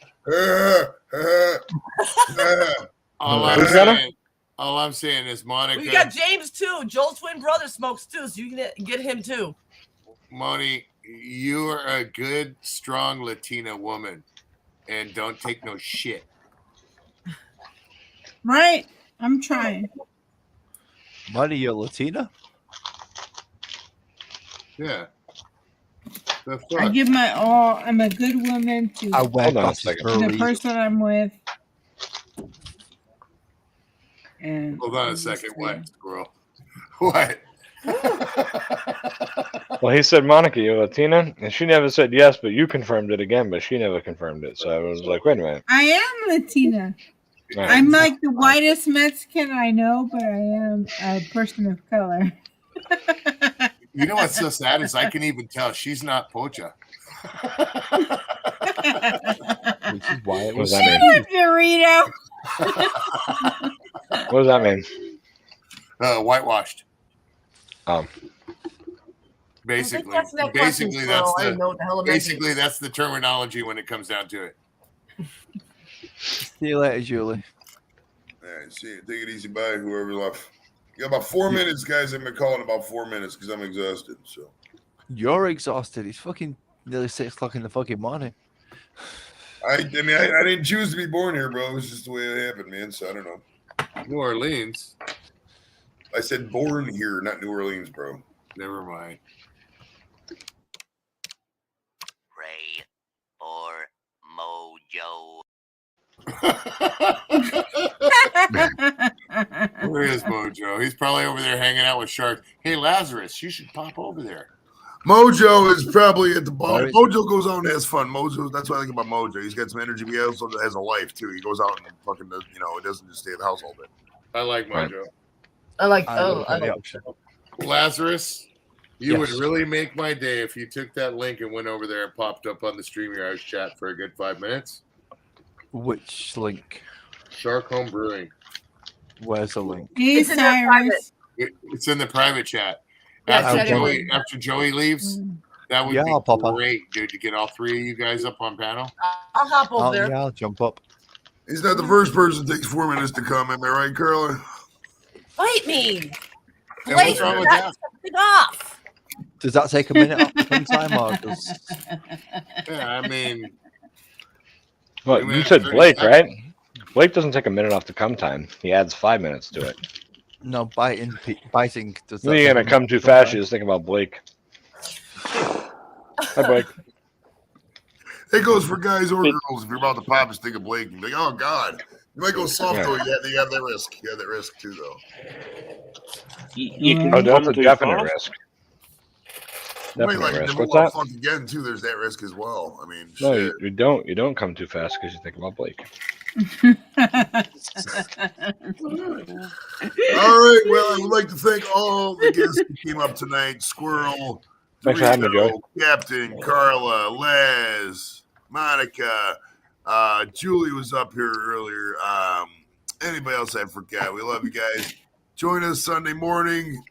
all I'm saying is Monica. We got James too. Joel's twin brother smokes too, so you can get him too. Moni, you are a good, strong Latina woman, and don't take no shit. Right? I'm trying. Money, you're Latina? Yeah. The I fuck? give my all. I'm a good woman to I wear Hold on a glasses second. for a the reason. person I'm with. And Hold on a I'm just second. saying. What, squirrel? What? Well, he said, Monica, you're Latina? And she never said yes, but you confirmed it again, but she never confirmed it. So I was like, wait a minute. I am Latina. All right. I'm like the whitest Mexican I know, but I am a person of color. You know what's so sad is I can even tell she's not pocha. Which is why it What does was. that Shut mean? up, Dorito. What does that mean? Whitewashed. Basically, Basically, that's the terminology when it comes down to it. See you later, Julie. all right, see, take it easy, bye. Whoever left. You got about 4 minutes, guys. I've been calling about 4 minutes because I'm exhausted. So You're exhausted. It's fucking nearly 6 o'clock in the fucking morning. I didn't choose to be born here, bro. It was just the way it happened, man. So I don't know. New Orleans. I said born here, not New Orleans, bro. Never mind. Ray or Mojo. Where is Mojo? He's probably over there hanging out with sharks. Hey, Lazarus, you should pop over there. Mojo is probably at the bar. Where is Mojo goes out and has fun. Mojo, that's what I think about Mojo. He's got some energy, but he also has a life too. He goes out and fucking does, it doesn't just stay at the house all day. I like Right. Mojo. I like. I Oh, look I at the like. option. Lazarus, you would Yes. really make my day if you took that link and went over there and popped up on the StreamYard chat for a good 5 minutes. Which link? Shark Home Brewing. Where's the link? Hey, It's in their private. Cyrus. It's in the private chat. Yeah, After Joey leaves, that would Yeah, I'll pop be on. great, dude, to get all three of you guys up on panel. I'll hop over there. Yeah, I'll jump up. He's not the first person that takes 4 minutes to come. Am I right, Carla? Fight me. And what's wrong with that? Something off. Does that take a minute off the fun time, or does... Yeah, I mean, Well, you said Blake, right? Blake doesn't take a minute off the come time. He adds 5 minutes to it. No, biting. Does that You're take gonna a come minute too to fast. time? You just think about Blake. Hi, Blake. It goes for guys or girls. If you're about to pop, just think of Blake and be like, oh, God. You might go soft, Yeah. though. You have that risk. You have that risk, too, though. You can Oh, that's come a too definite fast. risk. You might Definite like risk. never What's want that? to fuck again, too. There's that risk as well. I mean, No, shit. you don't. You don't come too fast because you think about Blake. All right. Well, I would like to thank all the guests who came up tonight. Squirrel, Thanks for having me, Dorito, Joey. Captain, Carla, Les, Monica, Julie was up here earlier. Anybody else I forgot? We love you guys. Join us Sunday morning,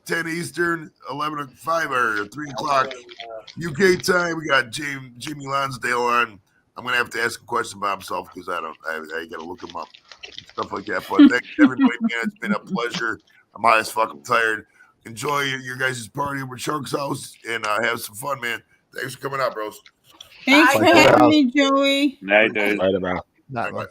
10 Eastern, 5 or 3 o'clock UK time. We got Jimmy Lonsdale on. I'm gonna have to ask a question about himself because I gotta look him up and stuff like that. But thank everybody, man. It's been a pleasure. I'm high as fuck. I'm tired. Enjoy your guys' party over at Shark's house and have some fun, man. Thanks for coming out, bros. Thanks for having me, Joey. Night, dude. Right about. Night, man. Well,